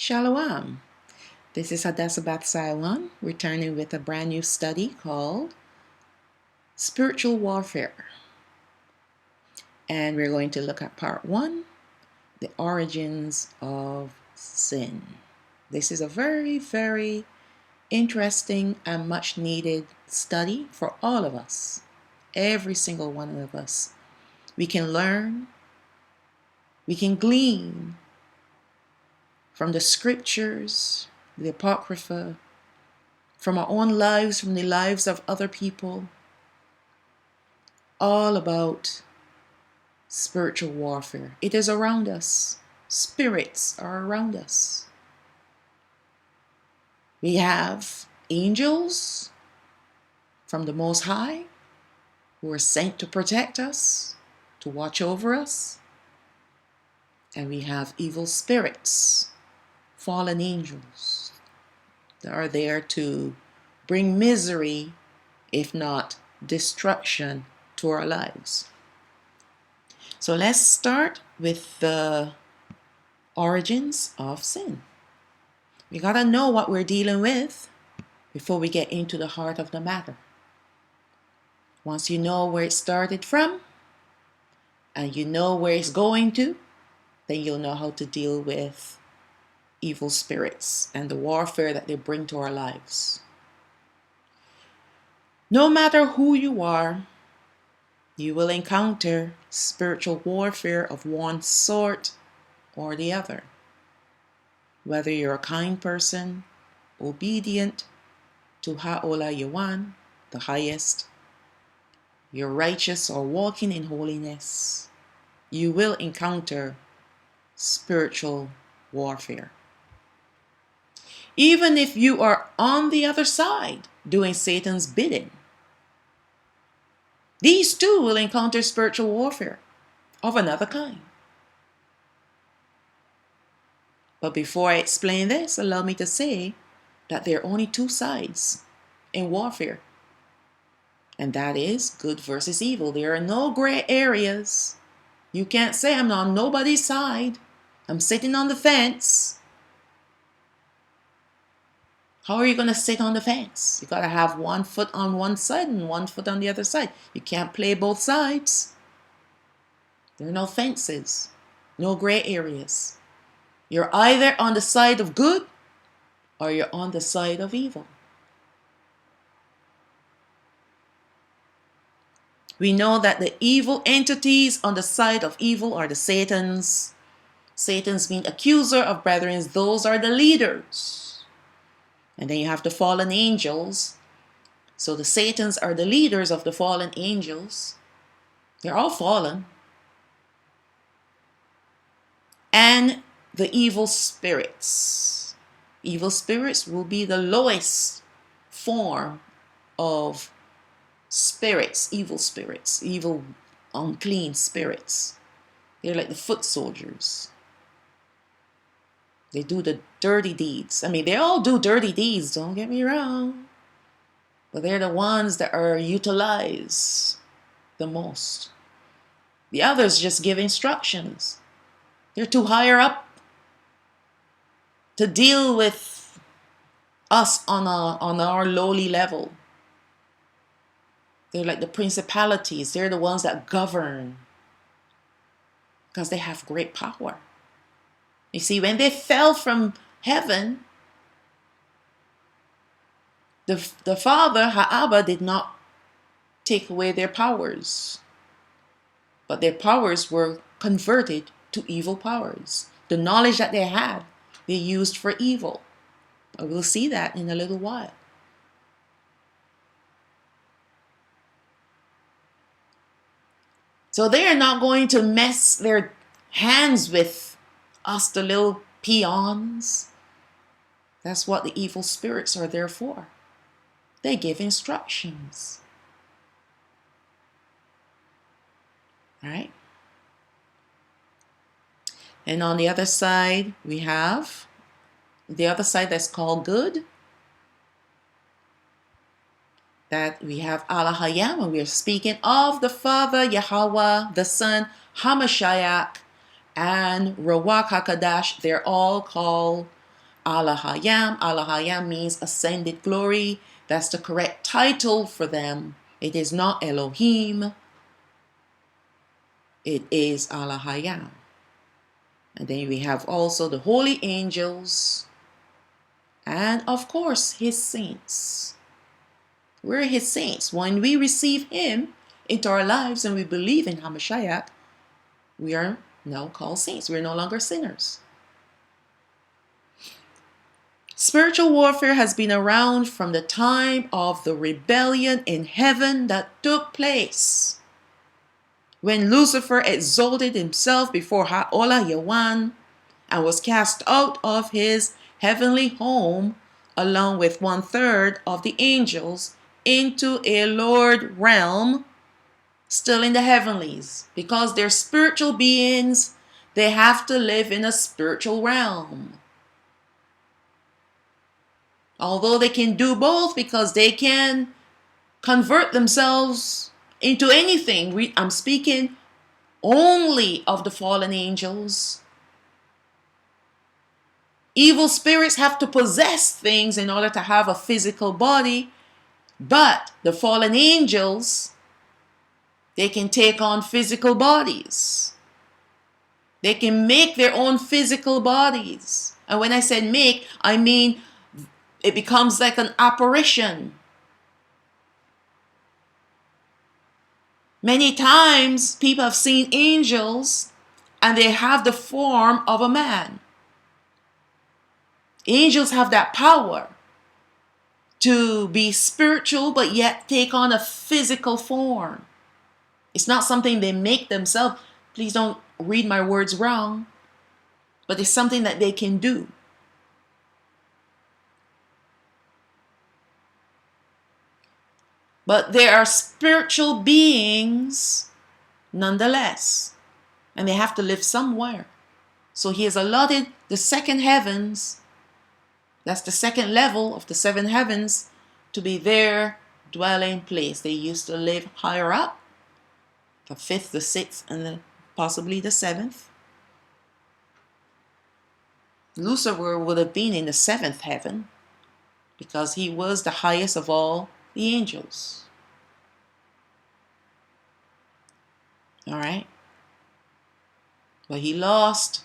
Shalom. This is Hadassah Bath Saiwan, returning with a brand new study called Spiritual Warfare. And we're going to look at part 1, the origins of sin. This is a very, very interesting and much needed study for all of us. Every single one of us. We can learn, we can glean from the scriptures, the Apocrypha, from our own lives, from the lives of other people, all about spiritual warfare. It is around us. Spirits are around us. We have angels from the Most High who are sent to protect us, to watch over us. And we have evil spirits, fallen angels, that are there to bring misery, if not destruction, to our lives. So let's start with the origins of sin. We gotta know what we're dealing with before we get into the heart of the matter. Once you know where it started from, and you know where it's going to, then you'll know how to deal with evil spirits and the warfare that they bring to our lives. No matter who you are, you will encounter spiritual warfare of one sort or the other. Whether you're a kind person, obedient to Yahawah, the highest, you're righteous or walking in holiness, you will encounter spiritual warfare. Even if you are on the other side doing Satan's bidding, these too will encounter spiritual warfare of another kind. But before I explain this, allow me to say that there are only two sides in warfare. And that is good versus evil. There are no gray areas. You can't say I'm on nobody's side. I'm sitting on the fence. How are you going to sit on the fence? You got to have one foot on one side and one foot on the other side. You can't play both sides. There are no fences, no gray areas. You're either on the side of good or you're on the side of evil. We know that the evil entities on the side of evil are the Satans. Satan's being accuser of brethren, those are the leaders. And then you have the fallen angels. So the Satans are the leaders of the fallen angels. They're all fallen. And the evil spirits. Evil spirits will be the lowest form of spirits, evil unclean spirits. They're like the foot soldiers. They do the dirty deeds. I mean, they all do dirty deeds, don't get me wrong. But they're the ones that are utilized the most. The others just give instructions. They're too higher up to deal with us on our lowly level. They're like the principalities. They're the ones that govern because they have great power. You see, when they fell from heaven, the Father, Yahawah, did not take away their powers. But their powers were converted to evil powers. The knowledge that they had, they used for evil. But we'll see that in a little while. So they are not going to mess their hands with us, the little peons. That's what the evil spirits are there for. They give instructions. All right? And on the other side, we have the other side that's called good. That we have Yahawah, and we are speaking of the Father, Yahawah, the Son, Hamashiach, and Ruach HaKodesh. They're all called Alahayam. Alahayam means ascended glory. That's the correct title for them. It is not Elohim. It is Alahayam. And then we have also the holy angels. And of course, his saints. We're his saints. When we receive him into our lives and we believe in Hamashiach, we are now called saints. We're no longer sinners. Spiritual warfare has been around from the time of the rebellion in heaven that took place when Lucifer exalted himself before Ha'olah Yawan and was cast out of his heavenly home along with 1/3 of the angels into a Lord realm still in the heavenlies. Because they're spiritual beings, they have to live in a spiritual realm. Although they can do both because they can convert themselves into anything. I'm speaking only of the fallen angels. Evil spirits have to possess things in order to have a physical body, but the fallen angels, they can take on physical bodies. They can make their own physical bodies. And when I said make, I mean it becomes like an apparition. Many times people have seen angels and they have the form of a man. Angels have that power to be spiritual but yet take on a physical form. It's not something they make themselves. Please don't read my words wrong. But it's something that they can do. But they are spiritual beings nonetheless. And they have to live somewhere. So he has allotted the second heavens, that's the second level of the 7 heavens, to be their dwelling place. They used to live higher up, the 5th, the 6th, and then possibly the 7th. Lucifer would have been in the 7th heaven because he was the highest of all the angels. All right. But he lost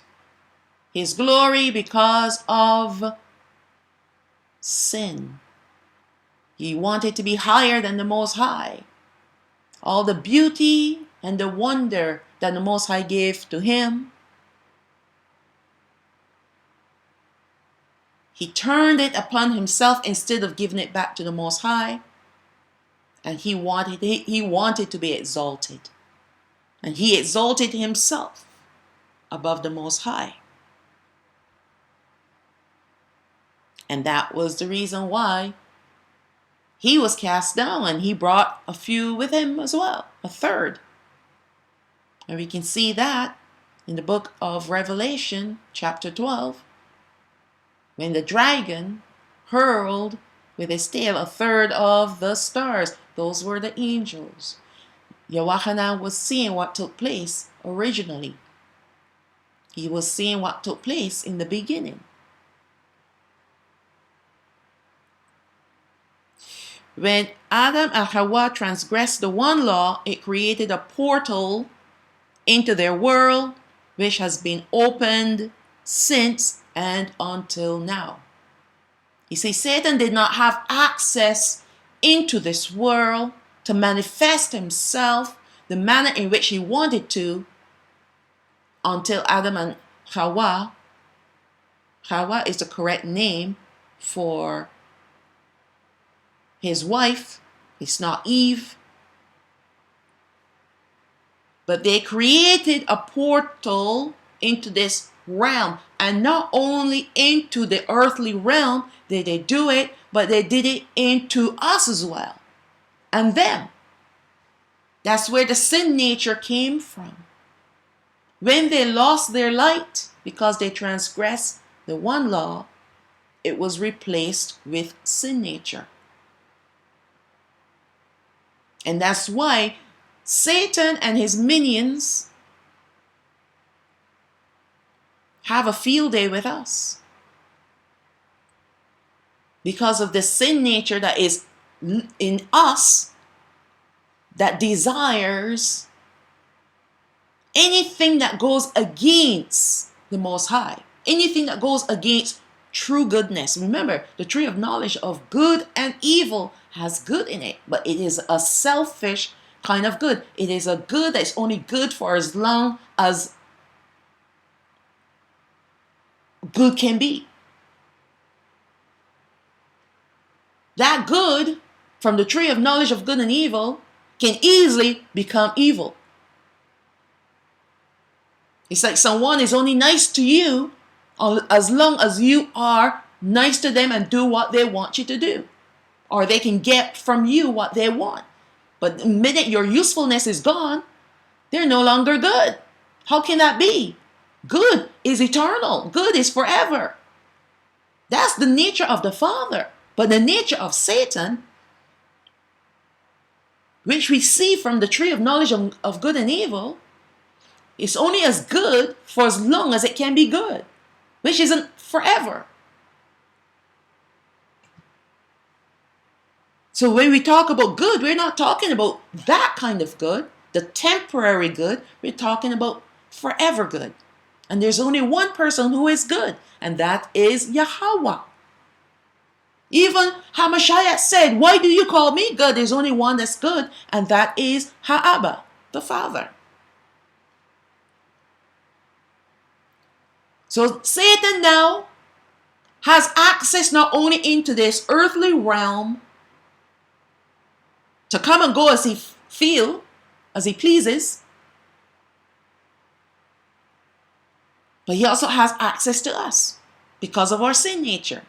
his glory because of sin. He wanted to be higher than the Most High. All the beauty and the wonder that the Most High gave to him, he turned it upon himself instead of giving it back to the Most High. And he wanted to be exalted. And he exalted himself above the Most High. And that was the reason why he was cast down, and he brought a few with him as well, 1/3. And we can see that in the book of Revelation, chapter 12, when the dragon hurled with his tail 1/3 of the stars. Those were the angels. Yahawah was seeing what took place originally. He was seeing what took place in the beginning. When Adam and Hawa transgressed the one law, it created a portal into their world, which has been opened since and until now. You see, Satan did not have access into this world to manifest himself the manner in which he wanted to until Adam and Hawa. Hawa is the correct name for his wife. It's not Eve. But they created a portal into this realm. And not only into the earthly realm did they do it, but they did it into us as well. And them. That's where the sin nature came from. When they lost their light because they transgressed the one law, it was replaced with sin nature. And that's why Satan and his minions have a field day with us. because of the sin nature that is in us, that desires anything that goes against the Most High, anything that goes against true goodness. Remember, the tree of knowledge of good and evil has good in it, but it is a selfish kind of good. It is a good that's only good for as long as good can be. That good from the tree of knowledge of good and evil can easily become evil. It's like someone is only nice to you as long as you are nice to them and do what they want you to do. Or they can get from you what they want. But the minute your usefulness is gone, they're no longer good. How can that be? Good is eternal. Good is forever. That's the nature of the Father. But the nature of Satan, which we see from the tree of knowledge of good and evil, is only as good for as long as it can be good, which isn't forever. So when we talk about good, we're not talking about that kind of good, the temporary good. We're talking about forever good. And there's only one person who is good, and that is Yahawah. Even Hamashiach said, why do you call me good? There's only one that's good, and that is Ha'abba, the Father. So Satan now has access not only into this earthly realm to come and go as he feels, as he pleases, but he also has access to us because of our sin nature.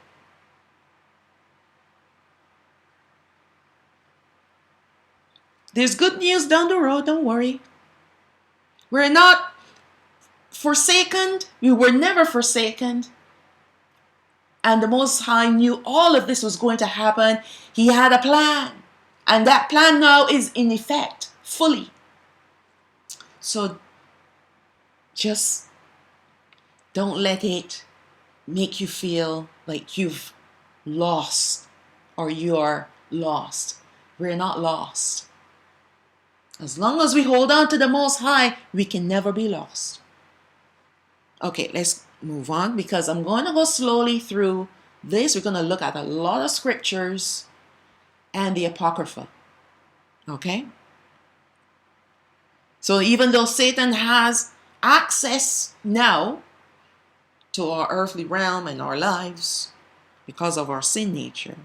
There's good news down the road, don't worry. We're not forsaken. We were never forsaken. And the Most High knew all of this was going to happen. He had a plan. And that plan now is in effect, fully. So just don't let it make you feel like you've lost or you are lost. We're not lost. As long as we hold on to the Most High, we can never be lost. Okay, let's move on because I'm going to go slowly through this. We're going to look at a lot of scriptures and the Apocrypha. Okay? So even though Satan has access now to our earthly realm and our lives because of our sin nature,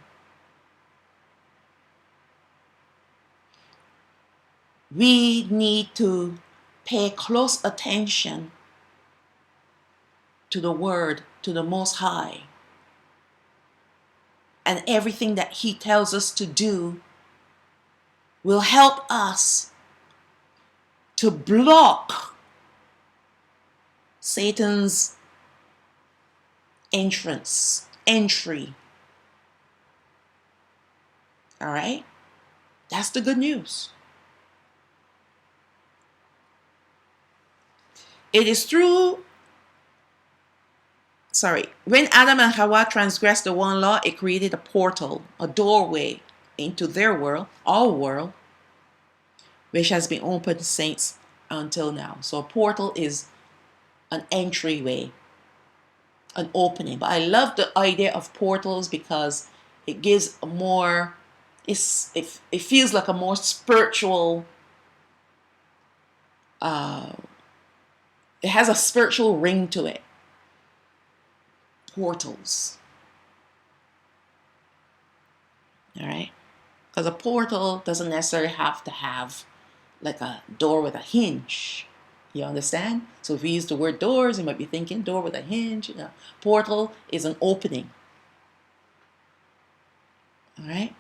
we need to pay close attention to the Word, to the Most High, and everything that He tells us to do will help us to block Satan's entry. All right? That's the good news. It is through, when Adam and Hawa transgressed the one law, it created a portal, a doorway into their world, our world, which has been open to saints until now. So a portal is an entryway, an opening. But I love the idea of portals because it gives a more, it feels like a more spiritual, it has a spiritual ring to it. Portals. All right? Because a portal doesn't necessarily have to have like a door with a hinge. You understand? So if we use the word doors, you might be thinking door with a hinge. Portal is an opening. All right?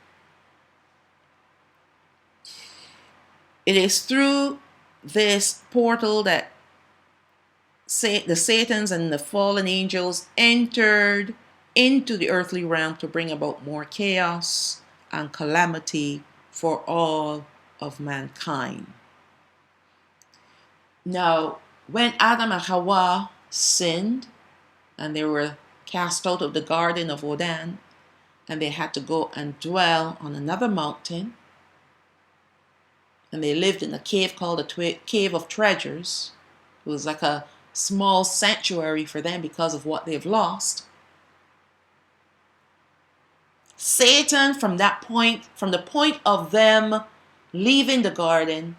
It is through this portal that the Satans and the fallen angels entered into the earthly realm to bring about more chaos and calamity for all of mankind. Now, when Adam and Hawa sinned and they were cast out of the Garden of Eden, and they had to go and dwell on another mountain. And they lived in a cave called the Cave of Treasures. It was like a small sanctuary for them because of what they've lost. Satan, from the point of them leaving the garden,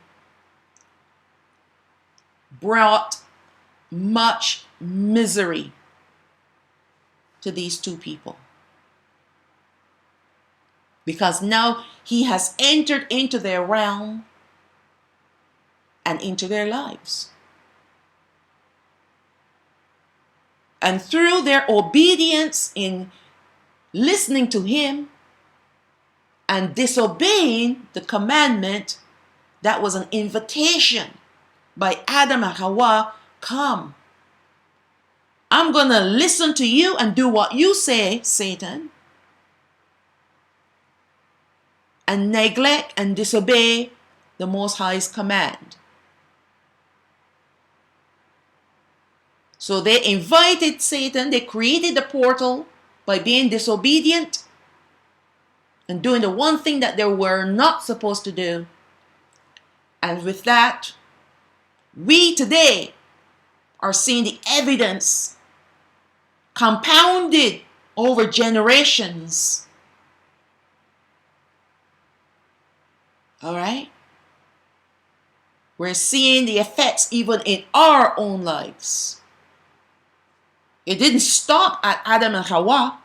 brought much misery to these two people. Because now he has entered into their realm and into their lives. And through their obedience in listening to him and disobeying the commandment that was an invitation by Adam and Yahawah, come. I'm going to listen to you and do what you say, Satan, and neglect and disobey the Most High's command. So they invited Satan, they created the portal by being disobedient and doing the one thing that they were not supposed to do. And with that, we today are seeing the evidence compounded over generations. All right? We're seeing the effects even in our own lives. It didn't stop at Adam and Yahawah,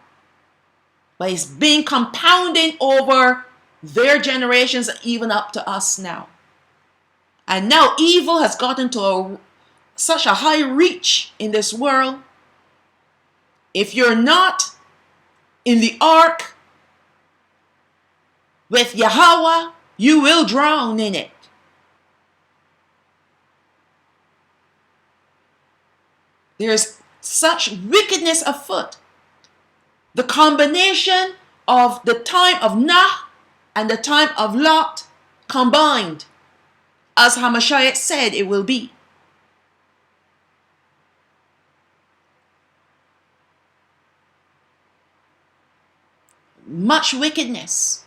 but it's been compounding over their generations, even up to us now. And now evil has gotten to such a high reach in this world. If you're not in the ark with Yahawah, you will drown in it. There's such wickedness afoot. The combination of the time of Noah and the time of Lot combined, as Hamashiach said it will be. Much wickedness.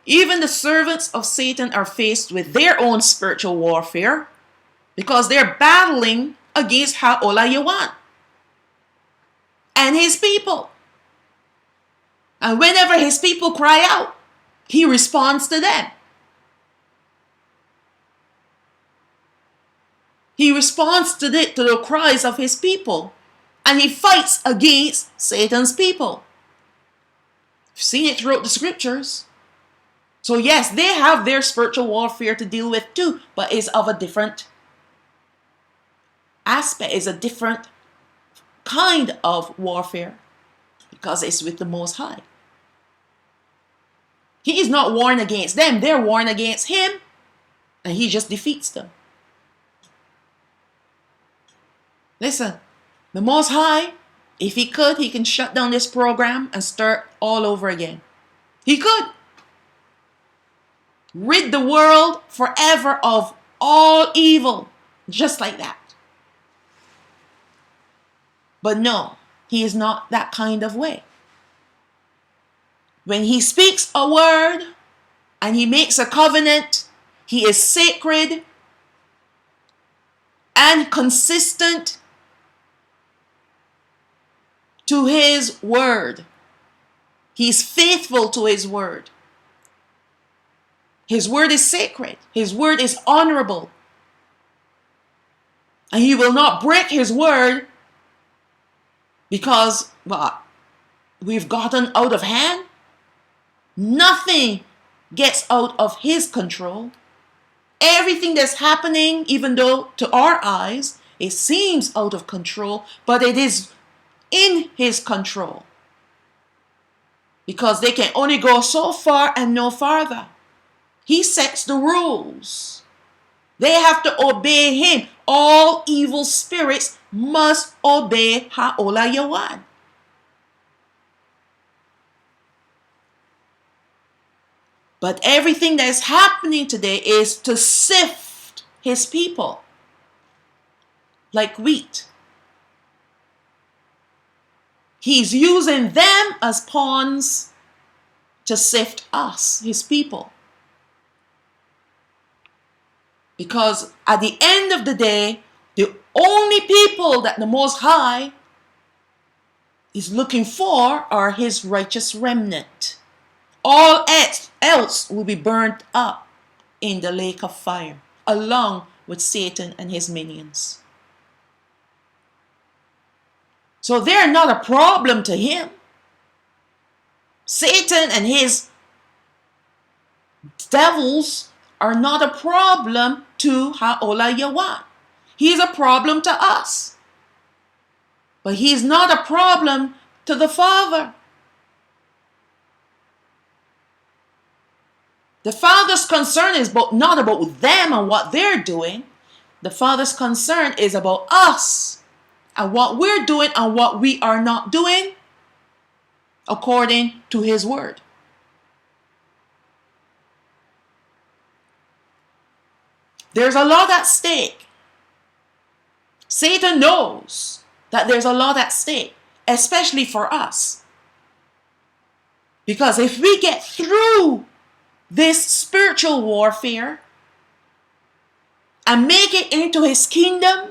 Even the servants of Satan are faced with their own spiritual warfare because they're battling against Yahawah and his people. And whenever his people cry out, he responds to them. He responds to the cries of his people. And he fights against Satan's people. You've seen it throughout the scriptures. So yes, they have their spiritual warfare to deal with too, but it's of a different aspect, is a different kind of warfare because it's with the Most High. He is not warring against them, they're warring against him, and he just defeats them. Listen, the Most High, if he could, he can shut down this program and start all over again. He could rid the world forever of all evil, just like that. But no, he is not that kind of way. When he speaks a word and he makes a covenant, he is sacred and consistent to his word. He's faithful to his word. His word is sacred. His word is honorable. And he will not break his word because we've gotten out of hand. Nothing gets out of his control. Everything that's happening, even though to our eyes it seems out of control, but it is in his control. Because they can only go so far and no farther. He sets the rules. They have to obey him. All evil spirits must obey Yahawah. But everything that is happening today is to sift his people like wheat. He's using them as pawns to sift us, his people. Because at the end of the day, the only people that the Most High is looking for are his righteous remnant. All else will be burnt up in the lake of fire, along with Satan and his minions. So they're not a problem to him. Satan and his devils are not a problem to Yahawah. He's a problem to us. But he's not a problem to the Father. The Father's concern is not about them and what they're doing. The Father's concern is about us and what we're doing and what we are not doing according to his word. There's a lot at stake. Satan knows that there's a lot at stake, especially for us. Because if we get through this spiritual warfare and make it into his kingdom,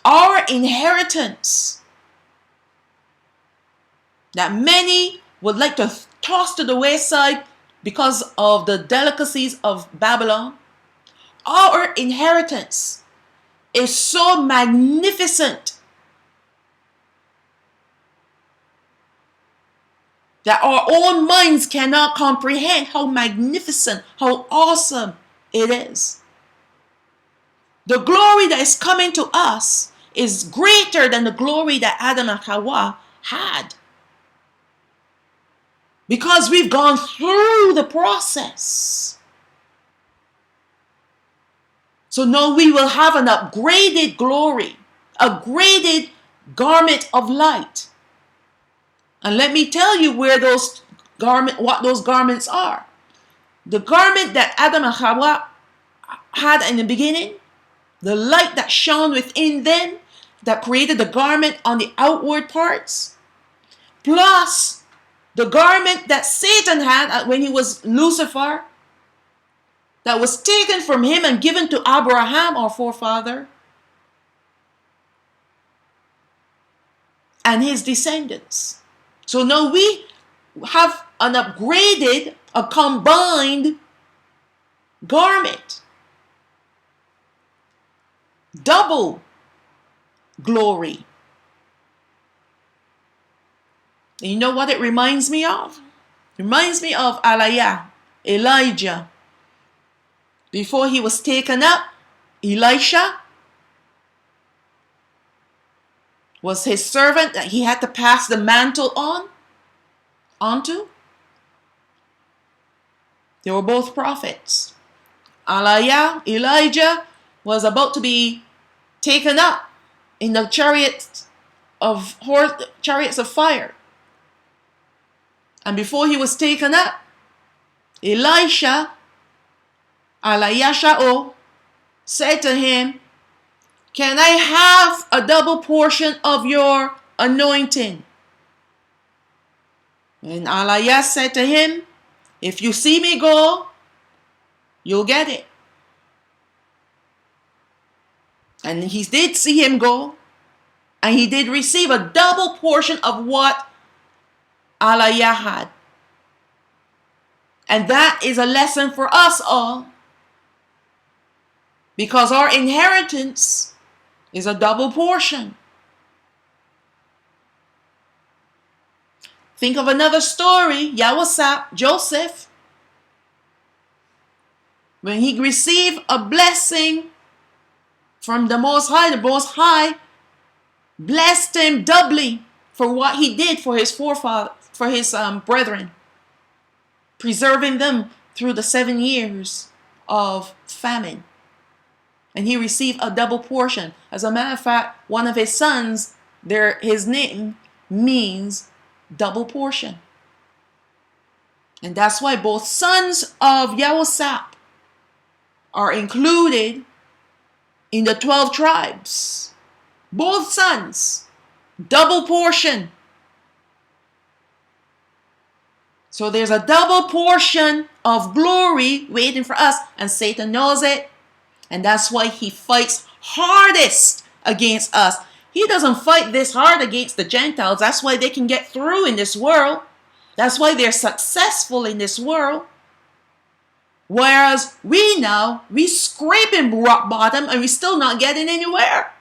our inheritance that many would like to toss to the wayside because of the delicacies of Babylon, our inheritance is so magnificent that our own minds cannot comprehend how magnificent, how awesome it is. The glory that is coming to us is greater than the glory that Adam and Hawa had. Because we've gone through the process. So now we will have an upgraded glory, a graded garment of light. And let me tell you what those garments are. The garment that Adam and Hawa had in the beginning, the light that shone within them, that created the garment on the outward parts, plus the garment that Satan had when he was Lucifer, that was taken from him and given to Abraham, our forefather, and his descendants. So now we have an upgraded, a combined garment. Double glory. And you know what it reminds me of? It reminds me of Elijah. Before he was taken up, Elisha was his servant that he had to pass the mantle onto. They were both prophets. Elijah was about to be taken up in the chariots of fire. And before he was taken up, Elisha said to him, "Can I have a double portion of your anointing?" And Elijah said to him, "If you see me go, you'll get it." And he did see him go, and he did receive a double portion of what Elijah had. And that is a lesson for us all, because our inheritance is a double portion. Think of another story, Yahawah, Joseph. When he received a blessing from the Most High blessed him doubly for what he did for his brethren, preserving them through the 7 years of famine. And he received a double portion. As a matter of fact, one of his sons, his name means double portion. And that's why both sons of Yahawah are included in the 12 tribes. Both sons. Double portion. So there's a double portion of glory waiting for us, and Satan knows it. And that's why he fights hardest against us. He doesn't fight this hard against the Gentiles. That's why they can get through in this world. That's why they're successful in this world. Whereas we scraping rock bottom and we're still not getting anywhere.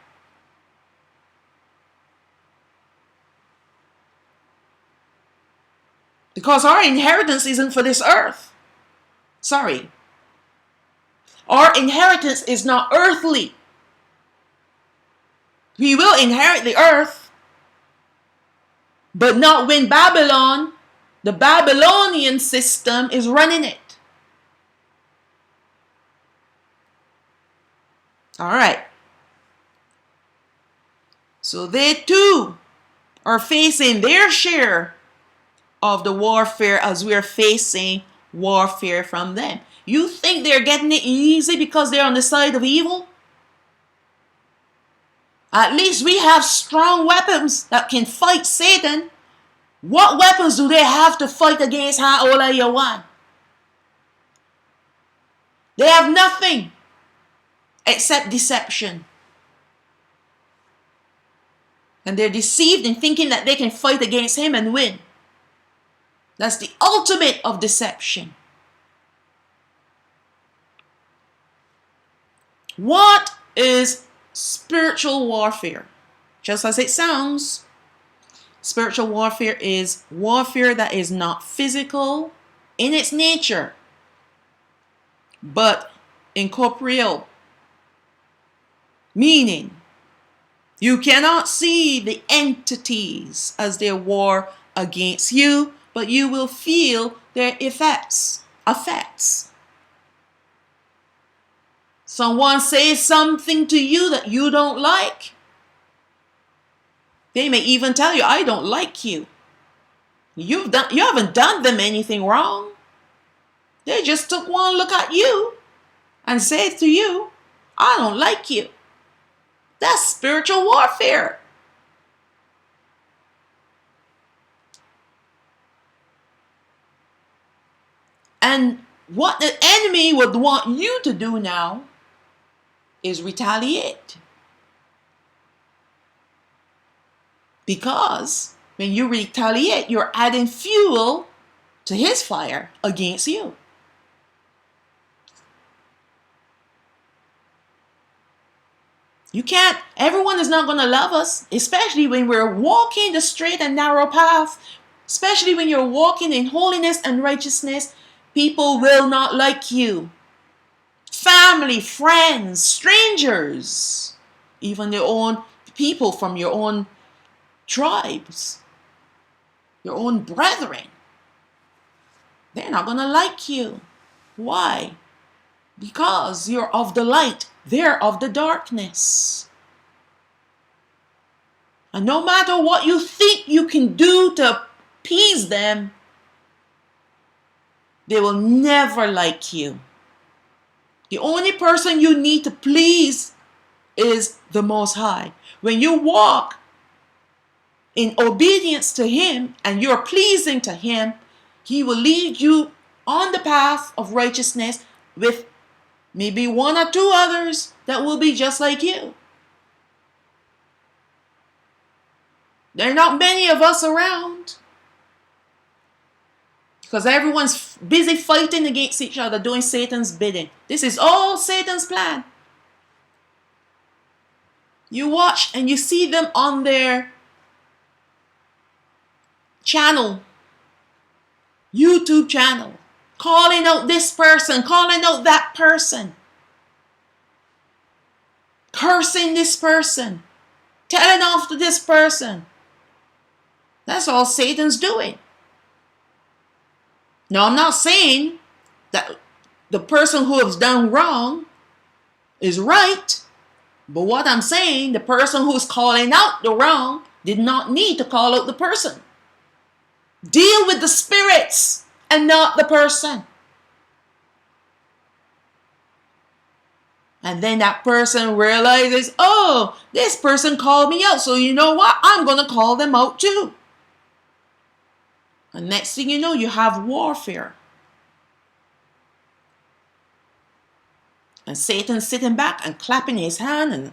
Because our inheritance isn't for this earth. Sorry. Our inheritance is not earthly. We will inherit the earth, but not when Babylon, the Babylonian system, is running it. All right. So they too are facing their share of the warfare as we're facing warfare from them. You think they're getting it easy because they're on the side of evil? At least we have strong weapons that can fight Satan. What weapons do they have to fight against Yahawah? They have nothing except deception. And they're deceived in thinking that they can fight against him and win. That's the ultimate of deception. What is spiritual warfare? Just as it sounds, spiritual warfare is warfare that is not physical in its nature, but incorporeal. Meaning, you cannot see the entities as they war against you, but you will feel their effects. Someone says something to you that you don't like. They may even tell you, I don't like you. You haven't done them anything wrong. They just took one look at you and said to you, I don't like you. That's spiritual warfare. And what the enemy would want you to do now is retaliate. Because when you retaliate, you're adding fuel to his fire against you. You can't, everyone is not going to love us, especially when we're walking the straight and narrow path, especially when you're walking in holiness and righteousness. People will not like you. Family, friends, strangers, even your own people from your own tribes, your own brethren. They're not going to like you. Why? Because you're of the light. They're of the darkness. And no matter what you think you can do to appease them, they will never like you. The only person you need to please is the Most High. When you walk in obedience to him and you're pleasing to him, he will lead you on the path of righteousness with maybe one or two others that will be just like you. There are not many of us around because everyone's busy fighting against each other, doing Satan's bidding. This is all Satan's plan. You watch and you see them on their channel, YouTube channel, calling out this person, calling out that person, cursing this person, telling off to this person. That's all Satan's doing. Now, I'm not saying that the person who has done wrong is right, but what I'm saying, the person who's calling out the wrong did not need to call out the person. Deal with the spirits and not the person. And then that person realizes, oh, this person called me out. So you know what? I'm going to call them out too. And next thing you know, you have warfare. And Satan sitting back and clapping his hand and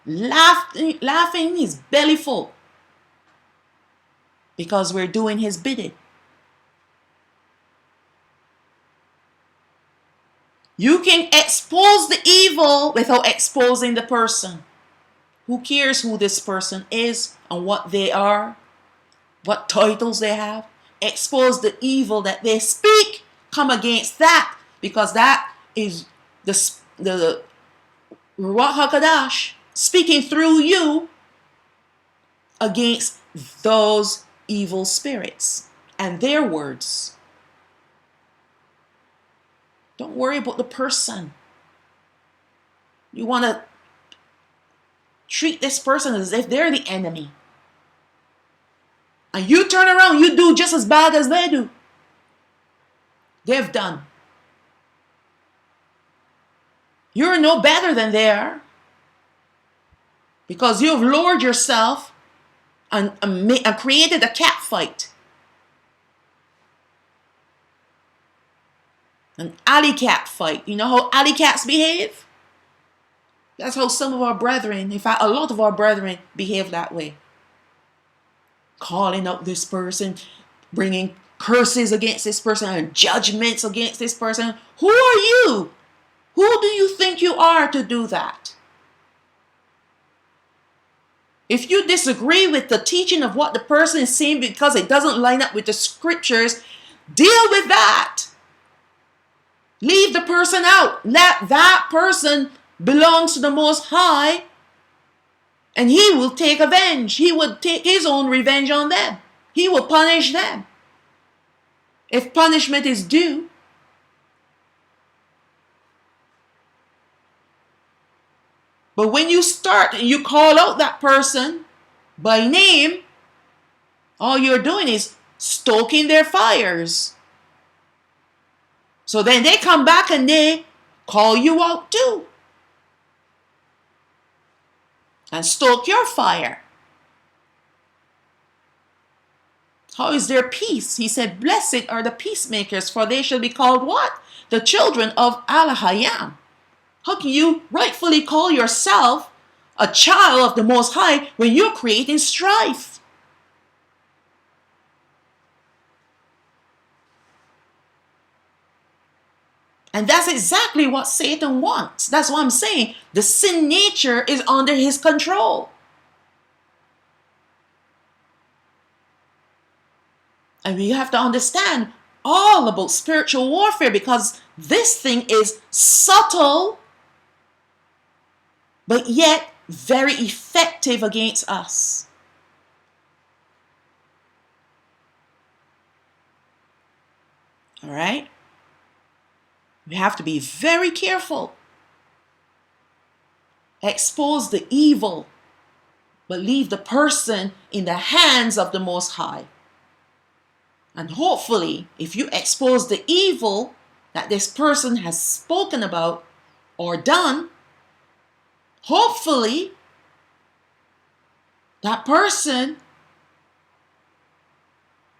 laughing his belly full. Because we're doing his bidding. You can expose the evil without exposing the person. Who cares who this person is and what they are? What titles they have? Expose the evil that they speak. Come against that. Because that is the Ruach HaKodesh speaking through you against those evil spirits and their words. Don't worry about the person. You want to treat this person as if they're the enemy. And you turn around, you do just as bad as they do. They've done. You're no better than they are. Because you've lowered yourself and created a cat fight. An alley cat fight. You know how alley cats behave? That's how some of our brethren, in fact, a lot of our brethren behave that way. Calling out this person, bringing curses against this person and judgments against this person. Who are you? Who do you think you are to do that? If you disagree with the teaching of what the person is saying because it doesn't line up with the scriptures, deal with that. Leave the person out. Let that person belongs to the Most High, and he will take revenge. He will take his own revenge on them. He will punish them if punishment is due. But when you start and you call out that person by name, all you're doing is stoking their fires. So then they come back and they call you out too. And stoke your fire. How is there peace? He said, blessed are the peacemakers, for they shall be called what? The children of Yahawah. How can you rightfully call yourself a child of the Most High when you're creating strife? And that's exactly what Satan wants. That's what I'm saying. The sin nature is under his control. And we have to understand all about spiritual warfare, because this thing is subtle, but yet very effective against us. All right? We have to be very careful. Expose the evil, but leave the person in the hands of the Most High. And hopefully, if you expose the evil that this person has spoken about or done, hopefully that person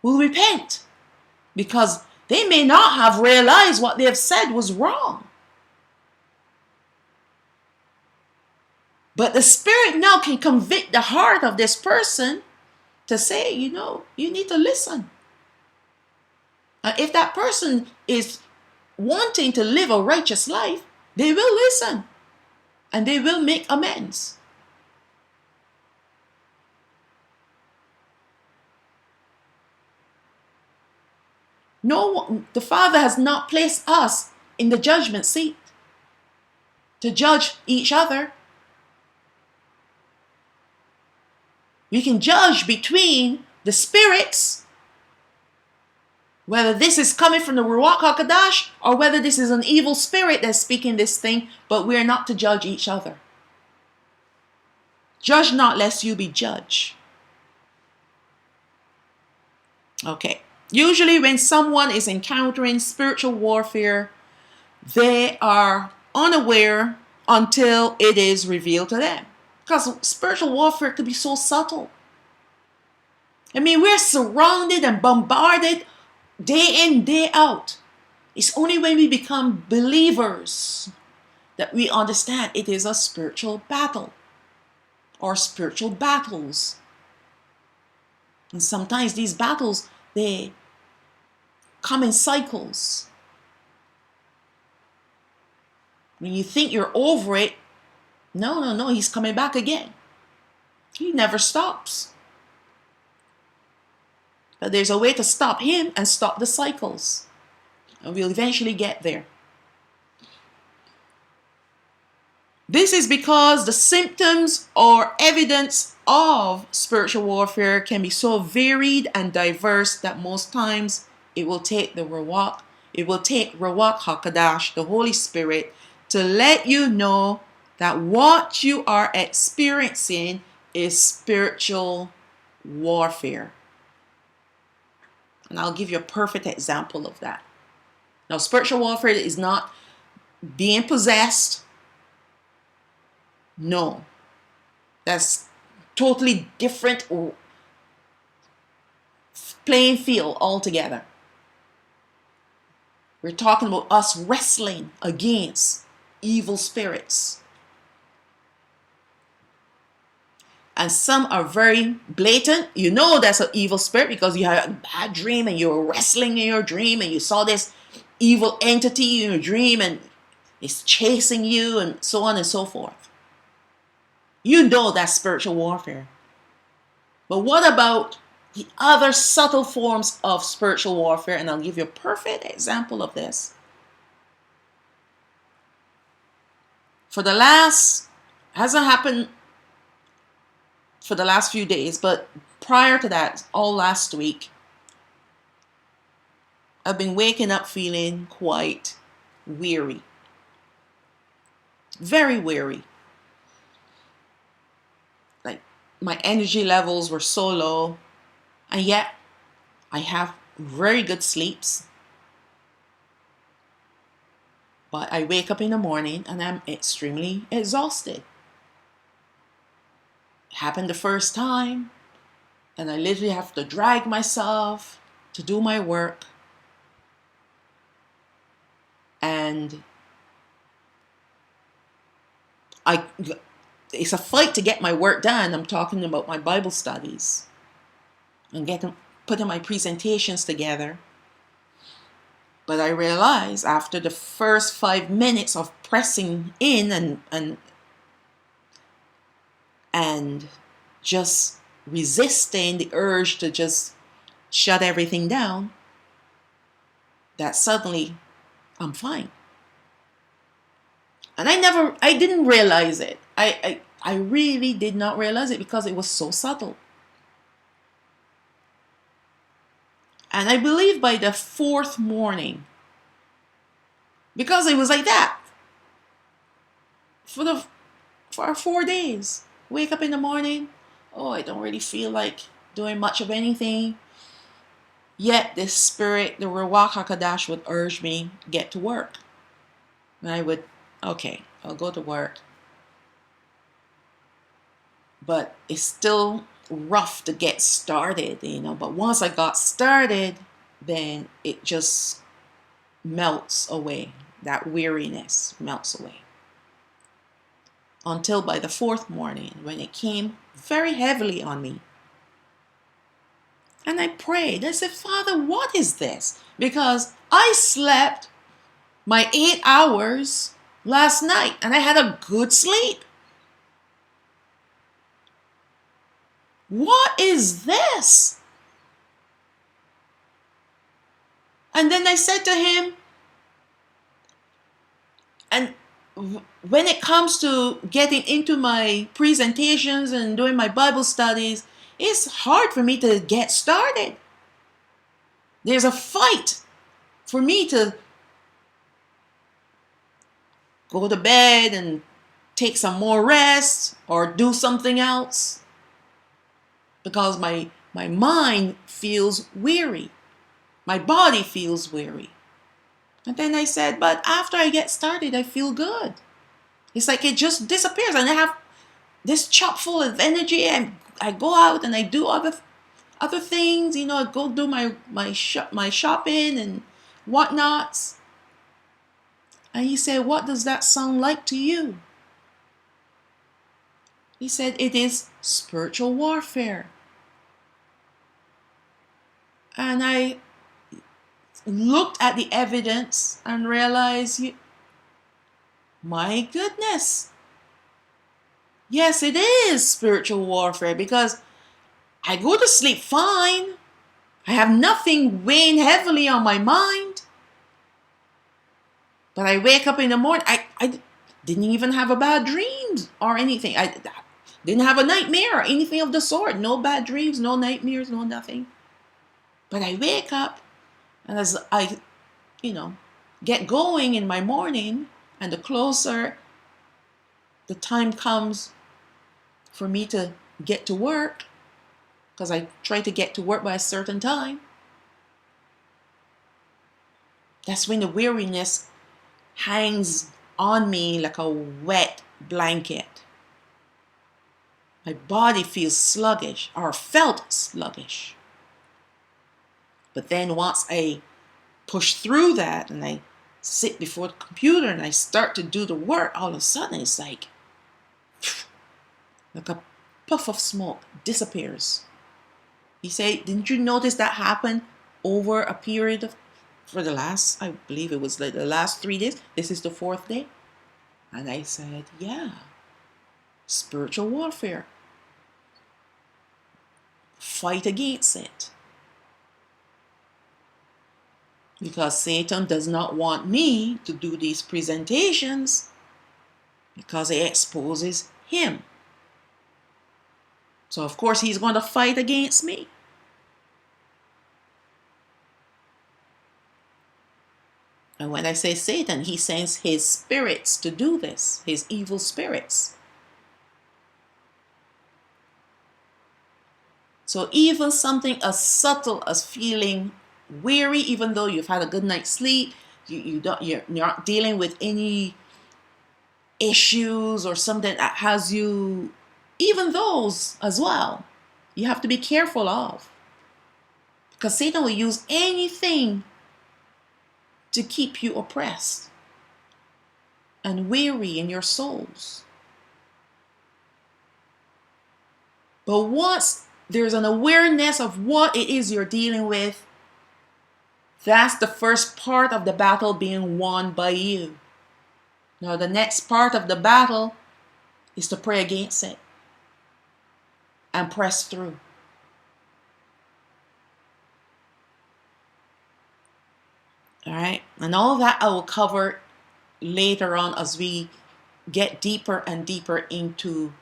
will repent, because they may not have realized what they have said was wrong. But the Spirit now can convict the heart of this person to say, you know, you need to listen. And if that person is wanting to live a righteous life, they will listen and they will make amends. No, the Father has not placed us in the judgment seat to judge each other. We can judge between the spirits, whether this is coming from the Ruach HaKodesh or whether this is an evil spirit that's speaking this thing, but we're not to judge each other. Judge not lest you be judged. Okay. Usually when someone is encountering spiritual warfare, they are unaware, until it is revealed to them. Because spiritual warfare could be so subtle. I mean, we're surrounded and bombarded day in, day out. It's only when we become believers that we understand it is a spiritual battle or spiritual battles. And sometimes these battles, they come in cycles. When you think you're over it, no, he's coming back again. He never stops. But there's a way to stop him and stop the cycles. And we'll eventually get there. This is because the symptoms or evidence of spiritual warfare can be so varied and diverse that most times it will take Ruach HaKodesh, the Holy Spirit, to let you know that what you are experiencing is spiritual warfare. And I'll give you a perfect example of that. Now, spiritual warfare is not being possessed. No. That's totally different playing field altogether. We're talking about us wrestling against evil spirits. And some are very blatant. You know that's an evil spirit because you had a bad dream and you were wrestling in your dream and you saw this evil entity in your dream and it's chasing you and so on and so forth. You know that's spiritual warfare. But what about the other subtle forms of spiritual warfare? And I'll give you a perfect example of this. Hasn't happened for the last few days, but prior to that, all last week, I've been waking up feeling quite weary. Very weary. Like my energy levels were so low, and yet I have very good sleeps. But I wake up in the morning and I'm extremely exhausted. It happened the first time, and I literally have to drag myself to do my work. And it's a fight to get my work done. I'm talking about my Bible studies and putting my presentations together. But I realized after the first 5 minutes of pressing in and just resisting the urge to just shut everything down, that suddenly I'm fine. And I didn't realize it. I really did not realize it because it was so subtle. And I believe by the fourth morning, because it was like that for 4 days. Wake up in the morning, I don't really feel like doing much of anything. Yet this spirit, the Ruach HaKodesh, would urge me, get to work. And I would, okay, I'll go to work. But it's still rough to get started, but once I got started, then it just melts away. That weariness melts away. Until by the fourth morning, when it came very heavily on me. And I prayed. I said, Father, what is this? Because I slept my 8 hours last night and I had a good sleep. What is this? And then I said to him, and when it comes to getting into my presentations and doing my Bible studies, it's hard for me to get started. There's a fight for me to go to bed and take some more rest or do something else. Because my mind feels weary. My body feels weary. And then I said, but after I get started, I feel good. It's like it just disappears, and I have this chock full of energy, and I go out and I do other things. I go do my shopping and whatnots. And he said, "What does that sound like to you?" He said, "It is spiritual warfare." And I looked at the evidence and realized, my goodness, yes, it is spiritual warfare, because I go to sleep fine. I have nothing weighing heavily on my mind. But I wake up in the morning, I didn't even have a bad dream or anything. I didn't have a nightmare or anything of the sort. No bad dreams, no nightmares, no nothing. But I wake up, and as I, get going in my morning, and the closer the time comes for me to get to work, because I try to get to work by a certain time, that's when the weariness hangs on me like a wet blanket. My body feels sluggish, or felt sluggish. But then once I push through that and I sit before the computer and I start to do the work, all of a sudden it's like a puff of smoke disappears. He said, "Didn't you notice that happened over a period of, for the last, I believe it was like the last 3 days. This is the 4th day." And I said, yeah, spiritual warfare. Fight against it. Because Satan does not want me to do these presentations, because it exposes him. So of course he's going to fight against me. And when I say Satan, he sends his spirits to do this, his evil spirits. So even something as subtle as feeling weary, even though you've had a good night's sleep, you're not dealing with any issues or something that has you, even those as well, you have to be careful of. Because Satan will use anything to keep you oppressed and weary in your souls. But once there's an awareness of what it is you're dealing with, that's the first part of the battle being won by you. Now the next part of the battle is to pray against it and press through. All right, and all that I will cover later on as we get deeper and deeper into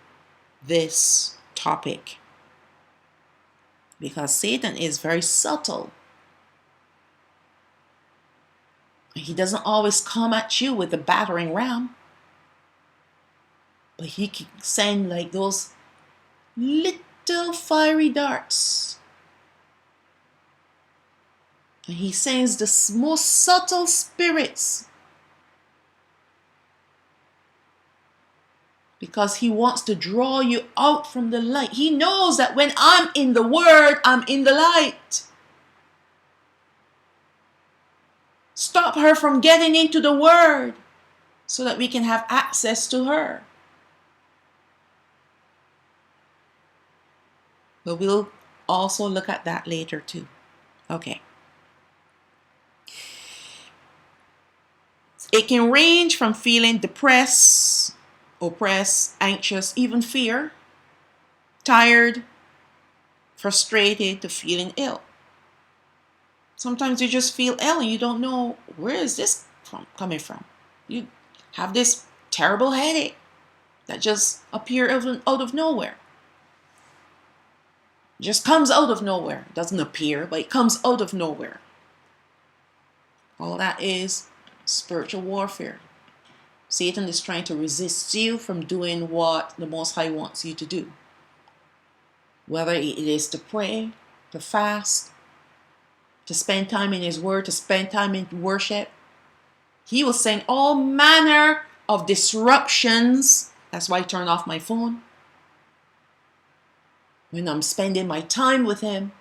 this topic. Because Satan is very subtle. He doesn't always come at you with a battering ram. But he can send like those little fiery darts. And he sends the most subtle spirits. Because he wants to draw you out from the light. He knows that when I'm in the Word, I'm in the light. Stop her from getting into the Word so that we can have access to her. But we'll also look at that later too. Okay. It can range from feeling depressed, oppressed, anxious, even fear, tired, frustrated, to feeling ill. Sometimes you just feel ill and you don't know, where is this coming from? You have this terrible headache that just appears out of nowhere. It just comes out of nowhere. It doesn't appear, but it comes out of nowhere. All that is spiritual warfare. Satan is trying to resist you from doing what the Most High wants you to do. Whether it is to pray, to fast, to spend time in His Word, to spend time in worship. He will send all manner of disruptions. That's why I turn off my phone when I'm spending my time with him.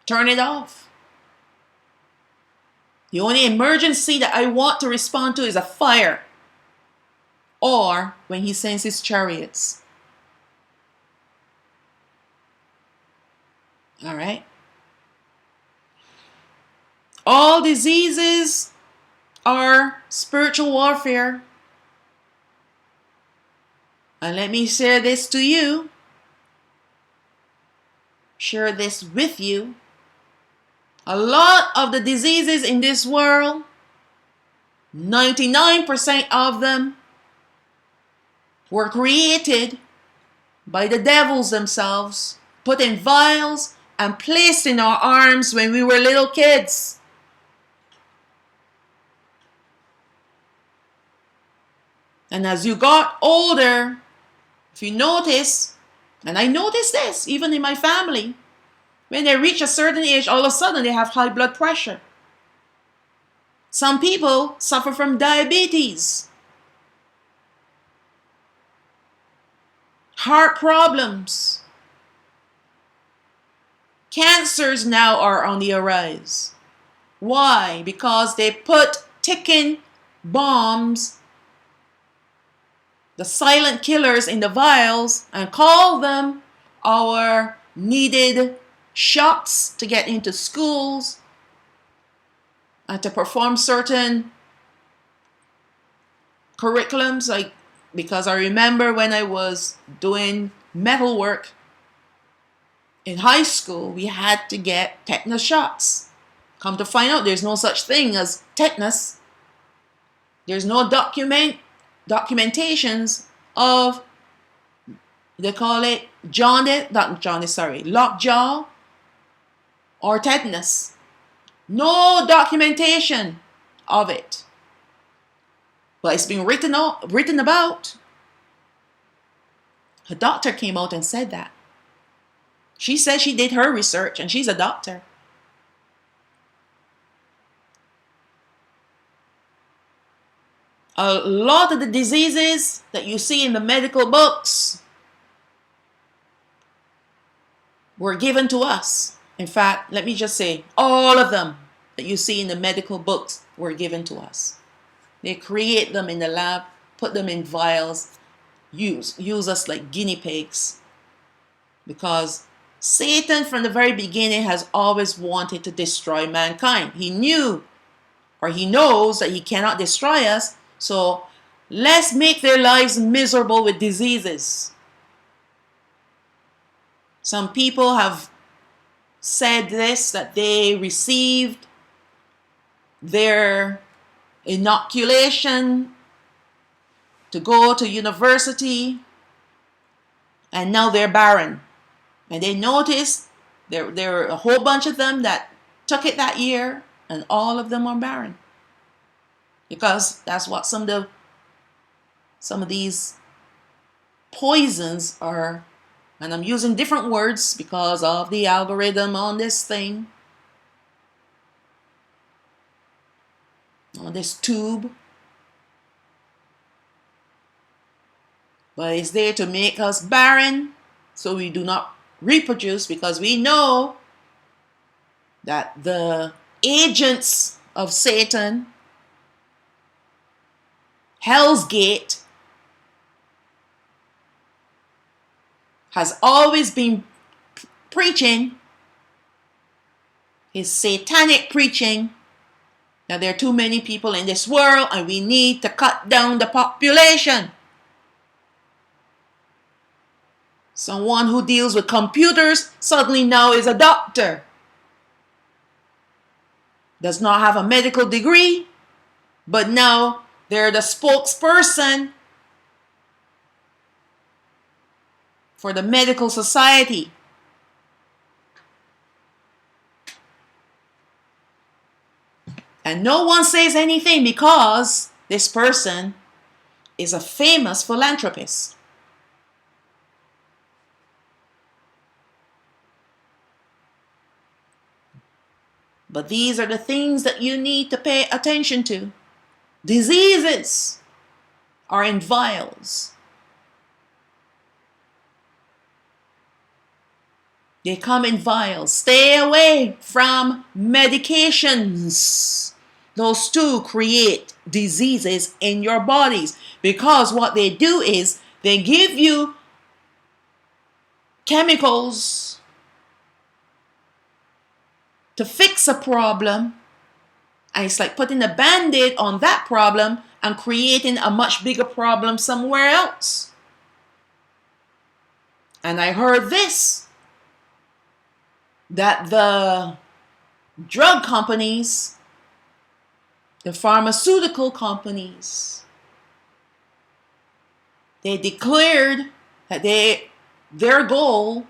Turn it off. The only emergency that I want to respond to is a fire, or when he sends his chariots. All right? All diseases are spiritual warfare. And let me share this to you. Share this with you. A lot of the diseases in this world, 99% of them, were created by the devils themselves, put in vials and placed in our arms when we were little kids. And as you got older, if you notice, and I noticed this even in my family, when they reach a certain age, all of a sudden they have high blood pressure. Some people suffer from diabetes, heart problems. Cancers now are on the arise. Why? Because they put ticking bombs, the silent killers, in the vials and call them our needed shots to get into schools and to perform certain curriculums. Like, because I remember when I was doing metal work in high school, we had to get tetanus shots. Come to find out, there's no such thing as tetanus. There's no documentations of, they call it lockjaw or tetanus. No documentation of it. But it's been written about. A doctor came out and said that. She said she did her research, and she's a doctor. A lot of the diseases that you see in the medical books were given to us. In fact, let me just say, all of them that you see in the medical books were given to us. They create them in the lab, put them in vials, use us like guinea pigs. Because Satan from the very beginning has always wanted to destroy mankind. He knew, or he knows, that he cannot destroy us. So let's make their lives miserable with diseases. Some people have said this, that they received their inoculation to go to university and now they're barren. And they noticed there were a whole bunch of them that took it that year, and all of them are barren. Because that's what some of these poisons are. And I'm using different words because of the algorithm on this thing, on this tube. But it's there to make us barren, so we do not reproduce, because we know that the agents of Satan, Hell's Gate, has always been preaching his satanic preaching that there are too many people in this world and we need to cut down the population. Someone who deals with computers suddenly now is a doctor. Does not have a medical degree, but now they're the spokesperson for the medical society. And no one says anything because this person is a famous philanthropist. But these are the things that you need to pay attention to. Diseases are in vials. They come in vials. Stay away from medications. Those too create diseases in your bodies, because what they do is they give you chemicals to fix a problem, and it's like putting a band-aid on that problem and creating a much bigger problem somewhere else. And I heard this, that the drug companies, the pharmaceutical companies, they declared that their goal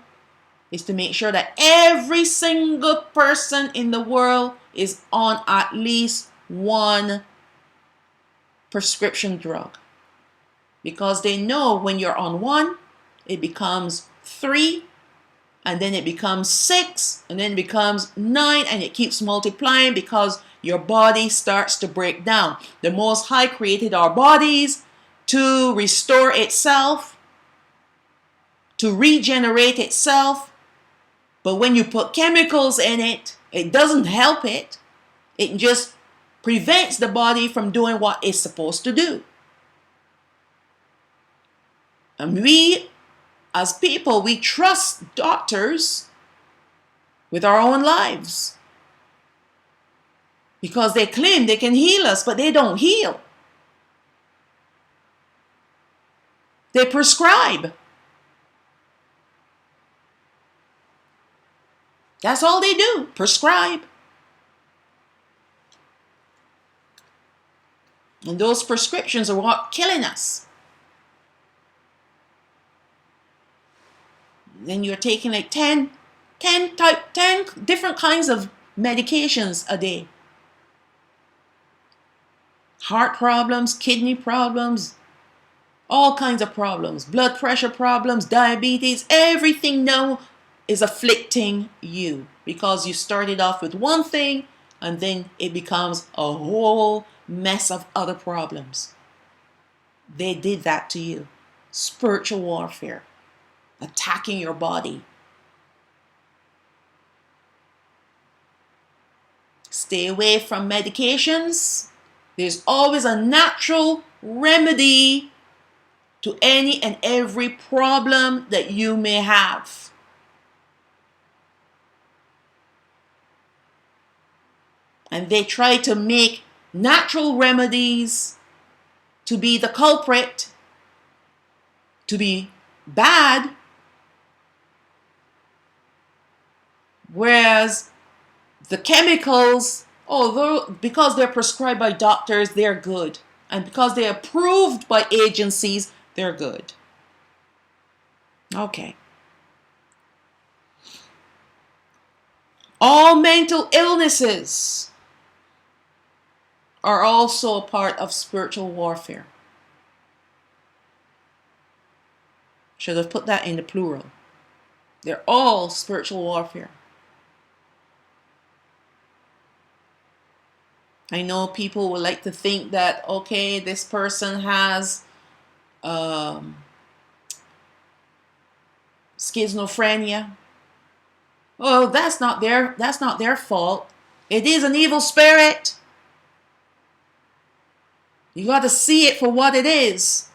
is to make sure that every single person in the world is on at least one prescription drug. Because they know when you're on one, it becomes 3, and then it becomes 6, and then it becomes 9, and it keeps multiplying because your body starts to break down. The Most High created our bodies to restore itself, to regenerate itself. But when you put chemicals in it, it doesn't help it. It just prevents the body from doing what it's supposed to do. And we, as people, we trust doctors with our own lives, because they claim they can heal us, but they don't heal. They prescribe. That's all they do, prescribe. And those prescriptions are what killing us. Then you're taking like 10 different kinds of medications a day. Heart problems, kidney problems, all kinds of problems, blood pressure problems, diabetes, everything now is afflicting you, because you started off with one thing and then it becomes a whole mess of other problems. They did that to you. Spiritual warfare, attacking your body. Stay away from medications. There's always a natural remedy to any and every problem that you may have. And they try to make natural remedies to be the culprit, to be bad, whereas the chemicals, although because they're prescribed by doctors, they're good. And because they're approved by agencies, they're good. Okay. All mental illnesses are also a part of spiritual warfare. Should have put that in the plural. They're all spiritual warfare. I know people would like to think that, okay, this person has schizophrenia. Oh, that's not their fault. It is an evil spirit. You got to see it for what it is.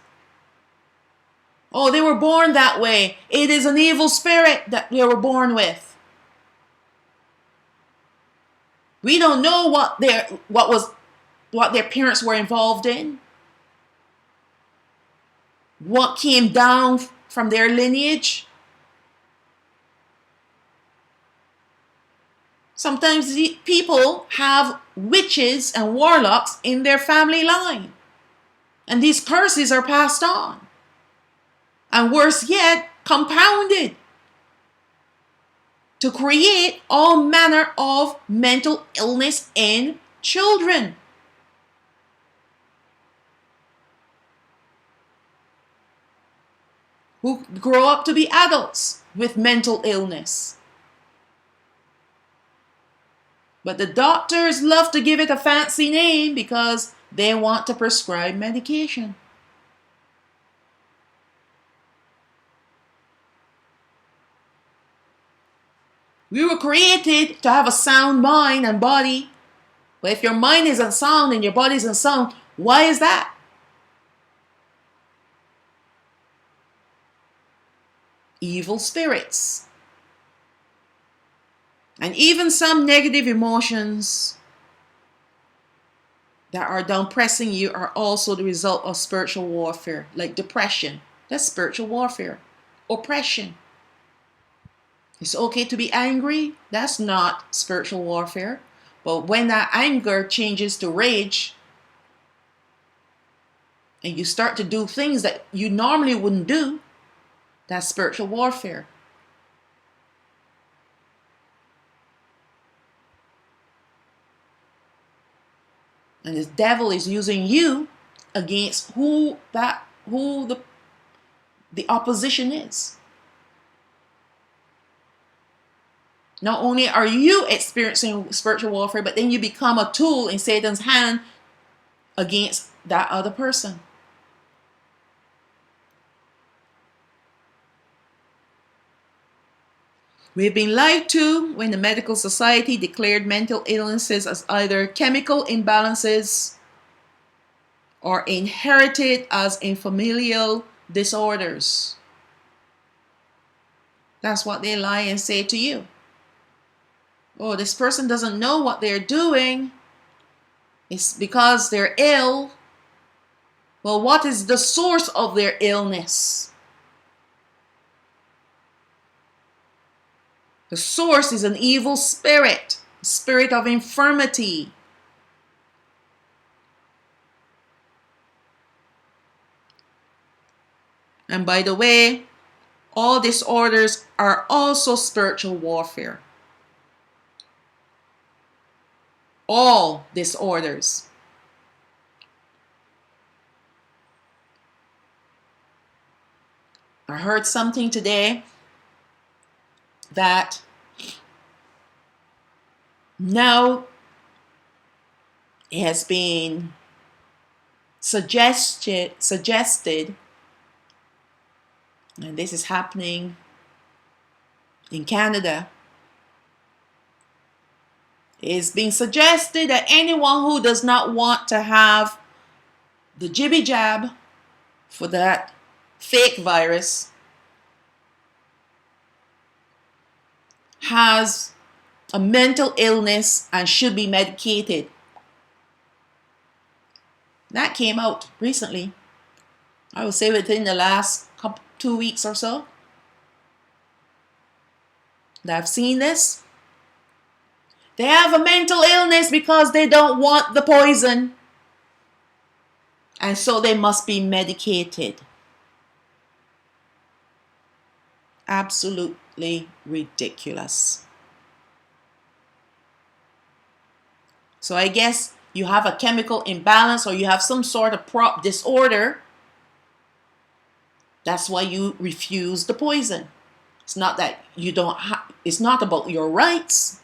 Oh, they were born that way. It is an evil spirit that they were born with. We don't know what their parents were involved in. What came down from their lineage. Sometimes people have witches and warlocks in their family line. And these curses are passed on. And worse yet, compounded to create all manner of mental illness in children. Who grow up to be adults with mental illness. But the doctors love to give it a fancy name because they want to prescribe medication. We were created to have a sound mind and body. But if your mind isn't sound and your body isn't sound, why is that? Evil spirits. And even some negative emotions that are down pressing you are also the result of spiritual warfare, like depression. That's spiritual warfare. Oppression. It's okay to be angry. That's not spiritual warfare. But when that anger changes to rage, and you start to do things that you normally wouldn't do, that's spiritual warfare. And the devil is using you against who the opposition is. Not only are you experiencing spiritual warfare, but then you become a tool in Satan's hand against that other person. We've been lied to when the medical society declared mental illnesses as either chemical imbalances or inherited as in familial disorders. That's what they lie and say to you. Oh, this person doesn't know what they're doing. It's because they're ill. Well, what is the source of their illness? The source is an evil spirit, a spirit of infirmity. And by the way, all disorders are also spiritual warfare. All disorders. I heard something today that now it has been suggested, and this is happening in Canada. It is being suggested that anyone who does not want to have the jibby jab for that fake virus has a mental illness and should be medicated. That came out recently. I would say within the last 2 weeks or so that I've seen this. They have a mental illness because they don't want the poison. And so they must be medicated. Absolutely ridiculous. So I guess you have a chemical imbalance or you have some sort of disorder. That's why you refuse the poison. It's not that you don't it's not about your rights.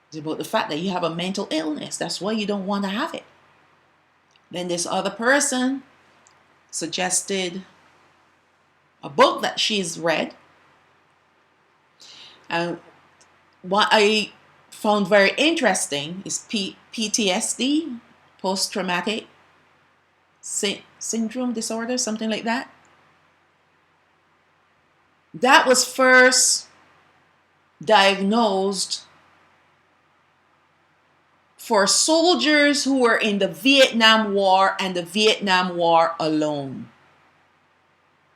It's about the fact that you have a mental illness. That's why you don't want to have it. Then this other person suggested a book that she's read. And what I found very interesting is PTSD, post-traumatic syndrome disorder, something like that. That was first diagnosed for soldiers who were in the Vietnam War and the Vietnam War alone,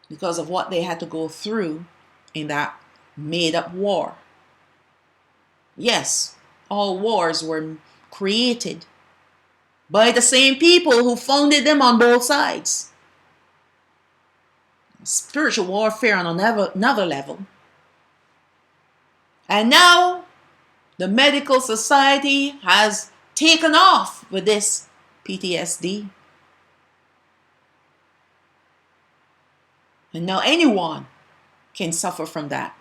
because of what they had to go through in that made-up war. Yes, all wars were created by the same people who founded them on both sides. Spiritual warfare on another level. And now the medical society has taken off with this PTSD. And now anyone can suffer from that.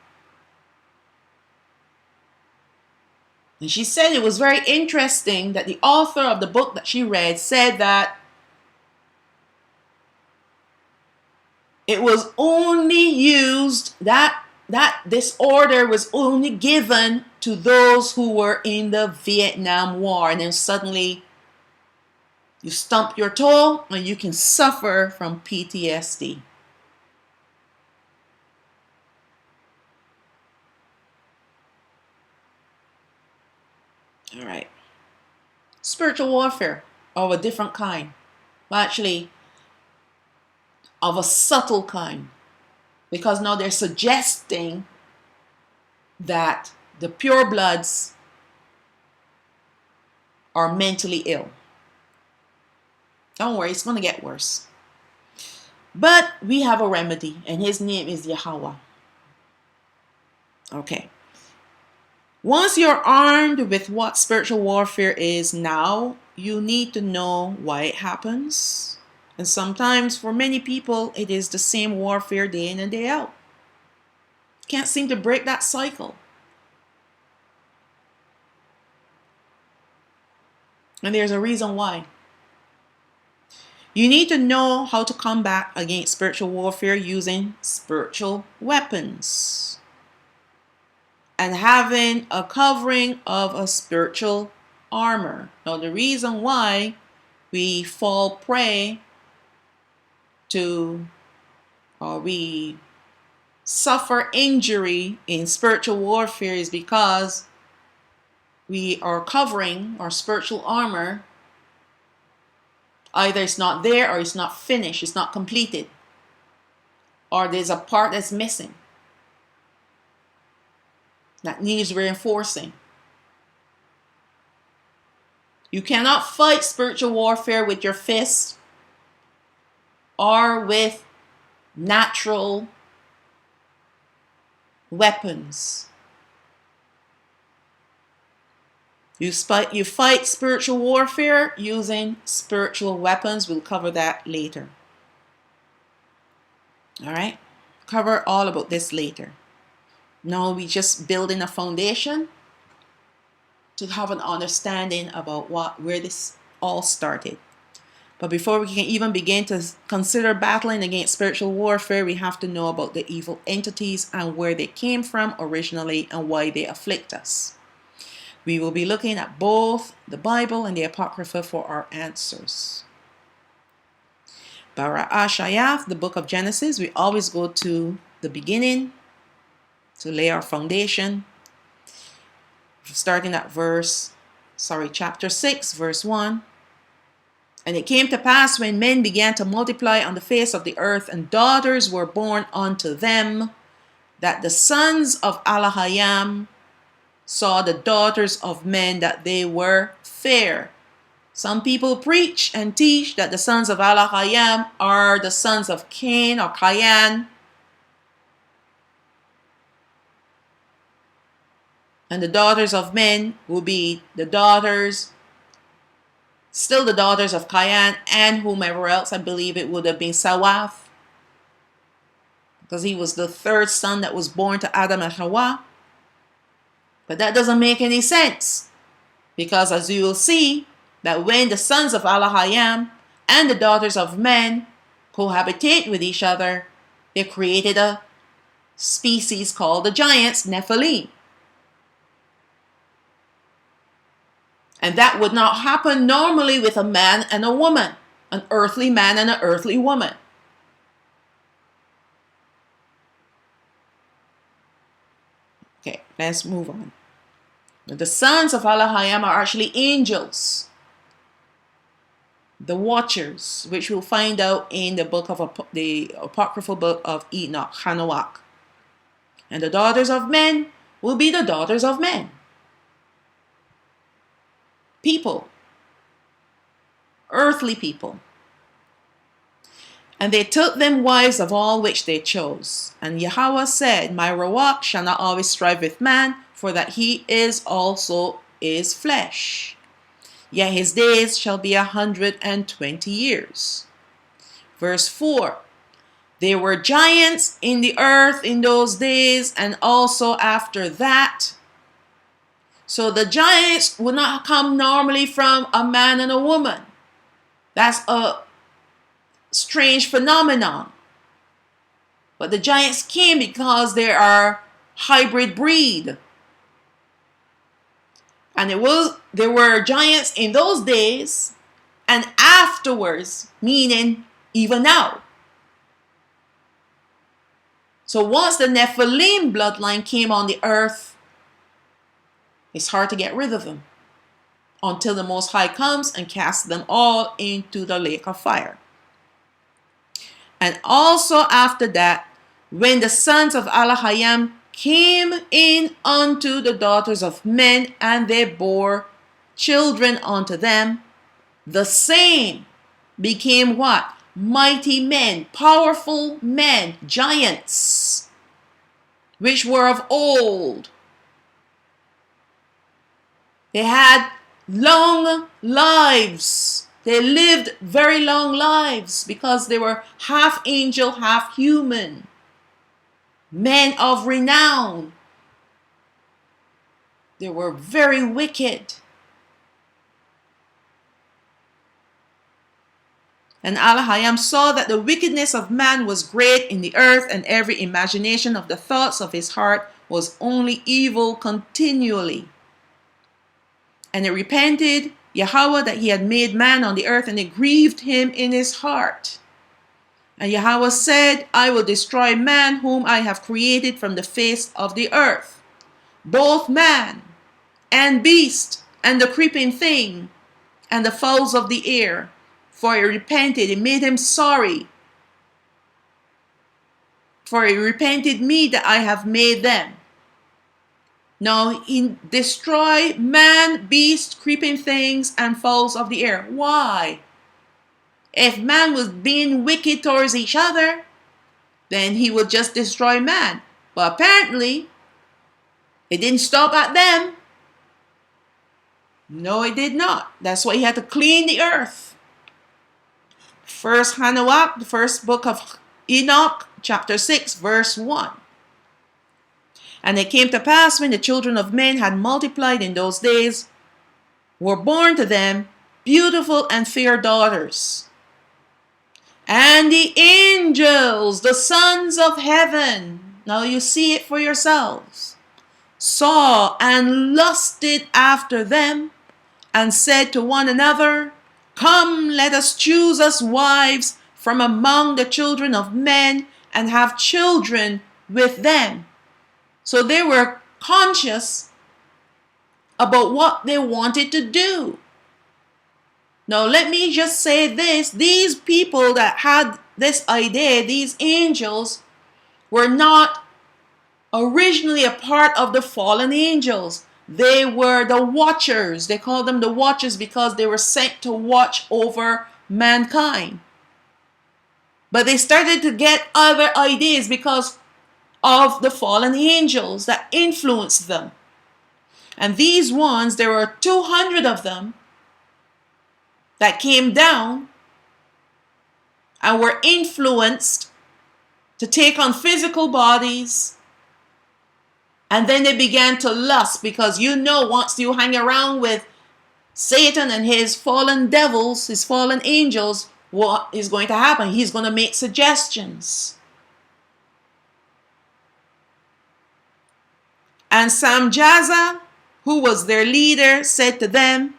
And she said it was very interesting that the author of the book that she read said that it was only used, that this order was only given to those who were in the Vietnam War. And then suddenly you stump your toe and you can suffer from PTSD. All right. Spiritual warfare of a different kind. Well, actually, of a subtle kind. Because now they're suggesting that the purebloods are mentally ill. Don't worry, it's going to get worse. But we have a remedy, and his name is Yahawah. Okay. Once you're armed with what spiritual warfare is now, you need to know why it happens. And sometimes for many people, it is the same warfare day in and day out. Can't seem to break that cycle. And there's a reason why. You need to know how to combat against spiritual warfare using spiritual weapons. And having a covering of a spiritual armor. Now, the reason why we fall prey to, or we suffer injury in spiritual warfare is because we are covering our spiritual armor. Either it's not there, or it's not finished, it's not completed, or there's a part that's missing that needs reinforcing. You cannot fight spiritual warfare with your fists or with natural weapons. You fight spiritual warfare using spiritual weapons. We'll cover that later. All right? Cover all about this later. Now we just building a foundation to have an understanding about where this all started. But before we can even begin to consider battling against spiritual warfare, we have to know about the evil entities and where they came from originally and why they afflict us. We will be looking at both the Bible and the Apocrypha for our answers. Bara'ashayah, the book of Genesis, we always go to the beginning to lay our foundation. Starting at chapter 6, verse 1. And it came to pass when men began to multiply on the face of the earth, and daughters were born unto them, that the sons of Alahayam saw the daughters of men that they were fair. Some people preach and teach that the sons of Alahayam are the sons of Cain or Cain. And the daughters of men will be the daughters, still the daughters of Cain and whomever else. I believe it would have been Sawath, because he was the third son that was born to Adam and Hawa. But that doesn't make any sense, because as you will see, that when the sons of Alahayam and the daughters of men cohabitate with each other, they created a species called the giants, Nephilim. And that would not happen normally with a man and a woman, an earthly man and an earthly woman. Okay, let's move on. The sons of Alahayam are actually angels, the watchers, which we'll find out in the book of the apocryphal book of Enoch, Hanawak. And the daughters of men will be the daughters of men. People, earthly people. And they took them wives of all which they chose. And Yahawah said, My Rawak shall not always strive with man, for that he also is flesh. Yet his days shall be 120 years. Verse 4. There were giants in the earth in those days, and also after that. So the giants would not come normally from a man and a woman. That's a strange phenomenon. But the giants came because they are hybrid breed. And there were giants in those days and afterwards, meaning even now. So once the Nephilim bloodline came on the earth, it's hard to get rid of them until the Most High comes and casts them all into the lake of fire. And also after that, when the sons of Alahayam came in unto the daughters of men, and they bore children unto them, the same became what? Mighty men, powerful men, giants, which were of old. They had long lives. They lived very long lives because they were half angel, half human. Men of renown. They were very wicked. And Alahayam saw that the wickedness of man was great in the earth, and every imagination of the thoughts of his heart was only evil continually. And it repented Yahawah that he had made man on the earth, and it grieved him in his heart. And Yahawah said, I will destroy man whom I have created from the face of the earth, both man and beast, and the creeping thing, and the fowls of the air. For he repented, it made him sorry. For he repented me that I have made them. Now he destroyed man, beast, creeping things, and fowls of the air. Why? If man was being wicked towards each other, then he would just destroy man. But apparently, it didn't stop at them. No, it did not. That's why he had to clean the earth. First Yahawah, the first book of Enoch, chapter 6, verse 1. And it came to pass when the children of men had multiplied in those days, were born to them beautiful and fair daughters. And the angels, the sons of heaven, now you see it for yourselves, saw and lusted after them, and said to one another, Come, let us choose us wives from among the children of men, and have children with them. So they were conscious about what they wanted to do. Now let me just say this, these people that had this idea, these angels, were not originally a part of the fallen angels. They were the watchers. They called them the watchers because they were sent to watch over mankind. But they started to get other ideas because of the fallen angels that influenced them. And these ones, there were 200 of them that came down and were influenced to take on physical bodies. And then they began to lust, because once you hang around with Satan and his fallen devils, his fallen angels, what is going to happen? He's going to make suggestions. And Samjaza, who was their leader, said to them,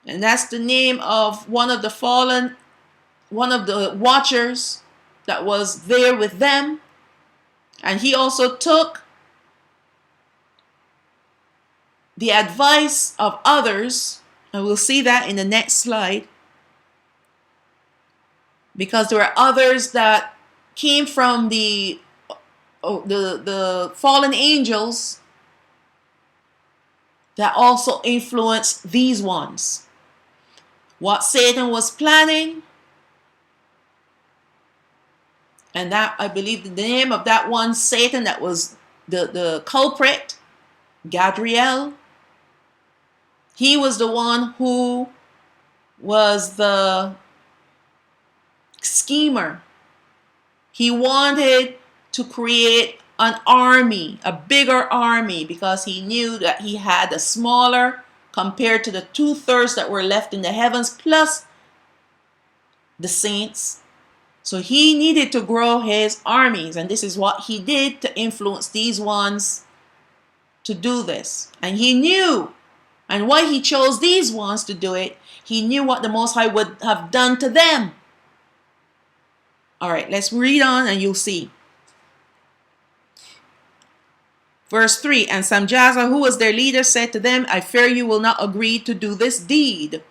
and that's the name of one of the watchers that was there with them. And he also took the advice of others, and we'll see that in the next slide, because there were others that came from the fallen angels that also influenced these ones. What Satan was planning, and that, I believe the name of that one Satan that was the culprit, Gadriel, he was the one who was the schemer. He wanted to create an army, a bigger army, because he knew that he had a smaller compared to the 2/3 that were left in the heavens, plus the saints. So he needed to grow his armies, and this is what he did to influence these ones to do this. And he knew, and why he chose these ones to do it, he knew what the Most High would have done to them. All right, let's read on and you'll see. Verse 3, and Samjaza, who was their leader, said to them, I fear you will not agree to do this deed,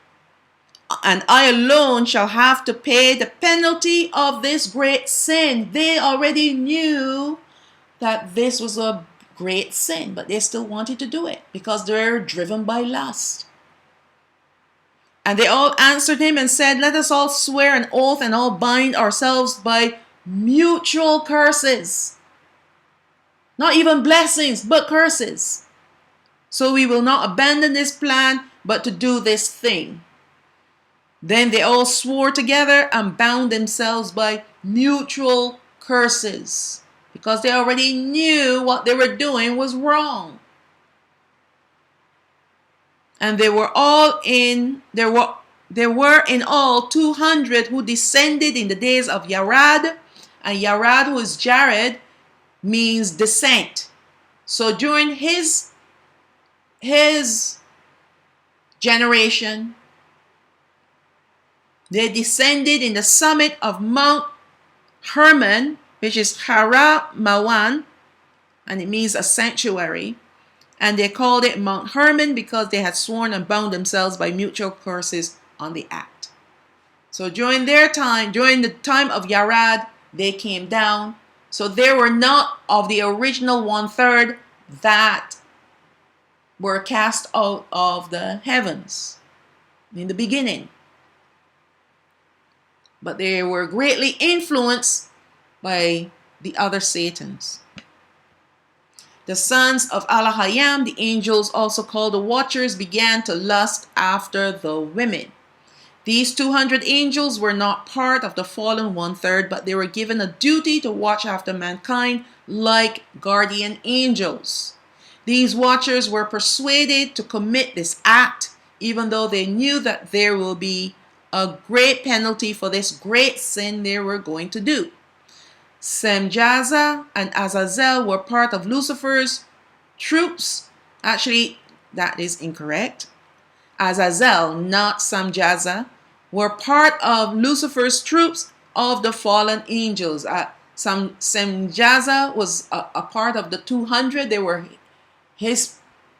and I alone shall have to pay the penalty of this great sin. They already knew that this was a great sin, but they still wanted to do it because they're driven by lust. And they all answered him and said, let us all swear an oath and all bind ourselves by mutual curses. Not even blessings, but curses. So we will not abandon this plan, but to do this thing. Then they all swore together and bound themselves by mutual curses, because they already knew what they were doing was wrong. And there were in all 200 who descended in the days of Yarad, and Yarad, who is Jared, means descent. So during his generation, they descended in the summit of Mount Hermon, which is Hara Mawan, and it means a sanctuary. And they called it Mount Hermon because they had sworn and bound themselves by mutual curses on the act. So during their time, during the time of Yarad, they came down. So they were not of the original 1/3 that were cast out of the heavens in the beginning. But they were greatly influenced by the other Satans. The sons of Alahayam, the angels also called the watchers, began to lust after the women. These 200 angels were not part of the fallen 1/3, but they were given a duty to watch after mankind like guardian angels. These watchers were persuaded to commit this act, even though they knew that there will be a great penalty for this great sin they were going to do. Semjaza and Azazel were part of Lucifer's troops. Actually, that is incorrect. Azazel, not Semjaza, were part of Lucifer's troops of the fallen angels. Semjaza was a part of the 200. They were his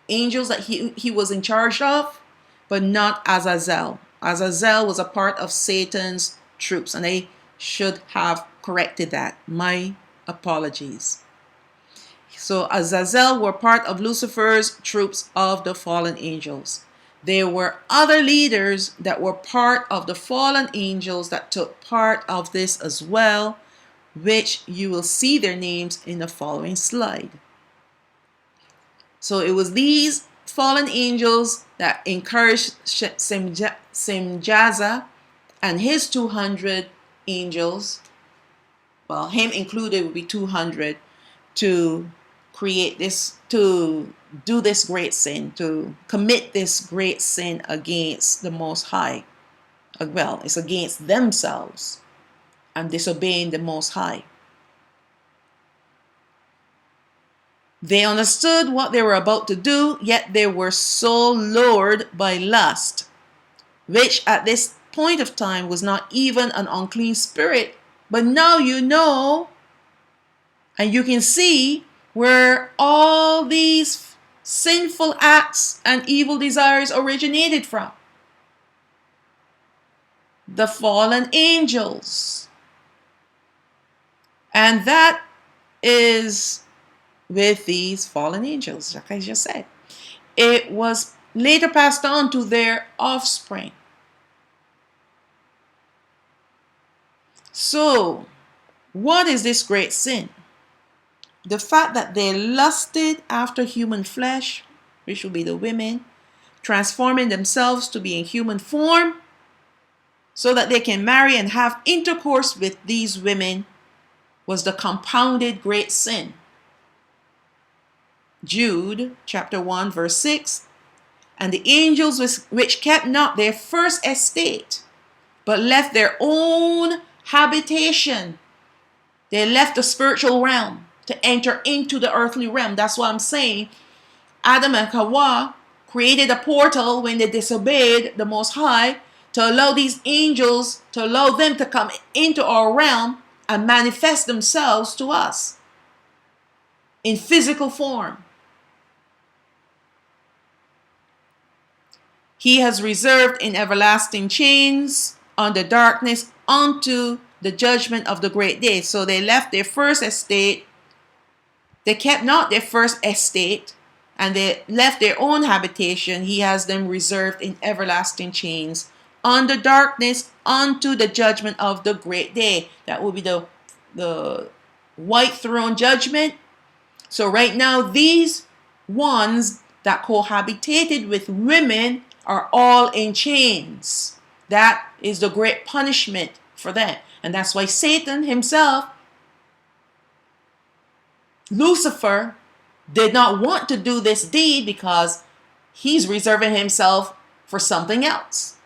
angels that he was in charge of, but not Azazel. Azazel was a part of Satan's troops, and they should have corrected that. My apologies. So Azazel were part of Lucifer's troops of the fallen angels. There were other leaders that were part of the fallen angels that took part of this as well, which you will see their names in the following slide. So it was these fallen angels that encouraged Semjaza and his 200 angels, well, him included would be 200, to create this, to do this great sin, to commit this great sin against the Most High. Well, it's against themselves and disobeying the Most High. They understood what they were about to do, yet they were so lured by lust, which at this point of time was not even an unclean spirit. But now you know, and you can see where all these sinful acts and evil desires originated from. The fallen angels. And that is with these fallen angels, like I just said. It was later passed on to their offspring. So, what is this great sin? The fact that they lusted after human flesh, which will be the women, transforming themselves to be in human form so that they can marry and have intercourse with these women, was the compounded great sin. Jude chapter 1 verse 6. And the angels which kept not their first estate, but left their own habitation. They left the spiritual realm to enter into the earthly realm. That's what I'm saying. Adam and Yahawah created a portal when they disobeyed the Most High to allow these angels, to allow them to come into our realm and manifest themselves to us in physical form. He has reserved in everlasting chains under darkness unto the judgment of the great day. So they left their first estate. They kept not their first estate, and they left their own habitation. He has them reserved in everlasting chains under darkness unto the judgment of the great day. That will be the white throne judgment. So right now, these ones that cohabitated with women are all in chains. That is the great punishment for them. And that's why Satan himself, Lucifer, did not want to do this deed, because he's reserving himself for something else.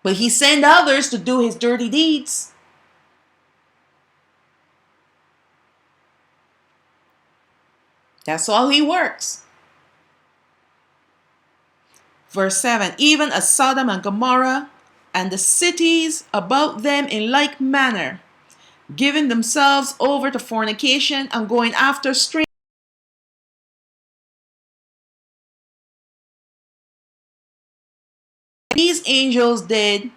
But he sent others to do his dirty deeds. That's how he works. Verse 7, even as Sodom and Gomorrah and the cities about them in like manner, giving themselves over to fornication and going after strange. These angels did,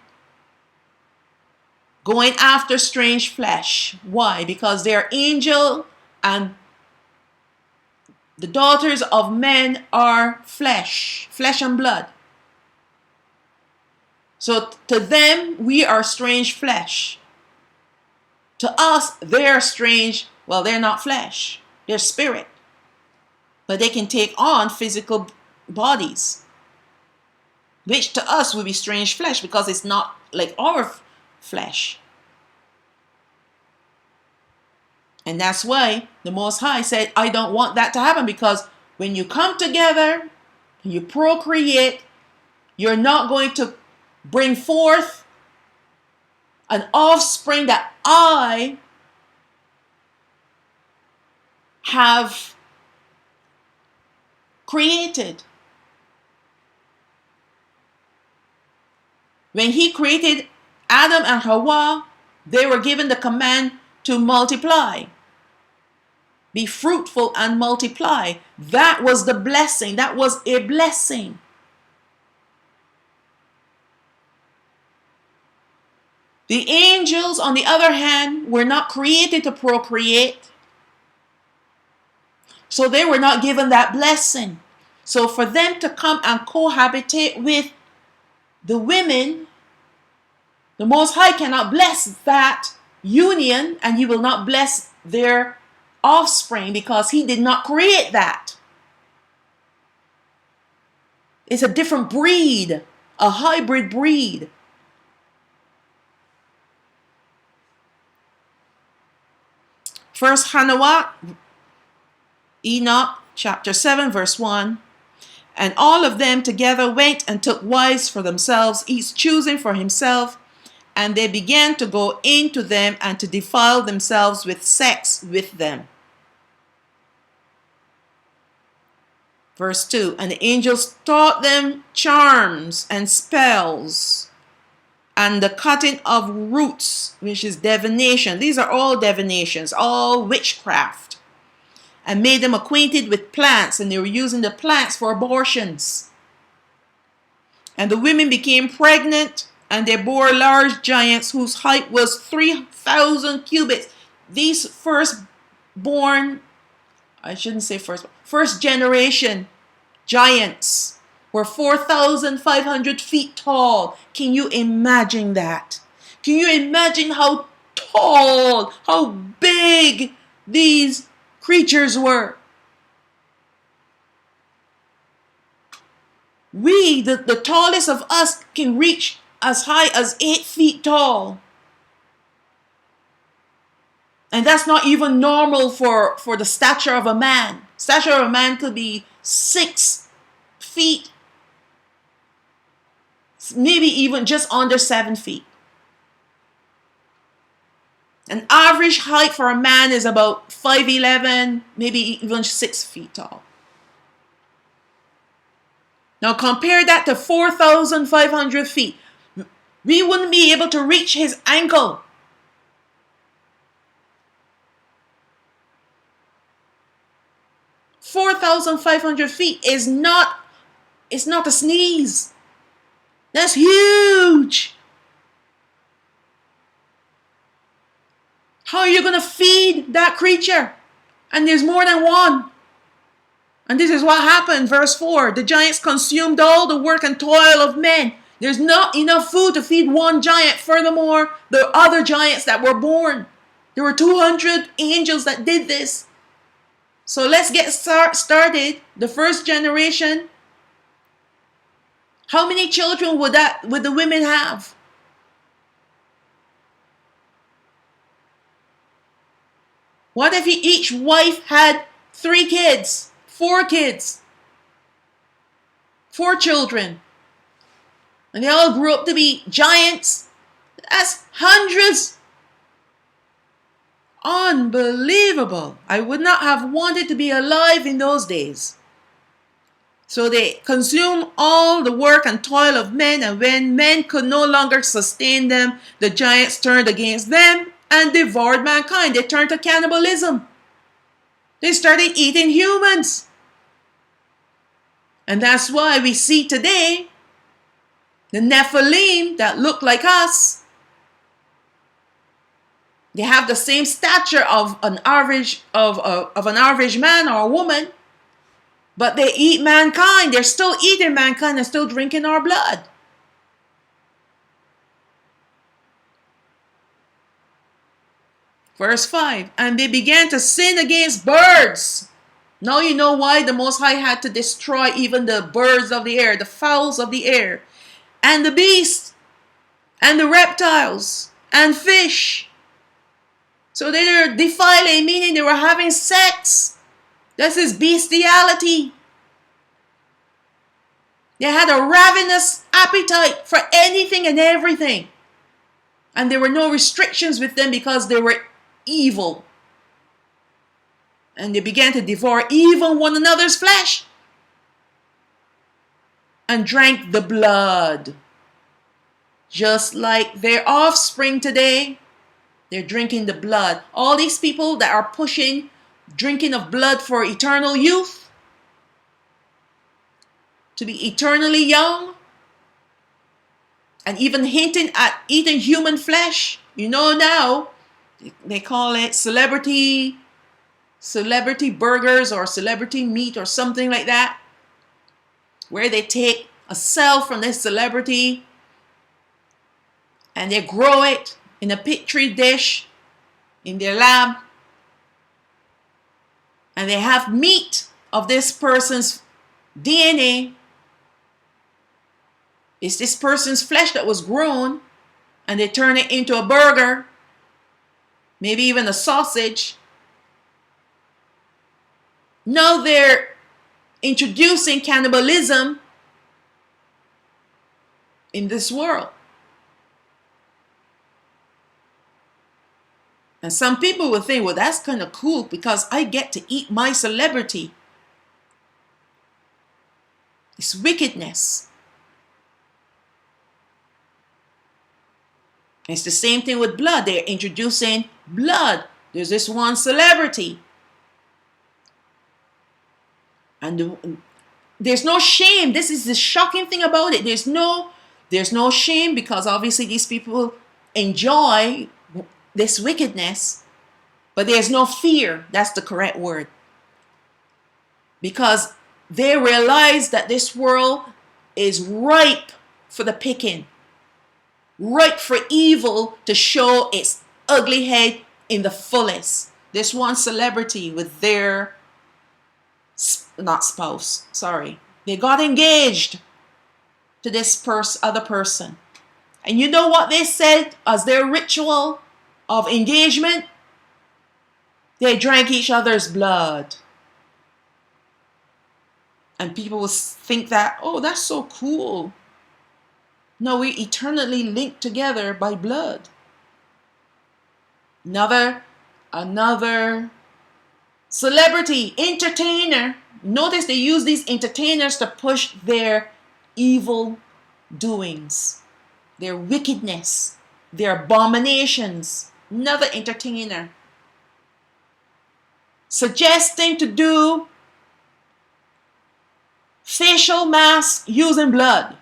going after strange flesh. Why? Because they are angel, and the daughters of men are flesh and blood. So to them, we are strange flesh. To us, they're strange. Well, they're not flesh. They're spirit. But they can take on physical bodies, which to us would be strange flesh, because it's not like our flesh. And that's why the Most High said, I don't want that to happen, because when you come together and you procreate, you're not going to bring forth an offspring that I have created. When he created Adam and Yahawah, they were given the command to multiply. Be fruitful and multiply. That was the blessing. That was a blessing. The angels, on the other hand, were not created to procreate. So they were not given that blessing. So for them to come and cohabitate with the women, the Most High cannot bless that union, and he will not bless their offspring, because he did not create that. It's a different breed, a hybrid breed. First Yahawah, Enoch chapter 7 verse 1. And all of them together went and took wives for themselves, each choosing for himself. And they began to go into them and to defile themselves with sex with them. Verse 2. And the angels taught them charms and spells and the cutting of roots, which is divination. These are all divinations, all witchcraft. And made them acquainted with plants, and they were using the plants for abortions. And the women became pregnant, and they bore large giants whose height was 3,000 cubits. These firstborn, I shouldn't say first generation giants were 4,500 feet tall. Can you imagine that? Can you imagine how tall, how big these creatures were? We, the tallest of us, can reach as high as 8 feet tall. And that's not even normal for the stature of a man. Stature of a man could be 6 feet, maybe even just under 7 feet. An average height for a man is about 5'11", maybe even 6 feet tall. Now compare that to 4,500 feet. We wouldn't be able to reach his ankle. $4,500 is not, it's not a sneeze. That's huge. How are you going to feed that creature? And there's more than one. And this is what happened, verse 4. The giants consumed all the work and toil of men. There's not enough food to feed one giant. Furthermore, the other giants that were born. There were 200 angels that did this. So let's get started. The first generation. How many children would the women have? What if each wife had 3 kids, 4 kids, 4 children, and they all grew up to be giants? That's hundreds. Unbelievable. I would not have wanted to be alive in those days. So they consumed all the work and toil of men, and when men could no longer sustain them, the giants turned against them and devoured mankind. They turned to cannibalism. They started eating humans. And that's why we see today the Nephilim that look like us. They have the same stature of an average man or a woman, but they eat mankind. They're still eating mankind and still drinking our blood. Verse 5, and they began to sin against birds. Now you know why the Most High had to destroy even the birds of the air, the fowls of the air, and the beasts, and the reptiles, and fish. So they were defiling, meaning they were having sex. This is bestiality. They had a ravenous appetite for anything and everything. And there were no restrictions with them because they were evil. And they began to devour even one another's flesh. And drank the blood. Just like their offspring today. They're drinking the blood. All these people that are pushing drinking of blood for eternal youth. To be eternally young. And even hinting at eating human flesh. You know now, they call it celebrity burgers or celebrity meat or something like that. Where they take a cell from this celebrity and they grow it in a petri dish in their lab. And they have meat of this person's DNA. It's this person's flesh that was grown, and they turn it into a burger, maybe even a sausage. Now they're introducing cannibalism in this world. And some people will think, well, that's kind of cool because I get to eat my celebrity. It's wickedness. It's the same thing with blood. They're introducing blood. There's this one celebrity. And there's no shame. This is the shocking thing about it. There's no shame because obviously these people enjoy this wickedness. But there's no fear. That's the correct word. Because they realize that this world is ripe for the picking. Ripe for evil to show its ugly head in the fullest. This one celebrity with their, not spouse, sorry. They got engaged to this other person. And you know what they said as their ritual of engagement? They drank each other's blood. And people will think that, oh, that's so cool. No, we're eternally linked together by blood. Another celebrity, entertainer. Notice they use these entertainers to push their evil doings, their wickedness, their abominations. Another entertainer suggesting to do facial masks using blood.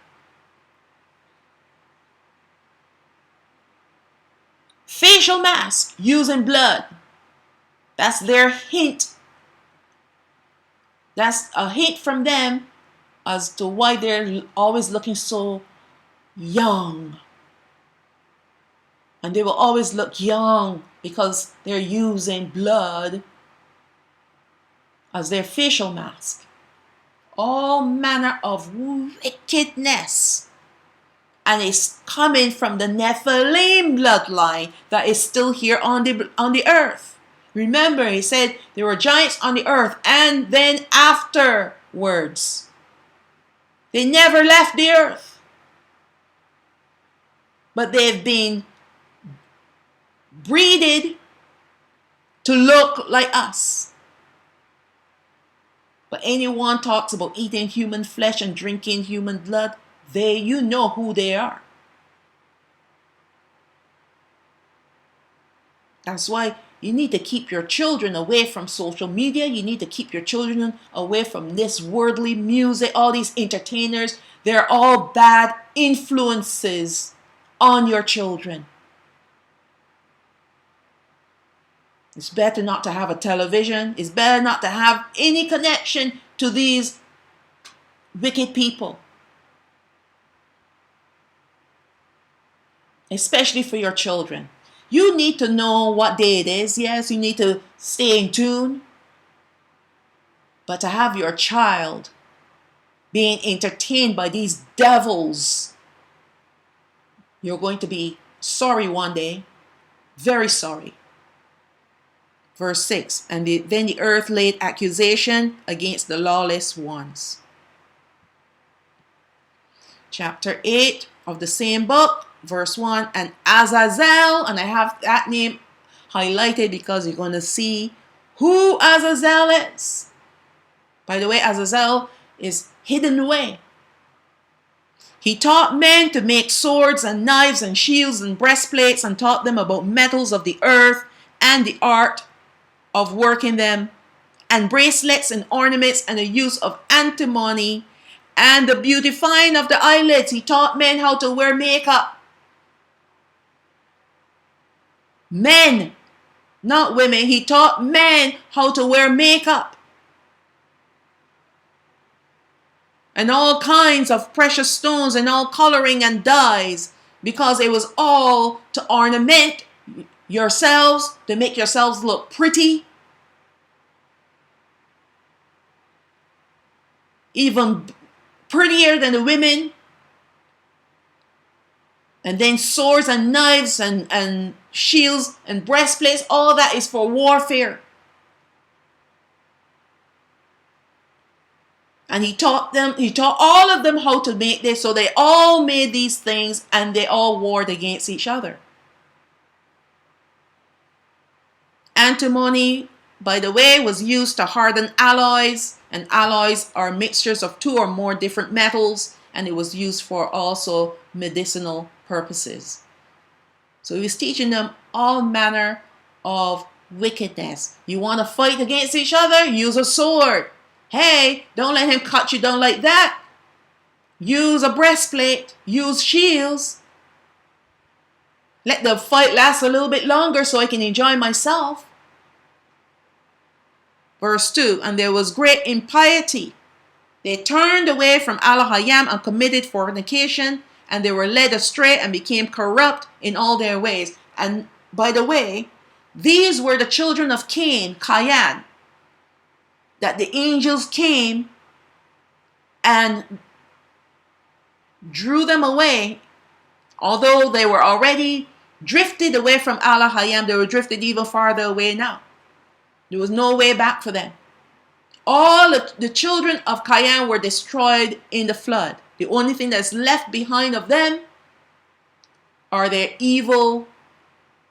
Facial mask using blood. That's their hint. That's a hint from them as to why they're always looking so young. And they will always look young because they're using blood as their facial mask. All manner of wickedness. And it's coming from the Nephilim bloodline that is still here on the earth. Remember, he said there were giants on the earth, and then afterwards, they never left the earth. But they've been breeded to look like us. But anyone talks about eating human flesh and drinking human blood, you know who they are. That's why you need to keep your children away from social media. You need to keep your children away from this worldly music, all these entertainers. They're all bad influences on your children. It's better not to have a television. It's better not to have any connection to these wicked people. Especially for your children. You need to know what day it is. Yes, you need to stay in tune. But to have your child being entertained by these devils, you're going to be sorry one day. Very sorry. Verse 6, and then the earth laid accusation against the lawless ones. Chapter 8 of the same book, verse 1, and Azazel, and I have that name highlighted because you're going to see who Azazel is. By the way, Azazel is hidden away. He taught men to make swords and knives and shields and breastplates, and taught them about metals of the earth and the art of working them, and bracelets and ornaments, and the use of antimony and the beautifying of the eyelids. He taught men how to wear makeup. Men, not women. He taught men how to wear makeup. And all kinds of precious stones and all coloring and dyes, because it was all to ornament yourselves, to make yourselves look pretty. Even prettier than the women. And then swords and knives and shields and breastplates, all that is for warfare. And he taught all of them how to make this, so they all made these things and they all warred against each other. Antimony, by the way, was used to harden alloys, and alloys are mixtures of two or more different metals, and it was used for also medicinal purposes. So he was teaching them all manner of wickedness. You want to fight against each other? Use a sword. Hey, don't let him cut you down like that. Use a breastplate. Use shields. Let the fight last a little bit longer so I can enjoy myself. Verse 2, and there was great impiety. They turned away from Elohim and committed fornication, and they were led astray and became corrupt in all their ways. And by the way, these were the children of Cain, that the angels came and drew them away. Although they were already drifted away from Elohim, they were drifted even farther away now. There was no way back for them. All the children of Cain were destroyed in the flood. The only thing that's left behind of them are their evil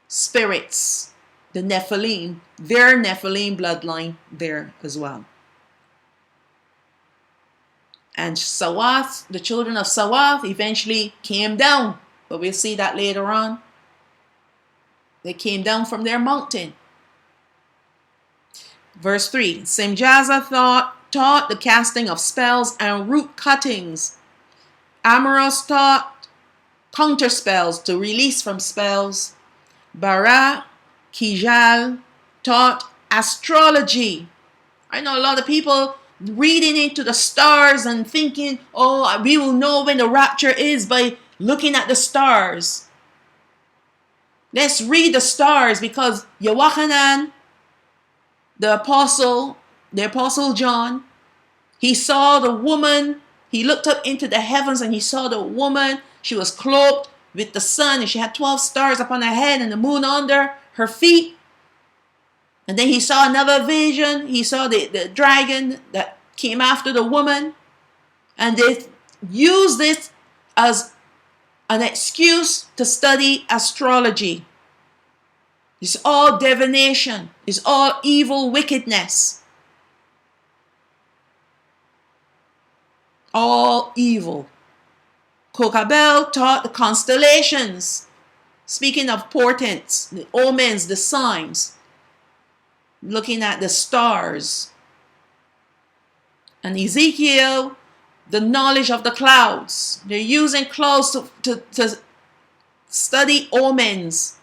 spirits, the Nephilim, their Nephilim bloodline there as well. And Sawath, the children of Sawath, eventually came down. But we'll see that later on. They came down from their mountain. Verse 3, Simjaza taught the casting of spells and root cuttings. Amoros taught counter spells to release from spells. Bara Kijal taught astrology. I know a lot of people reading into the stars and thinking, oh, we will know when the rapture is by looking at the stars. Let's read the stars, because Yahawah, the apostle John, he saw the woman. He looked up into the heavens and he saw the woman. She was cloaked with the sun, and she had 12 stars upon her head and the moon under her feet. And then he saw another vision. He saw the dragon that came after the woman. And they used this as an excuse to study astrology. It's all divination. It's all evil wickedness. All evil. Kokabel taught the constellations. Speaking of portents, the omens, the signs. Looking at the stars. And Ezekiel, the knowledge of the clouds. They're using clouds to study omens.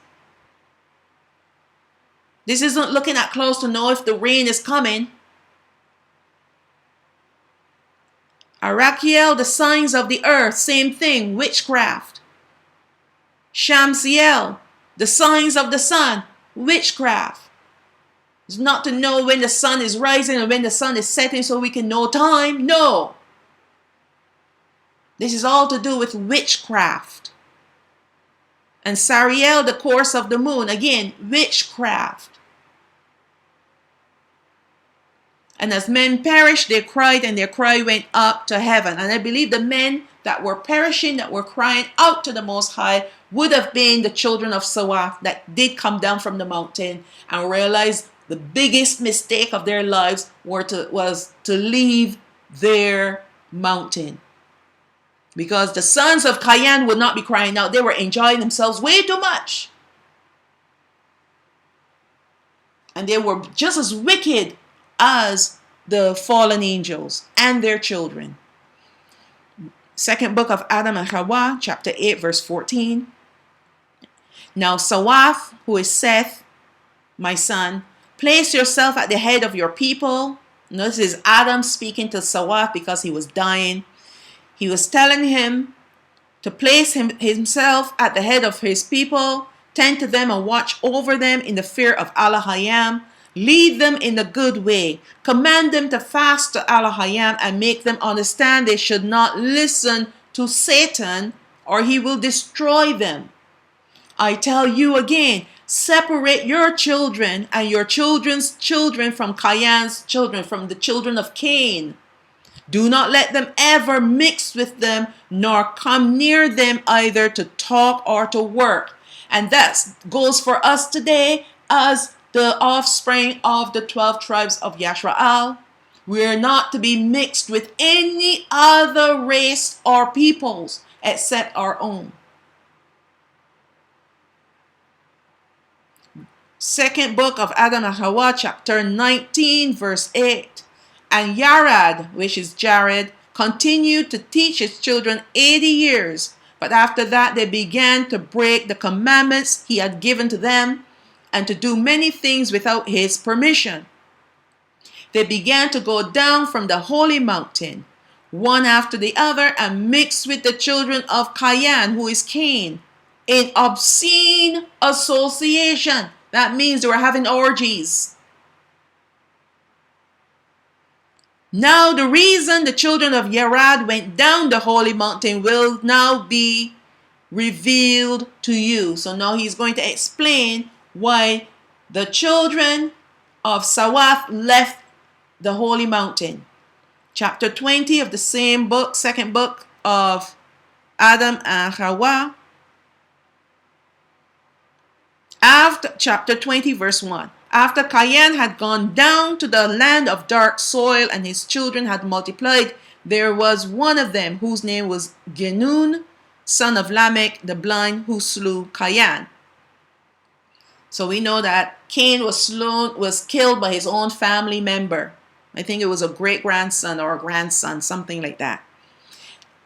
This isn't looking at clouds to know if the rain is coming. Arachiel, the signs of the earth, same thing, witchcraft. Shamsiel, the signs of the sun, witchcraft. It's not to know when the sun is rising and when the sun is setting so we can know time. No. This is all to do with witchcraft. And Sariel, the course of the moon, again, witchcraft. And as men perished, they cried, and their cry went up to heaven. And I believe the men that were perishing, that were crying out to the Most High, would have been the children of Sawath that did come down from the mountain and realized the biggest mistake of their lives was to leave their mountain. Because the sons of Cain would not be crying out. They were enjoying themselves way too much. And they were just as wicked as the fallen angels and their children. Second book of Adam and Yahawah, chapter 8, verse 14. Now Sawath, who is Seth, my son, place yourself at the head of your people. Now, this is Adam speaking to Sawath because he was dying. He was telling him to place himself at the head of his people, tend to them and watch over them in the fear of Elohim. Lead them in the good way. Command them to fast to Elohim and make them understand they should not listen to Satan or he will destroy them. I tell you again, separate your children and your children's children from Cain's children, from the children of Cain. Do not let them ever mix with them, nor come near them either to talk or to work. And that goes for us today as the offspring of the 12 tribes of Yashrael. We are not to be mixed with any other race or peoples except our own. Second book of Adam and Yahawah, chapter 19, verse 8. And Yared, which is Jared, continued to teach his children 80 years. But after that they began to break the commandments he had given to them and to do many things without his permission. They began to go down from the holy mountain, one after the other, and mix with the children of Cain, who is Cain, in obscene association. That means they were having orgies. Now the reason the children of Yared went down the holy mountain will now be revealed to you. So now he's going to explain why the children of Sawath left the holy mountain. Chapter 20 of the same book, second book of Adam and Yahawah. After chapter 20 verse 1. After Cain had gone down to the land of dark soil and his children had multiplied, there was one of them whose name was Genun, son of Lamech the blind, who slew Cain. So we know that Cain was killed by his own family member. I think it was a great-grandson or a grandson, something like that.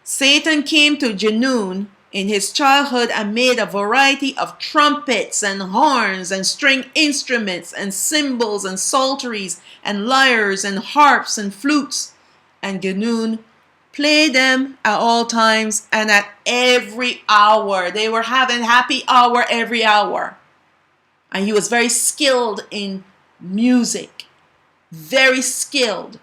Satan came to Genun in his childhood and made a variety of trumpets and horns and string instruments and cymbals and psalteries and lyres and harps and flutes. And Genun played them at all times and at every hour. They were having happy hour every hour. And he was very skilled in music. Very skilled.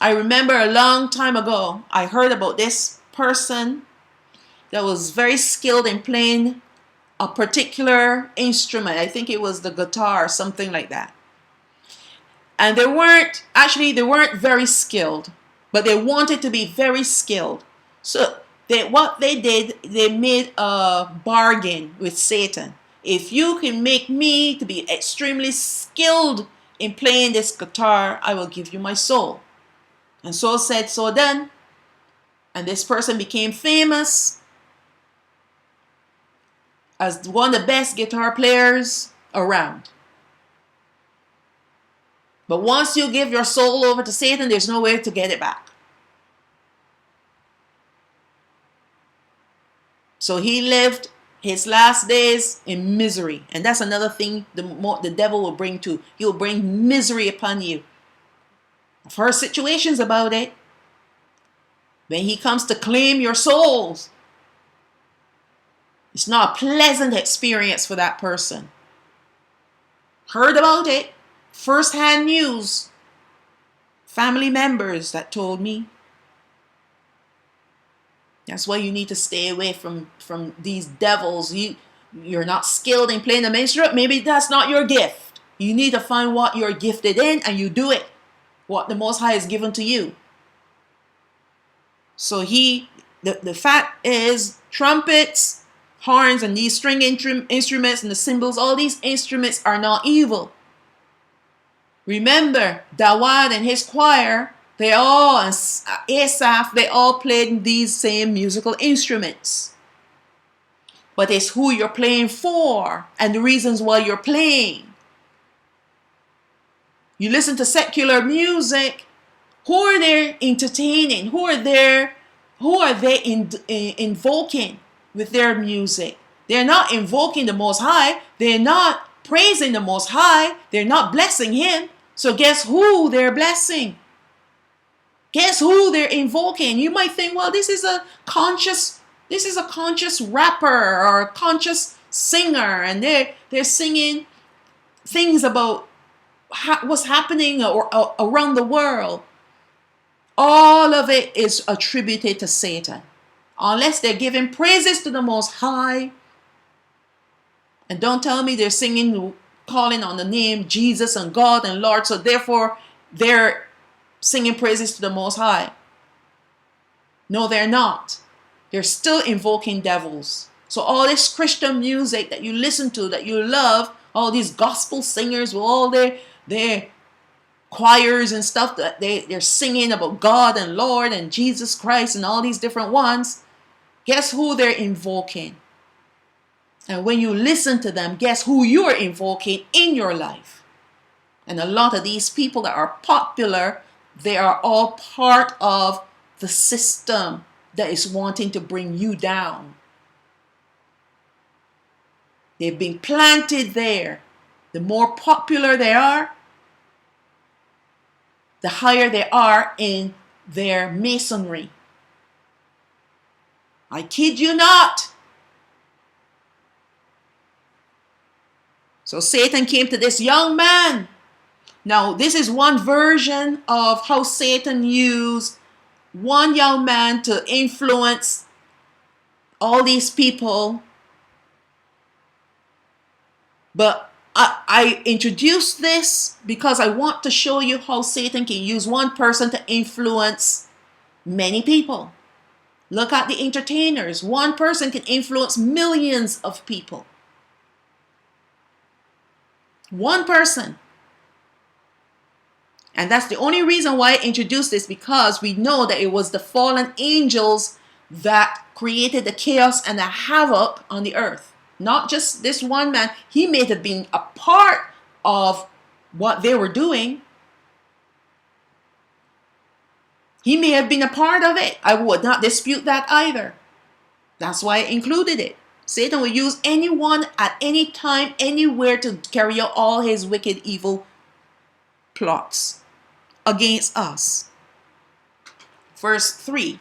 I remember a long time ago, I heard about this person that was very skilled in playing a particular instrument. I think it was the guitar or something like that. And they weren't very skilled, but they wanted to be very skilled. So what they did, they made a bargain with Satan. If you can make me to be extremely skilled in playing this guitar, I will give you my soul. And so said, so done. And this person became famous as one of the best guitar players around. But once you give your soul over to Satan, there's no way to get it back. So he lived his last days in misery. And that's another thing the devil will bring to. He will bring misery upon you. I've heard situations about it. When he comes to claim your souls, it's not a pleasant experience for that person. Heard about it. First-hand news. Family members that told me. That's why you need to stay away from these devils. You're not skilled in playing the instrument. Maybe that's not your gift. You need to find what you're gifted in and you do it. What the Most High has given to you. So the fact is, trumpets, horns, and these string instruments and the cymbals, all these instruments are not evil. Remember, Dawad and his choir, Asaph, they all played these same musical instruments. But it's who you're playing for and the reasons why you're playing. You listen to secular music, who are they entertaining? Who are they invoking with their music? They're not invoking the Most High. They're not praising the Most High. They're not blessing Him. So guess who they're blessing? Guess who they're invoking? You might think, well, this is a conscious rapper or a conscious singer, and they're singing things about what's happening around the world. All of it is attributed to Satan. Unless they're giving praises to the Most High. And don't tell me they're singing, calling on the name Jesus and God and Lord. So therefore, they're singing praises to the Most High. No, they're not. They're still invoking devils. So all this Christian music that you listen to, that you love, all these gospel singers with all their choirs and stuff that they're singing about God and Lord and Jesus Christ and all these different ones, guess who they're invoking? And when you listen to them, guess who you're invoking in your life? And a lot of these people that are popular, they are all part of the system that is wanting to bring you down. They've been planted there. The more popular they are, the higher they are in their masonry. I kid you not. So Satan came to this young man. Now, this is one version of how Satan used one young man to influence all these people. But I introduced this because I want to show you how Satan can use one person to influence many people. Look at the entertainers. One person can influence millions of people. One person. And that's the only reason why I introduced this, because we know that it was the fallen angels that created the chaos and the havoc on the earth. Not just this one man. He may have been a part of what they were doing. He may have been a part of it. I would not dispute that either. That's why I included it. Satan will use anyone at any time, anywhere to carry out all his wicked, evil plots against us. Verse 3.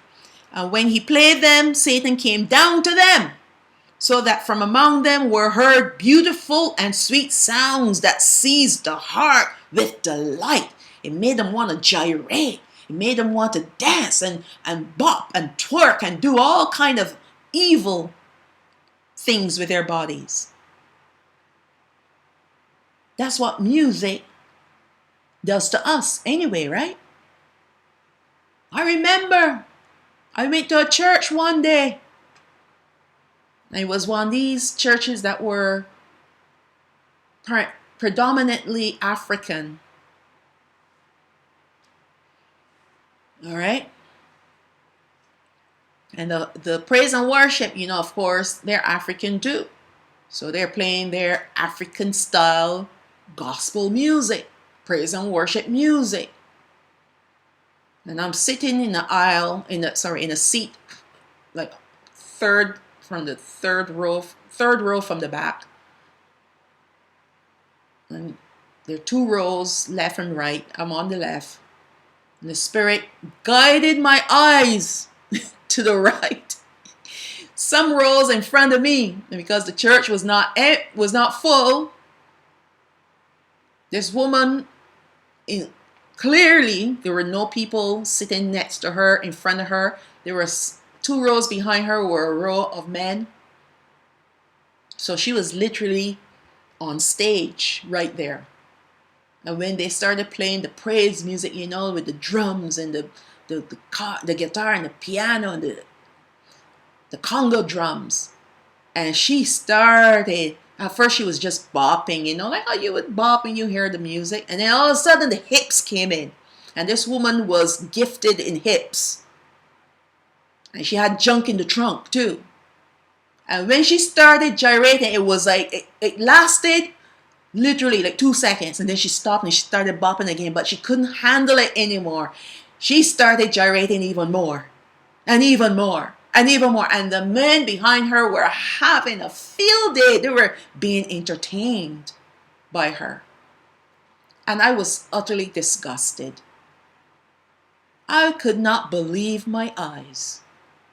When he played them, Satan came down to them, so that from among them were heard beautiful and sweet sounds that seized the heart with delight. It made them want to gyrate. It made them want to dance and bop and twerk and do all kind of evil things with their bodies. That's what music does to us anyway, right? I remember I went to a church one day. It was one of these churches that were predominantly African. All right. And the praise and worship, of course, they're African too. So they're playing their African style gospel music, praise and worship music. And I'm sitting in the aisle, in a seat, like third row from the back. And there are 2 rows, left and right. I'm on the left. And the Spirit guided my eyes to the right. Some rows in front of me, and because the church was not full, this woman, clearly there were no people sitting next to her, in front of her. There were 2 rows behind her were a row of men. So she was literally on stage right there. And when they started playing the praise music, with the drums and the guitar and the piano and the Congo drums, and she started. At first, she was just bopping, like how you would bop when you hear the music, and then all of a sudden the hips came in, and this woman was gifted in hips, and she had junk in the trunk too. And when she started gyrating, it was like it lasted literally like 2 seconds, and then she stopped and she started bopping again, but she couldn't handle it anymore. She started gyrating even more and even more and even more, and the men behind her were having a field day. They were being entertained by her, and I was utterly disgusted. I could not believe my eyes,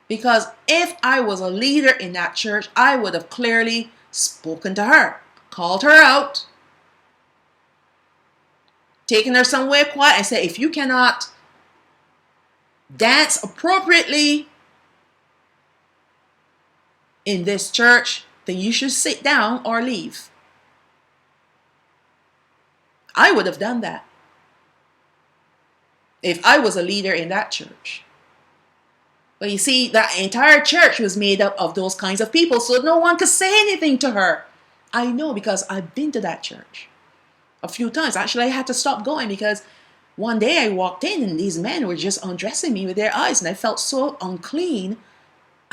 because if I was a leader in that church, I would have clearly spoken to her, called her out, taken her somewhere quiet and said, if you cannot dance appropriately in this church, then you should sit down or leave. I would have done that if I was a leader in that church. But you see, that entire church was made up of those kinds of people, so no one could say anything to her. I know, because I've been to that church a few times. Actually, I had to stop going because one day I walked in and these men were just undressing me with their eyes, and I felt so unclean.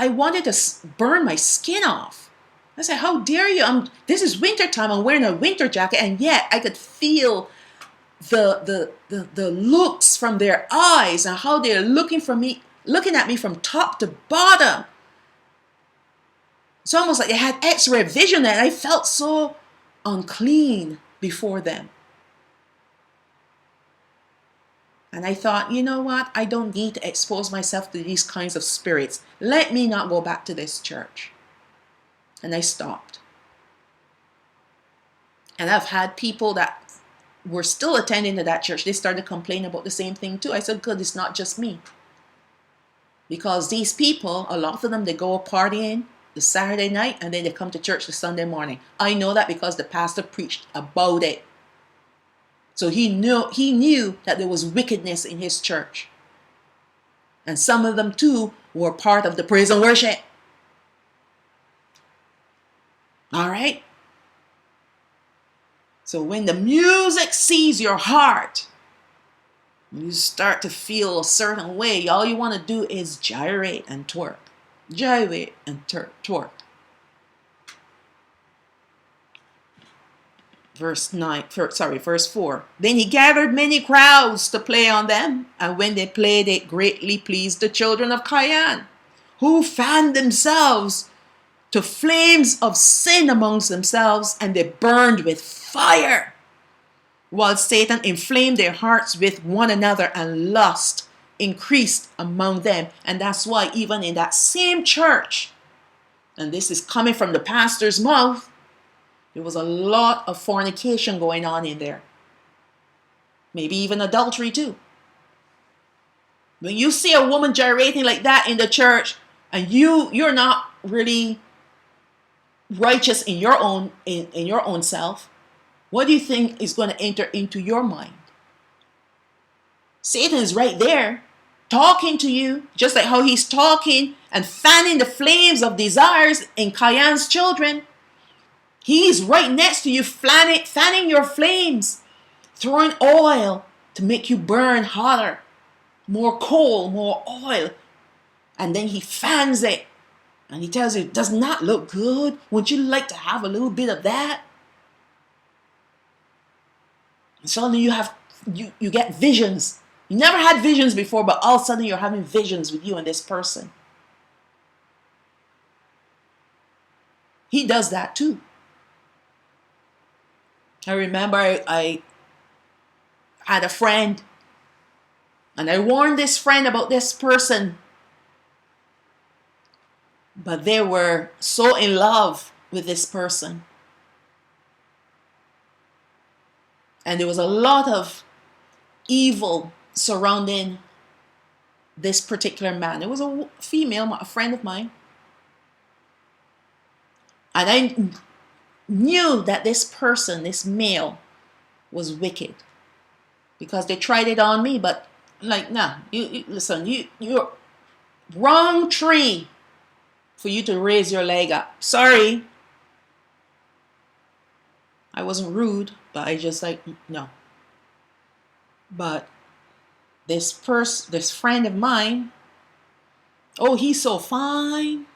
I wanted to burn my skin off. I said, how dare you? This is winter time. I'm wearing a winter jacket, and yet I could feel the looks from their eyes and how they're looking at me from top to bottom. It's almost like they had X-ray vision, and I felt so unclean before them. And I thought, you know what? I don't need to expose myself to these kinds of spirits. Let me not go back to this church. And I stopped. And I've had people that were still attending to that church. They started complaining about the same thing too. I said, good, it's not just me. Because these people, a lot of them, they go partying. the Saturday night, and then they come to church the Sunday morning. I know that because the pastor preached about it. So he knew that there was wickedness in his church. And some of them too were part of the praise and worship. All right? So when the music sees your heart, you start to feel a certain way, all you want to do is gyrate and twerk. Gyrate and twerk. Verse 4. Then he gathered many crowds to play on them, and when they played, it greatly pleased the children of Cain, who fanned themselves to flames of sin amongst themselves, and they burned with fire, while Satan inflamed their hearts with one another, and lust increased among them. And that's why even in that same church, and this is coming from the pastor's mouth, there was a lot of fornication going on in there. Maybe even adultery too. When you see a woman gyrating like that in the church, and you're not really righteous in your own self, what do you think is going to enter into your mind? Satan is right there talking to you, just like how he's talking and fanning the flames of desires in Cain's children. He's right next to you, fanning your flames, throwing oil to make you burn hotter, more coal, more oil. And then he fans it. And he tells you, it does not look good. Would you like to have a little bit of that? And suddenly you get visions. You never had visions before, but all of a sudden you're having visions with you and this person. He does that too. I remember I had a friend, and I warned this friend about this person. But they were so in love with this person. And there was a lot of evil surrounding this particular man. It was a female, a friend of mine. And I knew that this person, this male, was wicked. Because they tried it on me, but like, nah, listen, you're wrong tree for you to raise your leg up. Sorry. I wasn't rude, but I just like, no. But this friend of mine, oh, he's so fine.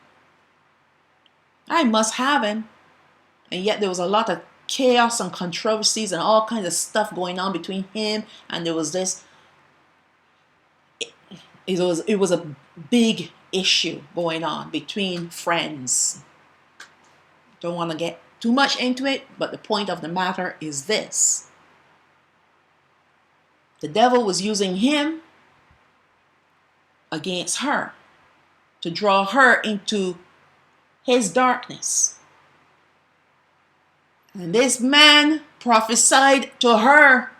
I must have him. And yet there was a lot of chaos and controversies and all kinds of stuff going on between him, and there was this, it was a big issue going on between friends. Don't want to get too much into it, but the point of the matter is this. The devil was using him against her to draw her into his darkness. And this man prophesied to her.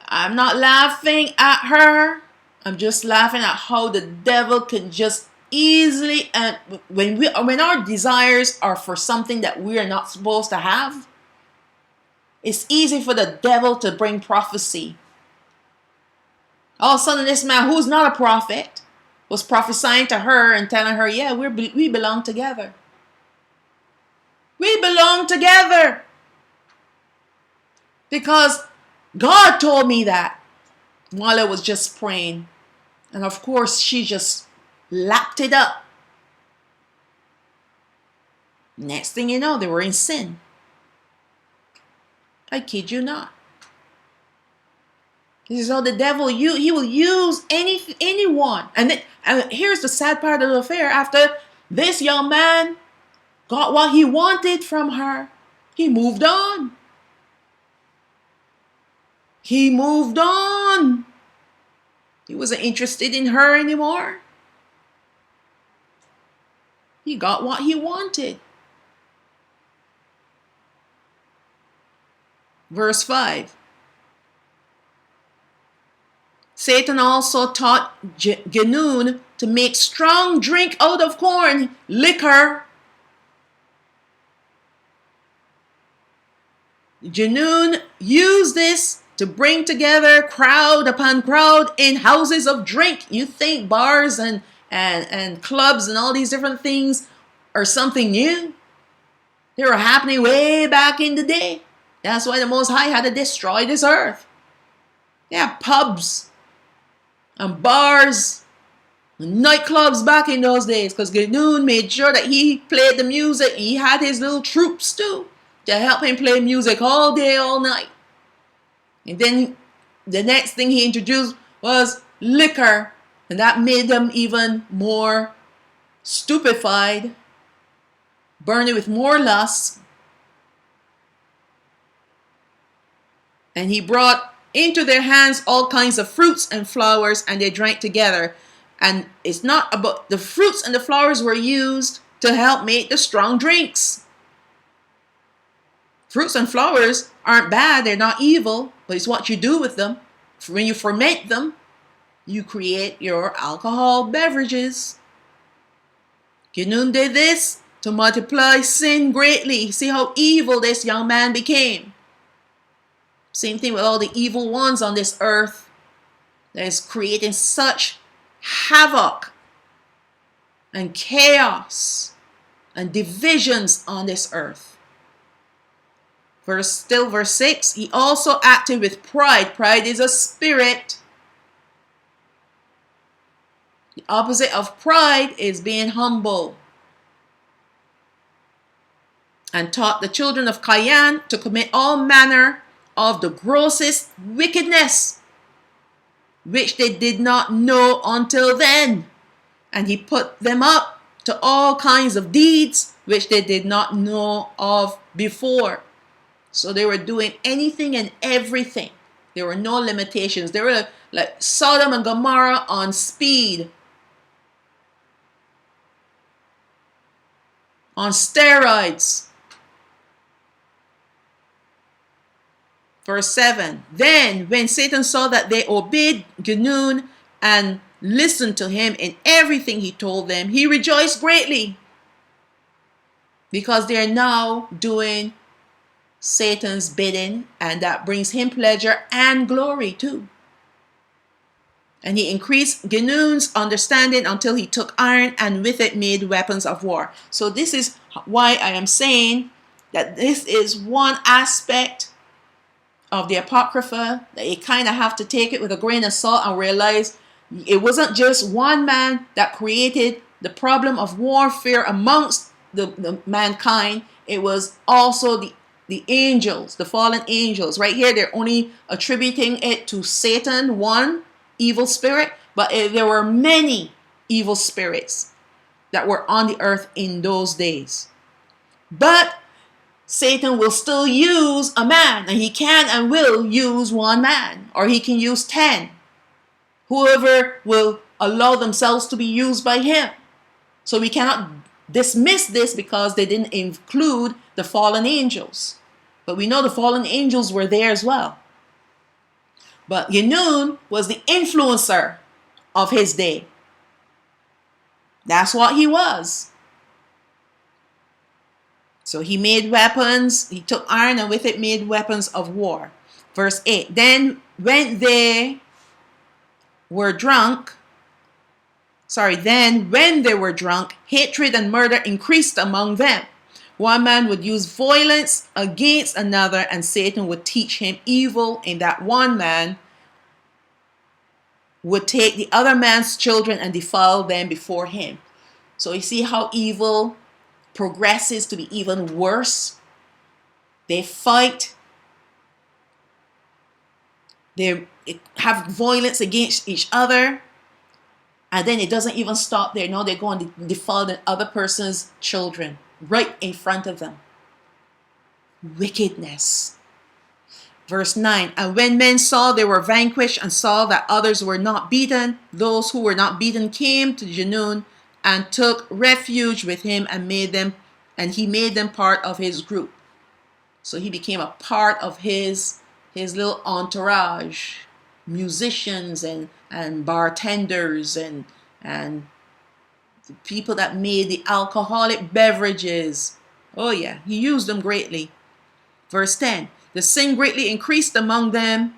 I'm not laughing at her. I'm just laughing at how the devil can just easily, and when our desires are for something that we are not supposed to have, it's easy for the devil to bring prophecy. All of a sudden, this man, who's not a prophet, was prophesying to her and telling her, yeah, we belong together. We belong together. Because God told me that while I was just praying. And of course, she just lapped it up. Next thing you know, they were in sin. I kid you not. This is how the devil, he will use anyone. And here's the sad part of the affair. After this young man got what he wanted from her, he moved on. He moved on. He wasn't interested in her anymore. He got what he wanted. Verse 5. Satan also taught Genoon to make strong drink out of corn, liquor. Junoon used this to bring together crowd upon crowd in houses of drink. You think bars and clubs and all these different things are something new? They were happening way back in the day. That's why the Most High had to destroy this earth. Yeah, pubs and bars and nightclubs back in those days, because Junoon made sure that he played the music. He had his little troops too to help him play music all day, all night. And then the next thing he introduced was liquor, and that made them even more stupefied, burning with more lust. And he brought into their hands all kinds of fruits and flowers, and they drank together. And it's not about the fruits and the flowers were used to help make the strong drinks. Fruits and flowers aren't bad, they're not evil, but it's what you do with them. When you ferment them, you create your alcohol beverages. Junoon did this to multiply sin greatly. See how evil this young man became. Same thing with all the evil ones on this earth that is creating such havoc and chaos and divisions on this earth. Verse 6, he also acted with pride. Pride is a spirit. The opposite of pride is being humble. And taught the children of Cain to commit all manner of the grossest wickedness, which they did not know until then. And he put them up to all kinds of deeds, which they did not know of before. So they were doing anything and everything. There were no limitations. They were like Sodom and Gomorrah on speed, on steroids. Verse 7, then when Satan saw that they obeyed Junoon and listened to him in everything he told them, he rejoiced greatly, because they are now doing Satan's bidding, and that brings him pleasure and glory too. And he increased Junoon's understanding until he took iron and with it made weapons of war. So this is why I am saying that this is one aspect of the Apocrypha that you kind of have to take it with a grain of salt and realize it wasn't just one man that created the problem of warfare amongst the mankind. It was also the angels, the fallen angels. Right here, they're only attributing it to Satan, one evil spirit, but there were many evil spirits that were on the earth in those days. But Satan will still use a man, and he can and will use one man, or he can use 10. Whoever will allow themselves to be used by him. So we cannot dismiss this because they didn't include the fallen angels. But we know the fallen angels were there as well. But Junoon was the influencer of his day. That's what he was. So he made weapons. He took iron and with it made weapons of war. Verse 8. Then when they were drunk, hatred and murder increased among them. One man would use violence against another, and Satan would teach him evil in that one man would take the other man's children and defile them before him. So you see how evil progresses to be even worse. They fight. They have violence against each other. And then it doesn't even stop there. No, they go and defile the other person's children right in front of them. Wickedness. Verse 9, and when men saw they were vanquished and saw that others were not beaten, those who were not beaten came to Junoon and took refuge with him and he made them part of his group. So he became a part of his little entourage, musicians and bartenders and The people that made the alcoholic beverages. Oh yeah, he used them greatly. Verse 10, the sin greatly increased among them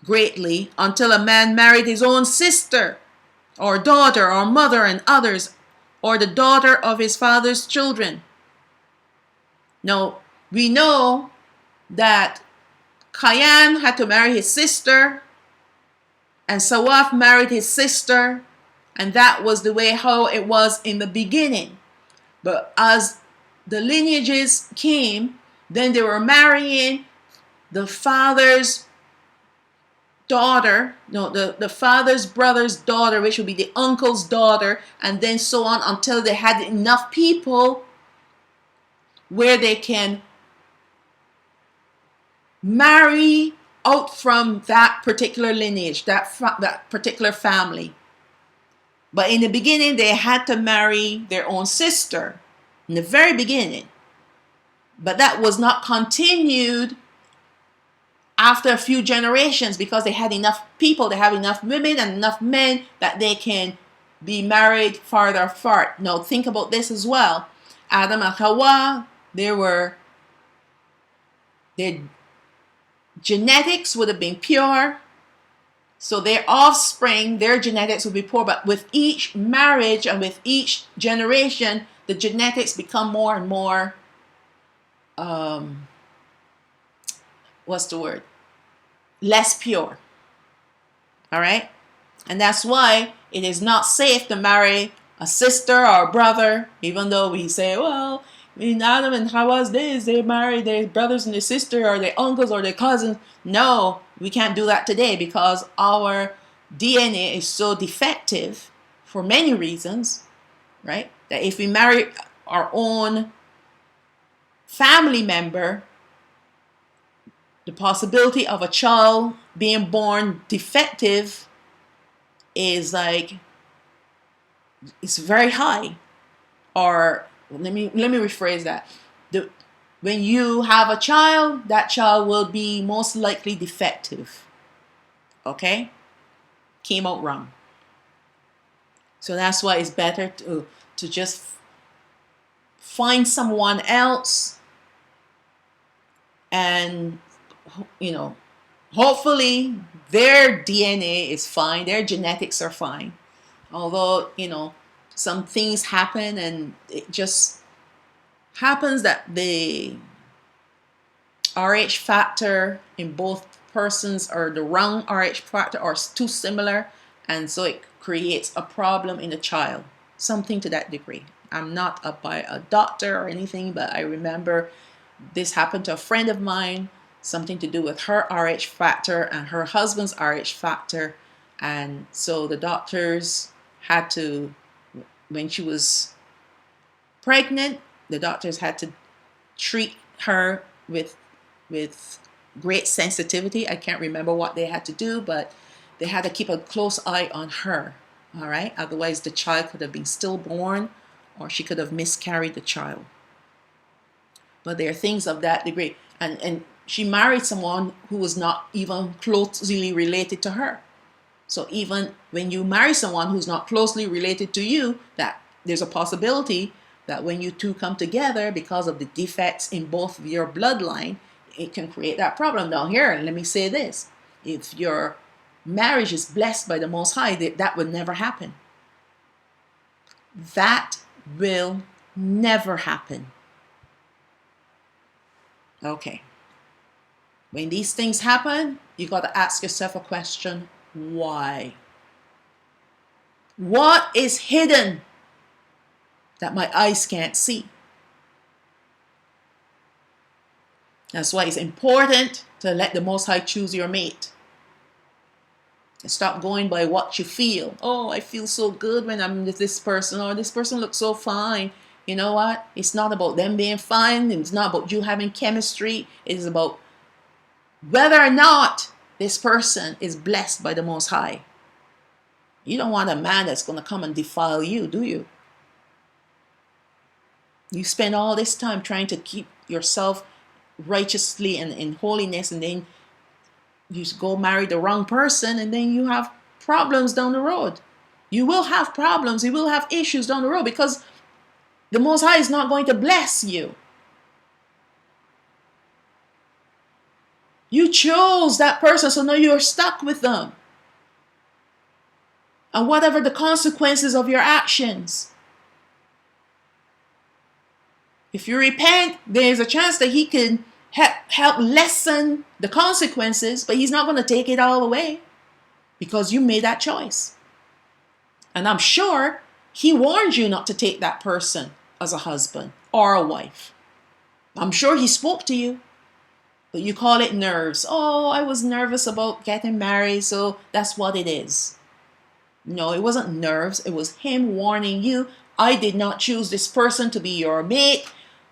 greatly until a man married his own sister or daughter or mother and others, or the daughter of his father's children. Now, we know that Cain had to marry his sister, and Sawaf married his sister, and that was the way how it was in the beginning. But as the lineages came, then they were marrying the father's daughter, no, the father's brother's daughter, which would be the uncle's daughter, and then so on until they had enough people where they can marry out from that particular lineage, that particular family. But in the beginning, they had to marry their own sister in the very beginning. But that was not continued after a few generations because they had enough people, they have enough women and enough men that they can be married farther apart. Now think about this as well. Adam and Yahawah, their genetics would have been pure. So their offspring, their genetics would be poor. But with each marriage and with each generation, the genetics become more and more, less pure. All right? And that's why it is not safe to marry a sister or a brother, even though we say, well, in Adam and Hawa's days, they married their brothers and their sister or their uncles or their cousins. No, we can't do that today because our DNA is so defective for many reasons, right? That if we marry our own family member, the possibility of a child being born defective is it's very high. Or let me rephrase that. When you have a child, that child will be most likely defective. Okay? Came out wrong. So that's why it's better to just find someone else and, hopefully their DNA is fine, their genetics are fine. Although, some things happen and it just happens that the RH factor in both persons or the wrong RH factor are too similar, and so it creates a problem in the child, something to that degree. I'm not a doctor or anything, but I remember this happened to a friend of mine, something to do with her RH factor and her husband's RH factor. And so the doctors had to, when she was pregnant, the doctors had to treat her with great sensitivity. I can't remember what they had to do, but they had to keep a close eye on her. All right. Otherwise, the child could have been stillborn or she could have miscarried the child. But there are things of that degree. And she married someone who was not even closely related to her. So even when you marry someone who's not closely related to you, that there's a possibility that when you two come together, because of the defects in both of your bloodline, it can create that problem. Now here, let me say this. If your marriage is blessed by the Most High, that would never happen. That will never happen. Okay. When these things happen, you got to ask yourself a question. Why? What is hidden that my eyes can't see? That's why it's important to let the Most High choose your mate. And stop going by what you feel. Oh, I feel so good when I'm with this person, or this person looks so fine. You know what? It's not about them being fine. It's not about you having chemistry. It is about whether or not this person is blessed by the Most High. You don't want a man that's going to come and defile you, do you? You spend all this time trying to keep yourself righteously and in holiness, and then you go marry the wrong person, and then you have problems down the road. You will have problems. You will have issues down the road because the Most High is not going to bless you. You chose that person, so now you're stuck with them. And whatever the consequences of your actions, if you repent, there's a chance that he can help lessen the consequences, but he's not going to take it all away because you made that choice. And I'm sure he warned you not to take that person as a husband or a wife. I'm sure he spoke to you, but you call it nerves. Oh, I was nervous about getting married, so that's what it is. No, it wasn't nerves. It was him warning you, I did not choose this person to be your mate.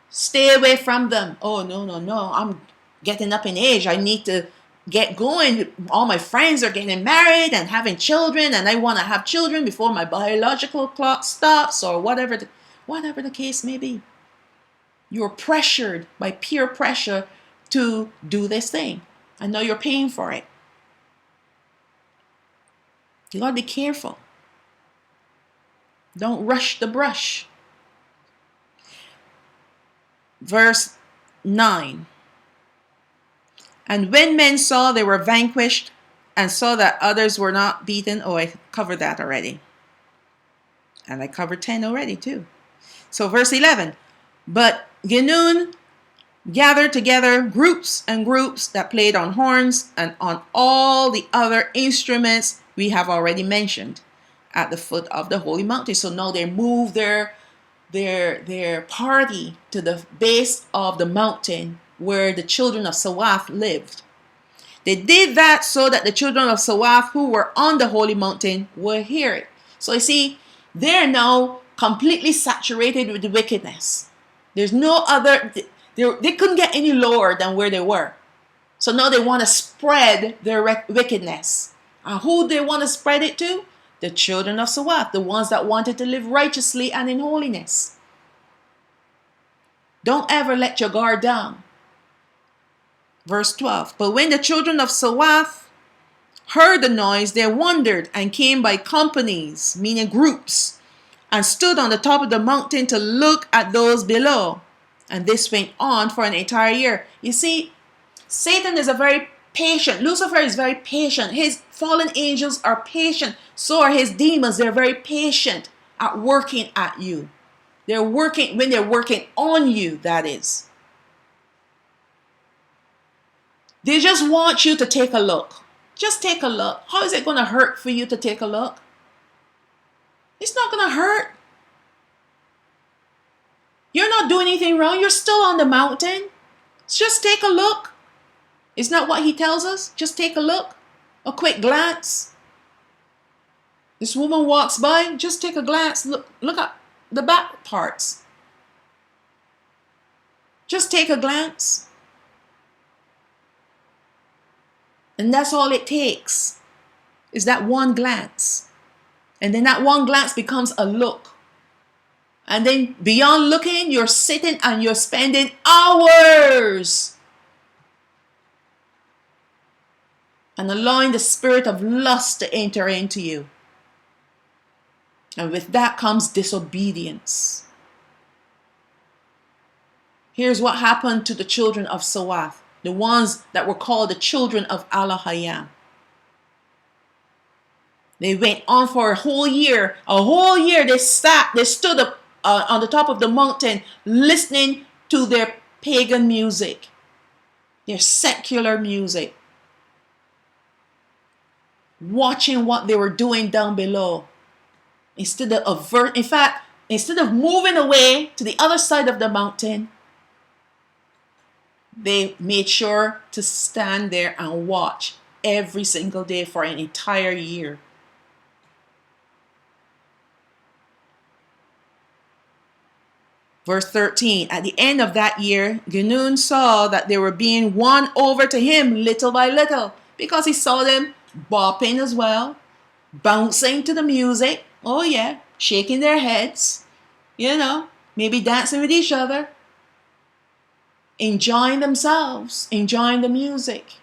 Stay away from them. Oh, no. I'm getting up in age. I need to get going. All my friends are getting married and having children, and I want to have children before my biological clock stops, or whatever the case may be. You're pressured by peer pressure to do this thing. I know you're paying for it. You got to be careful. Don't rush the brush. Verse 9. And when men saw they were vanquished and saw that others were not beaten. Oh, I covered that already. And I covered 10 already too. So verse 11. But Genun gathered together groups and groups that played on horns and on all the other instruments we have already mentioned at the foot of the holy mountain. So now they moved their party to the base of the mountain where the children of Sawath lived. They did that so that the children of Sawath who were on the holy mountain would hear it. So you see, they're now completely saturated with the wickedness. There's no other, they couldn't get any lower than where they were. So now they want to spread their wickedness. And who they want to spread it to? The children of Sawath, the ones that wanted to live righteously and in holiness. Don't ever let your guard down. Verse 12. But when the children of Sawath heard the noise, they wondered and came by companies, meaning groups, and stood on the top of the mountain to look at those below. And this went on for an entire year. You see, Satan is a very patient. Lucifer is very patient. His fallen angels are patient. So are his demons. They're very patient at working at you. They're working when they're working on you, that is. They just want you to take a look. Just take a look. How is it going to hurt for you to take a look? It's not going to hurt. You're not doing anything wrong. You're still on the mountain. Just take a look. Isn't that what he tells us? Just take a look. A quick glance. This woman walks by. Just take a glance. Look at the back parts. Just take a glance. And that's all it takes. Is that one glance. And then that one glance becomes a look. And then beyond looking, you're sitting and you're spending hours and allowing the spirit of lust to enter into you. And with that comes disobedience. Here's what happened to the children of Sawath, the ones that were called the children of Yahawah. They went on for a whole year. A whole year they stood up on the top of the mountain listening to their pagan music, their secular music, watching what they were doing down below. Instead of moving away to the other side of the mountain, they made sure to stand there and watch every single day for an entire year. Verse 13, at the end of that year, Genun saw that they were being won over to him little by little, because he saw them bopping as well, bouncing to the music. Oh yeah, shaking their heads, maybe dancing with each other, enjoying themselves, enjoying the music.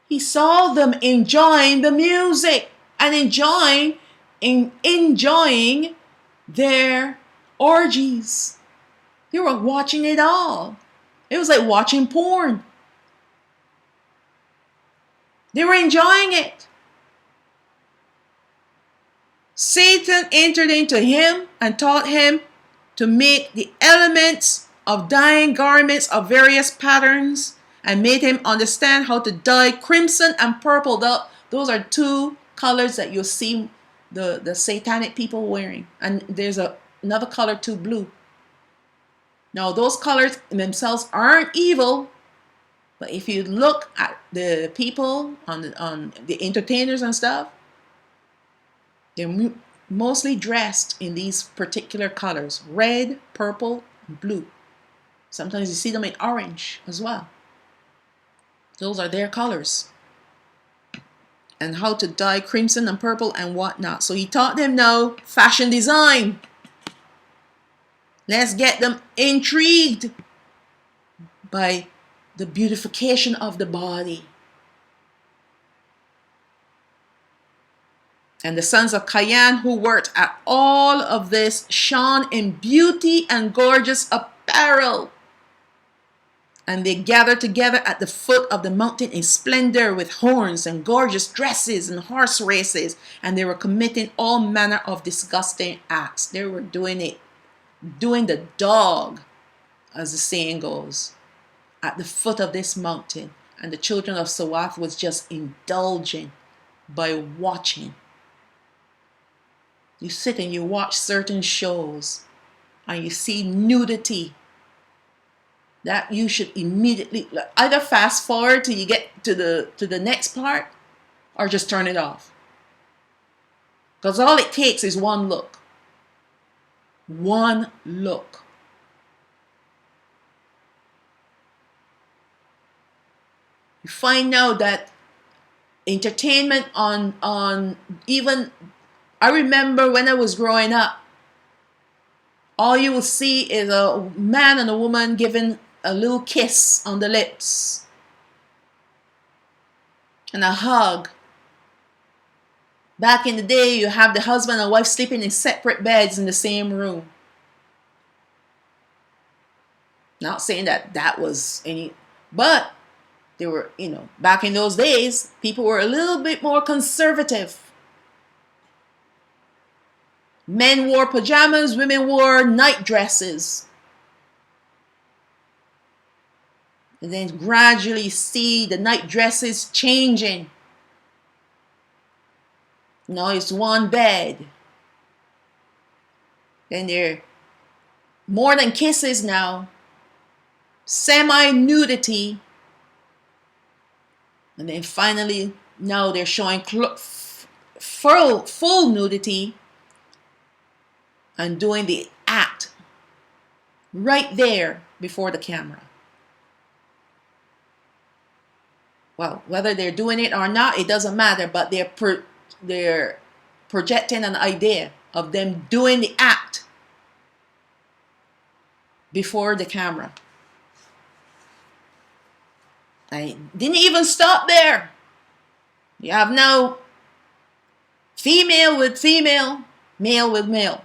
He saw them enjoying the music, and enjoying their orgies. They were watching it all. It was like watching porn. They were enjoying it. Satan entered into him and taught him to make the elements of dyeing garments of various patterns, and made him understand how to dye crimson and purple. Those are two colors that you'll see the satanic people wearing. And there's another color too, blue. Now those colors themselves aren't evil, but if you look at the people on the entertainers and stuff, they're mostly dressed in these particular colors: red, purple, and blue. Sometimes you see them in orange as well. Those are their colors. And how to dye crimson and purple and whatnot. So he taught them now fashion design. Let's get them intrigued by the beautification of the body. And the sons of Cain who worked at all of this shone in beauty and gorgeous apparel. And they gathered together at the foot of the mountain in splendor, with horns and gorgeous dresses and horse races. And they were committing all manner of disgusting acts. They were doing the dog, as the saying goes, at the foot of this mountain. And the children of Sawath was just indulging by watching. You sit and you watch certain shows and you see nudity that you should immediately either fast forward till you get to the next part, or just turn it off. Because all it takes is one look. One look. You find now that entertainment on even, I remember when I was growing up, all you will see is a man and a woman giving a little kiss on the lips and a hug. Back in the day, you have the husband and wife sleeping in separate beds in the same room. Not saying that was any, but they were, back in those days, people were a little bit more conservative. Men wore pajamas, women wore night dresses. And then gradually see the night dresses changing. Now it's one bed. Then they're more than kisses now. Semi-nudity. And then finally, now they're showing full nudity. And doing the act right there before the camera. Well, whether they're doing it or not, it doesn't matter. But they're projecting an idea of them doing the act before the camera. I didn't even stop there. You have now female with female, male with male.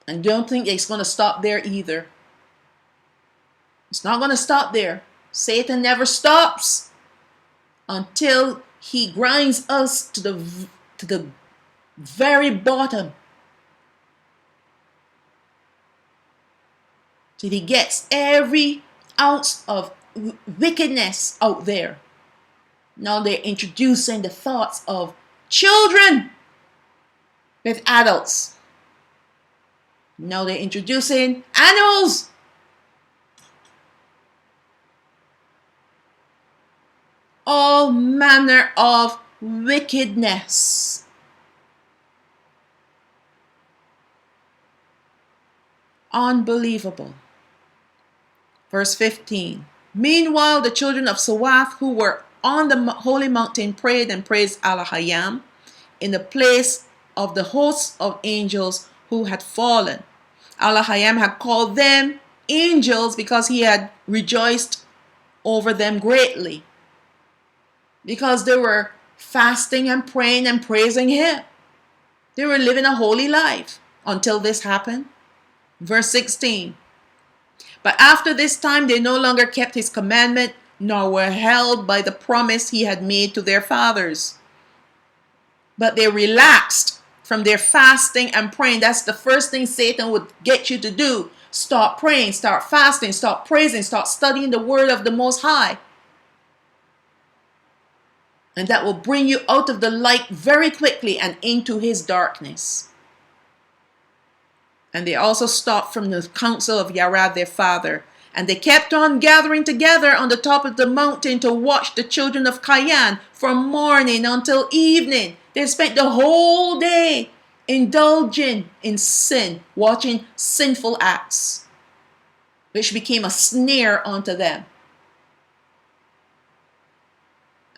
And don't think it's going to stop there either. It's not going to stop there. Satan never stops until he grinds us to the very bottom. Till he gets every ounce of wickedness out there. Now they're introducing the thoughts of children with adults. Now they're introducing animals. All manner of wickedness. Unbelievable. Verse 15. Meanwhile, the children of Sawath who were on the holy mountain prayed and praised Yahawah in the place of the hosts of angels who had fallen. Yahawah had called them angels because he had rejoiced over them greatly. because they were fasting and praying and praising him. They were living a holy life until this happened. Verse 16. But after this time they no longer kept his commandment, nor were held by the promise he had made to their fathers. But they relaxed from their fasting and praying. That's the first thing Satan would get you to do. Start praying, start fasting, start praising, start studying the word of the Most High. And that will bring you out of the light very quickly and into his darkness. And they also stopped from the counsel of Yahawah their father. And they kept on gathering together on the top of the mountain to watch the children of Cain from morning until evening. They spent the whole day indulging in sin, watching sinful acts, which became a snare unto them.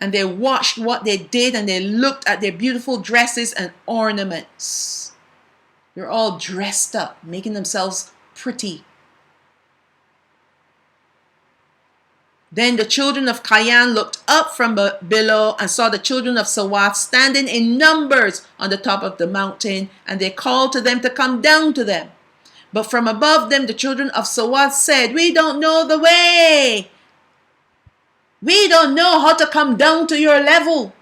And they watched what they did, and they looked at their beautiful dresses and ornaments. They're all dressed up, making themselves pretty. Then the children of Cain looked up from below and saw the children of Sawath standing in numbers on the top of the mountain, and they called to them to come down to them. But from above them the children of Sawath said, "We don't know the way. We don't know how to come down to your level.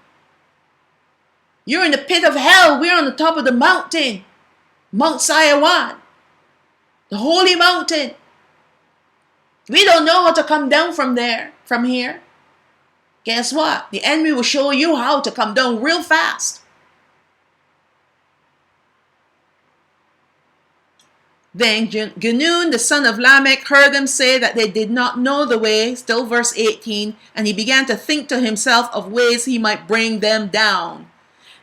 You're in the pit of hell. We're on the top of the mountain, Mount Yahawah, the holy mountain. We don't know how to come down from here. Guess what? The enemy will show you how to come down real fast." Then Genun, the son of Lamech, heard them say that they did not know the way, still verse 18, and he began to think to himself of ways he might bring them down.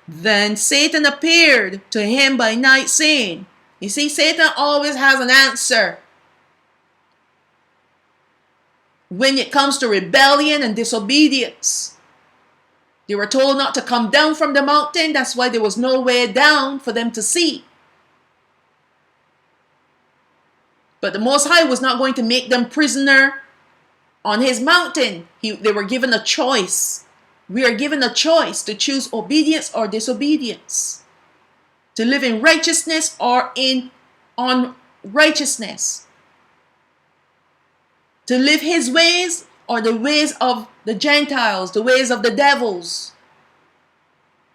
Then Satan appeared to him by night, saying, you see, Satan always has an answer when it comes to rebellion and disobedience. They were told not to come down from the mountain. That's why there was no way down for them to see. But the Most High was not going to make them prisoner on his mountain. They were given a choice. We are given a choice to choose obedience or disobedience, to live in righteousness or in unrighteousness, to live his ways or the ways of the Gentiles, the ways of the devils.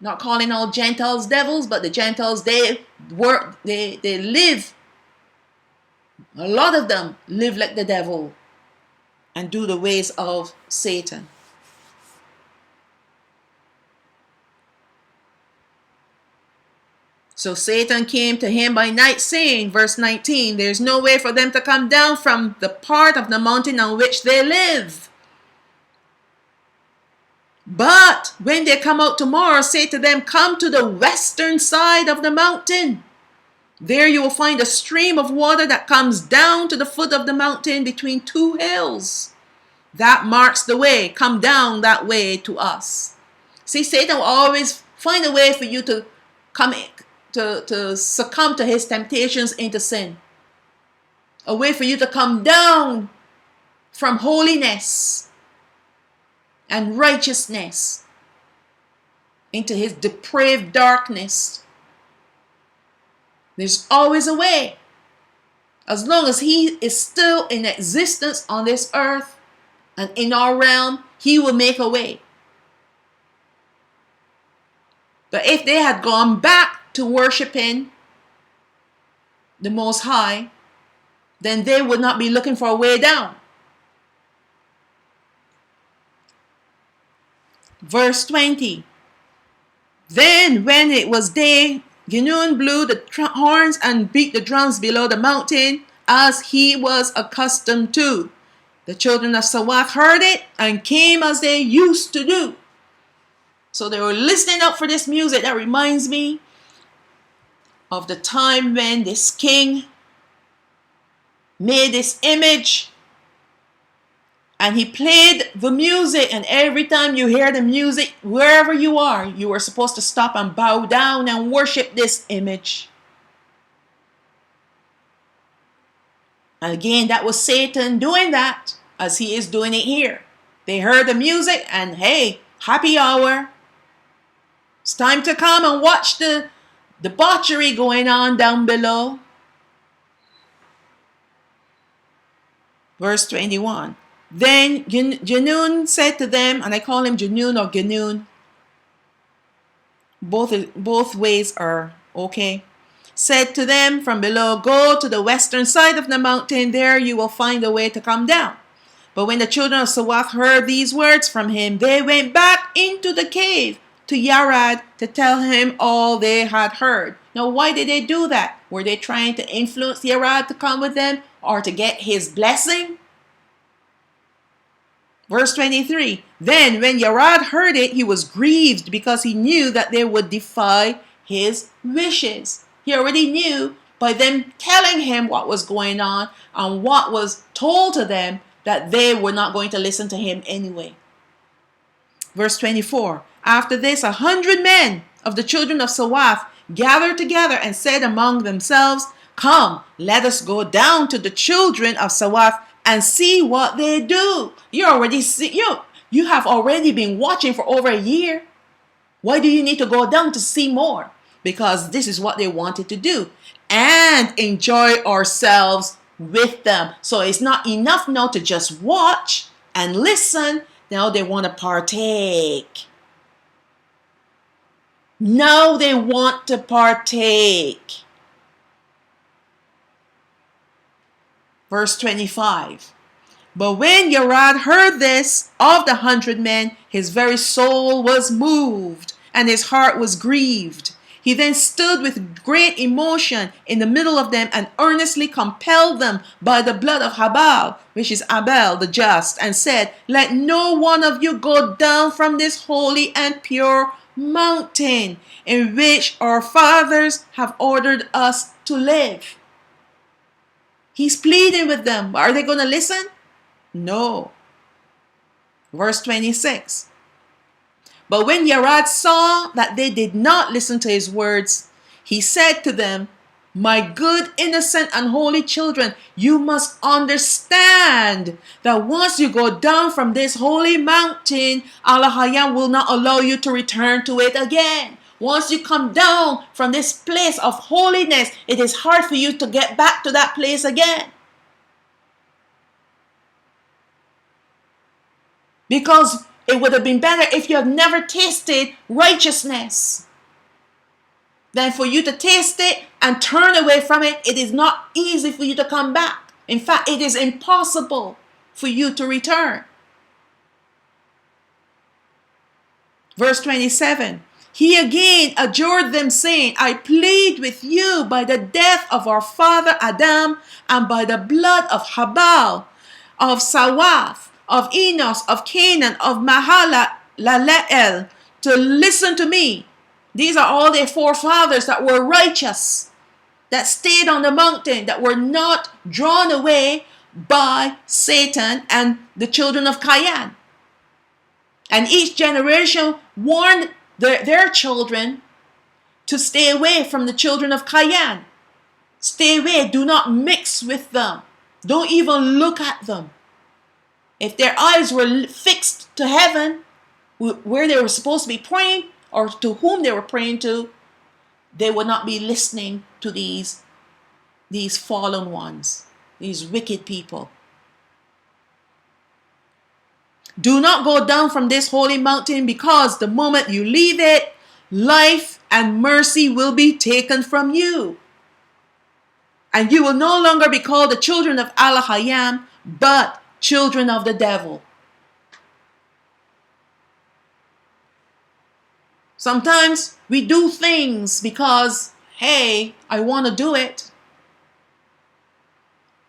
Not calling all Gentiles devils, but the Gentiles, they live. A lot of them live like the devil and do the ways of Satan. So Satan came to him by night, saying, verse 19, there's no way for them to come down from the part of the mountain on which they live. But when they come out tomorrow, say to them, come to the western side of the mountain. There you will find a stream of water that comes down to the foot of the mountain between two hills. That marks the way. Come down that way to us. See, Satan will always find a way for you to come to succumb to his temptations into sin. A way for you to come down from holiness and righteousness into his depraved darkness. There's always a way. As long as he is still in existence on this earth and in our realm, he will make a way. But if they had gone back to worshiping the Most High, then they would not be looking for a way down. Verse 20. Then when it was day, Genun blew the horns and beat the drums below the mountain as he was accustomed to. The children of Sawath heard it and came as they used to do. So they were listening up for this music. That reminds me of the time when this king made this image and he played the music, and every time you hear the music, wherever you are supposed to stop and bow down and worship this image. And again, that was Satan doing that, as he is doing it here. They heard the music and hey, Happy hour. It's time to come and watch the debauchery going on down below. Verse 21. Then Janun said to them, and I call him Janun or Ganun. Both ways are okay. Said to them from below, go to the western side of the mountain. There you will find a way to come down. But when the children of Sawath heard these words from him, they went back into the cave to Yarad to tell him all they had heard. Now, why did they do that? Were they trying to influence Yarad to come with them or to get his blessing? Verse 23, then when Yarad heard it, he was grieved because he knew that they would defy his wishes. He already knew by them telling him what was going on and what was told to them that they were not going to listen to him anyway. Verse 24, after this 100 men of the children of Sawath gathered together and said among themselves, come, let us go down to the children of Sawath and see what they do. You have already been watching for over a year. Why do you need to go down to see more? Because this is what they wanted to do and enjoy ourselves with them. So it's not enough now to just watch and listen. Now they want to partake. Now they want to partake. Verse 25. But when Yarad heard this of the 100 men, his very soul was moved and his heart was grieved. He then stood with great emotion in the middle of them and earnestly compelled them by the blood of Habal, which is Abel the just, and said, let no one of you go down from this holy and pure mountain in which our fathers have ordered us to live. He's pleading with them. Are they going to listen? No. Verse 26. But when Yarad saw that they did not listen to his words, he said to them, my good, innocent, and holy children, you must understand that once you go down from this holy mountain, Allah will not allow you to return to it again. Once you come down from this place of holiness, it is hard for you to get back to that place again. Because it would have been better if you had never tasted righteousness than for you to taste it and turn away from it. It is not easy for you to come back. In fact, it is impossible for you to return. Verse 27. He again adjured them, saying, I plead with you by the death of our father Adam and by the blood of Habal, of Sawath, of Enos, of Canaan, of Mahalaleel, to listen to me. These are all their forefathers that were righteous, that stayed on the mountain, that were not drawn away by Satan and the children of Cain. And each generation warned their children to stay away from the children of Cain. Stay away. Do not mix with them. Don't even look at them. If their eyes were fixed to heaven, where they were supposed to be praying, or to whom they were praying to, they would not be listening to these fallen ones, these wicked people. Do not go down from this holy mountain, because the moment you leave it, life and mercy will be taken from you. And you will no longer be called the children of Allah, but children of the devil. Sometimes we do things because, hey, I want to do it.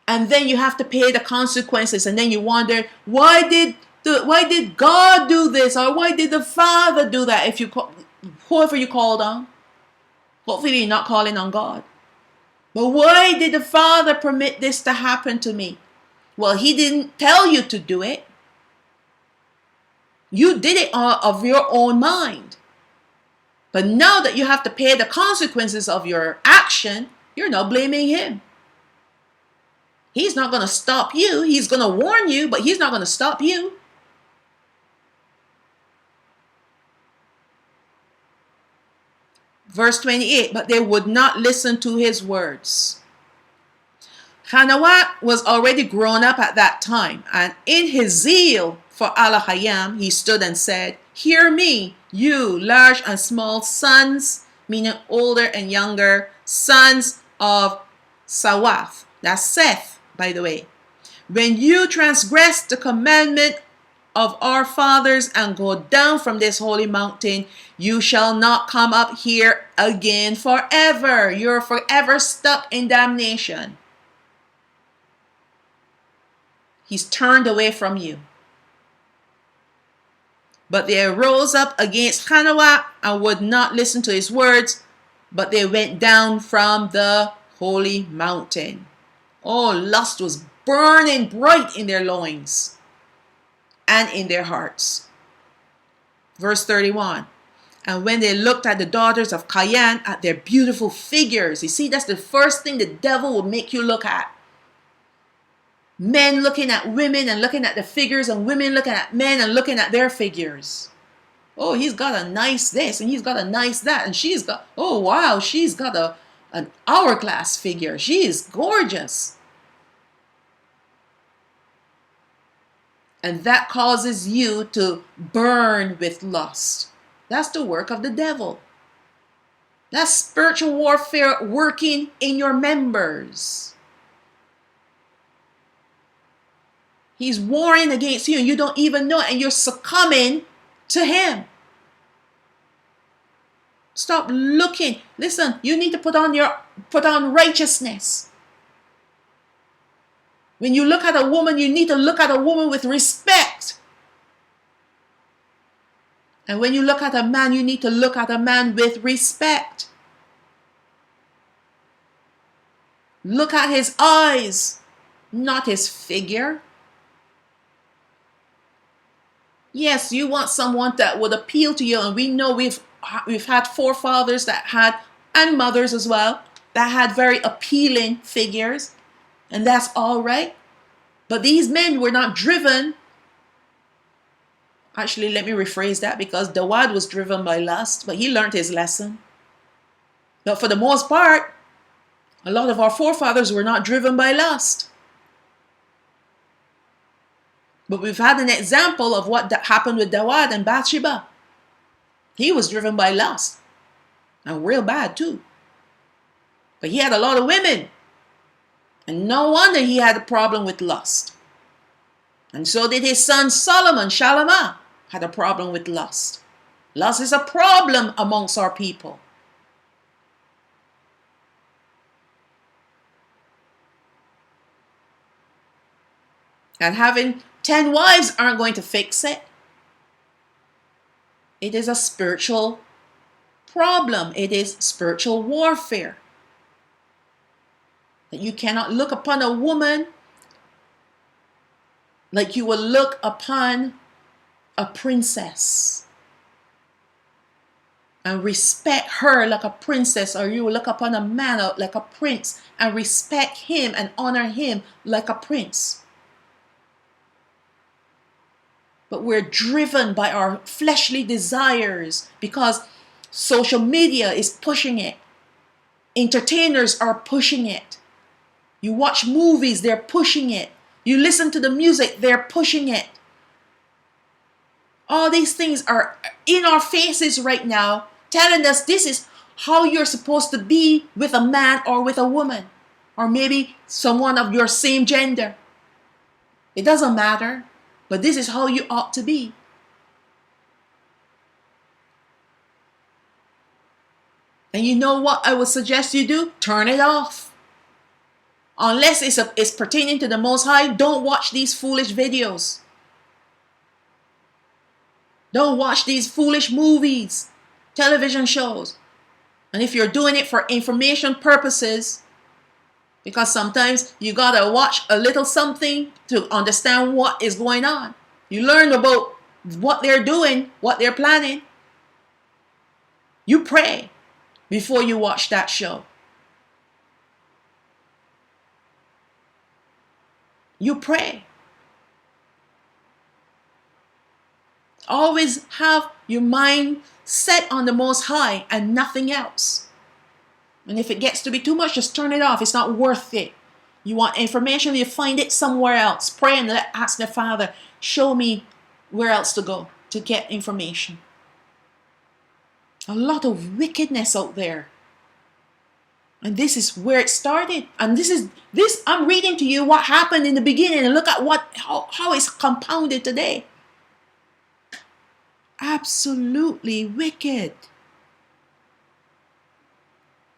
And then you have to pay the consequences. And then you wonder, why did God do this? Or why did the Father do that? If you whoever you called on, hopefully you're not calling on God. But why did the Father permit this to happen to me? Well, He didn't tell you to do it. You did it of your own mind. But now that you have to pay the consequences of your action, you're now blaming Him. He's not going to stop you. He's going to warn you, but He's not going to stop you. Verse 28, but they would not listen to his words. Yahawah was already grown up at that time, and in his zeal for Elohim, he stood and said, hear me, you large and small sons, meaning older and younger, sons of Sawath. That's Seth, by the way. When you transgress the commandment of our fathers and go down from this holy mountain, you shall not come up here again forever. You're forever stuck in damnation. He's turned away from you. But they rose up against Yahawah and would not listen to his words, but they went down from the holy mountain. Oh, lust was burning bright in their loins and in their hearts. Verse 31. And when they looked at the daughters of Cain, at their beautiful figures, you see, that's the first thing the devil will make you look at. Men looking at women and looking at the figures, and women looking at men and looking at their figures. Oh, he's got a nice this and he's got a nice that, and she's got, oh wow, she's got an hourglass figure. She is gorgeous. And that causes you to burn with lust. That's the work of the devil. That's spiritual warfare working in your members. He's warring against you and you don't even know it, and you're succumbing to him. Stop looking. Listen, you need to put on righteousness. When you look at a woman, you need to look at a woman with respect. And when you look at a man, you need to look at a man with respect. Look at his eyes, not his figure. Yes, you want someone that would appeal to you, and we know we've had forefathers that had, and mothers as well, that had very appealing figures, and that's all right. But these men were not driven. Actually, let me rephrase that, because Dawid was driven by lust, but he learned his lesson. But for the most part, a lot of our forefathers were not driven by lust. But we've had an example of what happened with Dawid and Bathsheba. He was driven by lust. And real bad too. But he had a lot of women. And no wonder he had a problem with lust. And so did his son Solomon, Shalamah, had a problem with lust. Lust is a problem amongst our people. And having 10 wives aren't going to fix it. It is a spiritual problem. It is spiritual warfare. That you cannot look upon a woman like you will look upon a princess. And respect her like a princess, or you will look upon a man like a prince and respect him and honor him like a prince. But we're driven by our fleshly desires because social media is pushing it. Entertainers are pushing it. You watch movies, they're pushing it. You listen to the music, they're pushing it. All these things are in our faces right now, telling us this is how you're supposed to be with a man or with a woman, or maybe someone of your same gender. It doesn't matter. But this is how you ought to be. And you know what I would suggest you do? Turn it off. Unless it's pertaining to the Most High, don't watch these foolish videos. Don't watch these foolish movies, television shows. And if you're doing it for information purposes, because sometimes you gotta watch a little something to understand what is going on. You learn about what they're doing, what they're planning. You pray before you watch that show. You pray. Always have your mind set on the Most High and nothing else. And if it gets to be too much, just turn it off. It's not worth it. You want information, you find it somewhere else. Pray and ask the Father, show me where else to go to get information. A lot of wickedness out there. And this is where it started. And this I'm reading to you what happened in the beginning, and look at how it's compounded today. Absolutely wicked.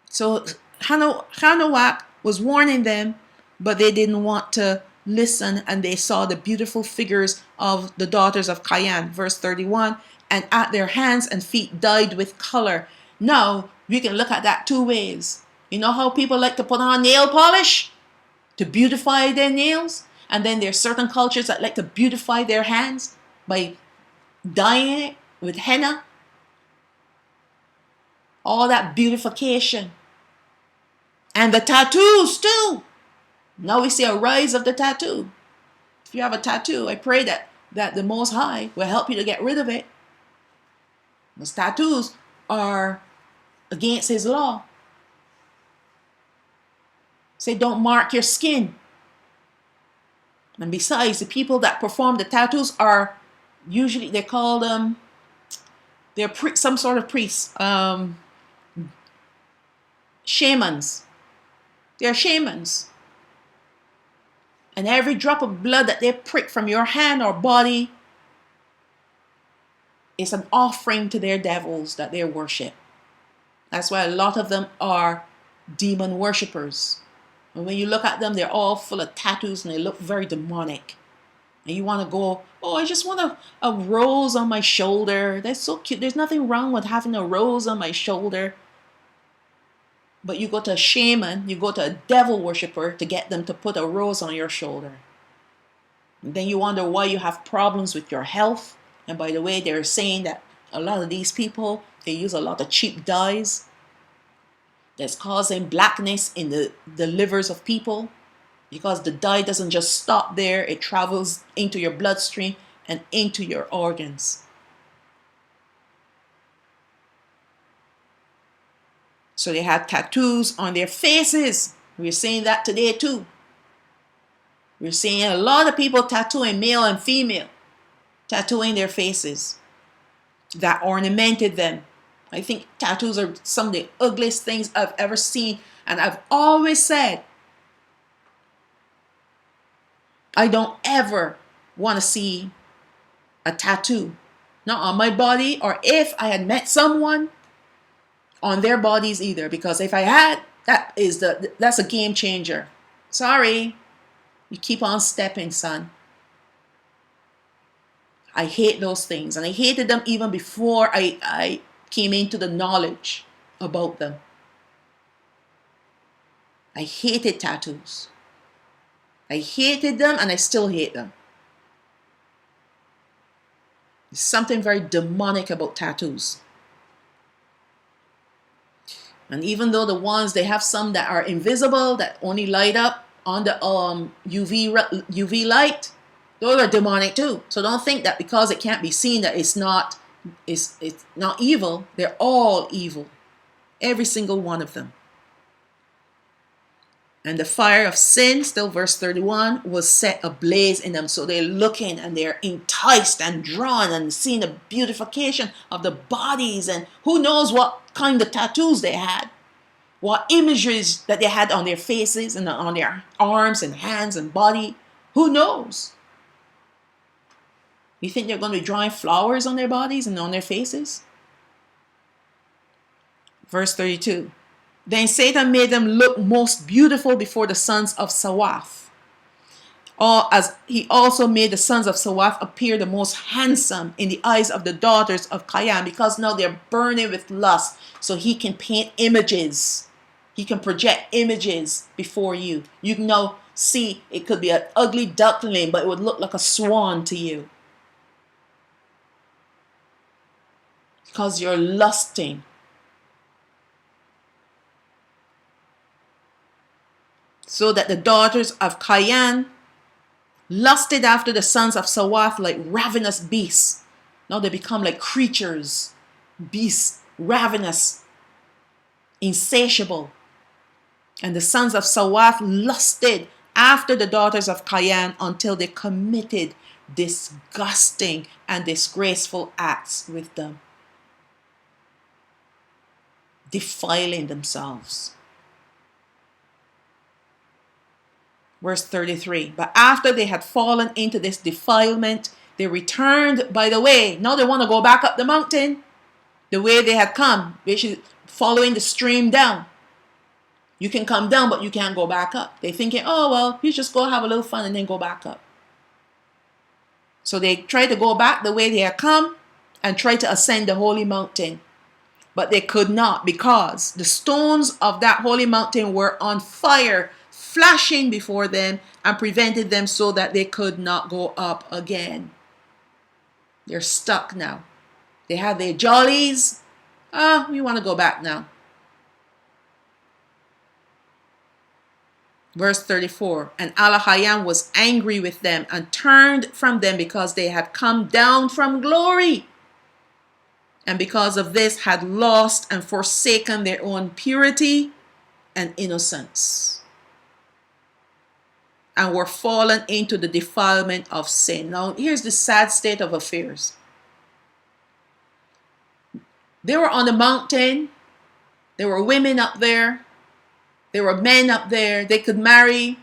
So Yahawah was warning them, but they didn't want to listen, and they saw the beautiful figures of the daughters of Cain, verse 31, and at their hands and feet dyed with color. Now, we can look at that two ways. You know how people like to put on nail polish to beautify their nails? And then there's certain cultures that like to beautify their hands by dyeing it with henna. All that beautification. And the tattoos too. Now we see a rise of the tattoo. If you have a tattoo, I pray that the Most High will help you to get rid of it. Those tattoos are against His law. Say, don't mark your skin. And besides, the people that perform the tattoos are usually, they call them, they're some sort of priests, shamans. They're shamans. And every drop of blood that they prick from your hand or body is an offering to their devils that they worship. That's why a lot of them are demon worshippers. And when you look at them, they're all full of tattoos and they look very demonic. And you want to go, oh, I just want a rose on my shoulder. That's so cute. There's nothing wrong with having a rose on my shoulder. But you go to a shaman, you go to a devil worshiper to get them to put a rose on your shoulder. And then you wonder why you have problems with your health. And by the way, they're saying that a lot of these people, they use a lot of cheap dyes that's causing blackness in the livers of people, because the dye doesn't just stop there. It travels into your bloodstream and into your organs. So they have tattoos on their faces. We're seeing that today too. We're seeing a lot of people tattooing, male and female, tattooing their faces that ornamented them. I think tattoos are some of the ugliest things I've ever seen. And I've always said, I don't ever want to see a tattoo. Not on my body, or if I had met someone, on their bodies either. Because if I had, that's a game changer. Sorry. You keep on stepping, son. I hate those things. And I hated them even before I came into the knowledge about them. I hated tattoos. I hated them, and I still hate them. There's something very demonic about tattoos. And even though the ones, they have some that are invisible, that only light up on the UV light, those are demonic too. So don't think that because it can't be seen that it's not evil. They're all evil. Every single one of them. And the fire of sin, still verse 31, was set ablaze in them. So they're looking and they're enticed and drawn and seeing the beautification of the bodies, and who knows what kind of tattoos they had, what imageries that they had on their faces and on their arms and hands and body. Who knows? You think they're going to be drawing flowers on their bodies and on their faces? Verse 32. Then Satan made them look most beautiful before the sons of Sawath, as he also made the sons of Sawath appear the most handsome in the eyes of the daughters of Cain, because now they're burning with lust. So he can paint images. He can project images before you. You can now see it could be an ugly duckling, but it would look like a swan to you. Because you're lusting. So that the daughters of Cain lusted after the sons of Sawath like ravenous beasts. Now they become like creatures, beasts, ravenous, insatiable. And the sons of Sawath lusted after the daughters of Cayenne until they committed disgusting and disgraceful acts with them, defiling themselves. Verse 33, but after they had fallen into this defilement, they returned by the way. Now they want to go back up the mountain the way they had come, which is following the stream down. You can come down, but you can't go back up. They're thinking, oh, well, you just go have a little fun and then go back up. So they tried to go back the way they had come and try to ascend the holy mountain. But they could not, because the stones of that holy mountain were on fire, flashing before them, and prevented them so that they could not go up again. They're stuck now. They had their jollies. We want to go back now. Verse 34, and Alahayam was angry with them and turned from them because they had come down from glory, and because of this had lost and forsaken their own purity and innocence, and were fallen into the defilement of sin. Now here's the sad state of affairs. They were on the mountain. There were women up there. There were men up there. They could marry.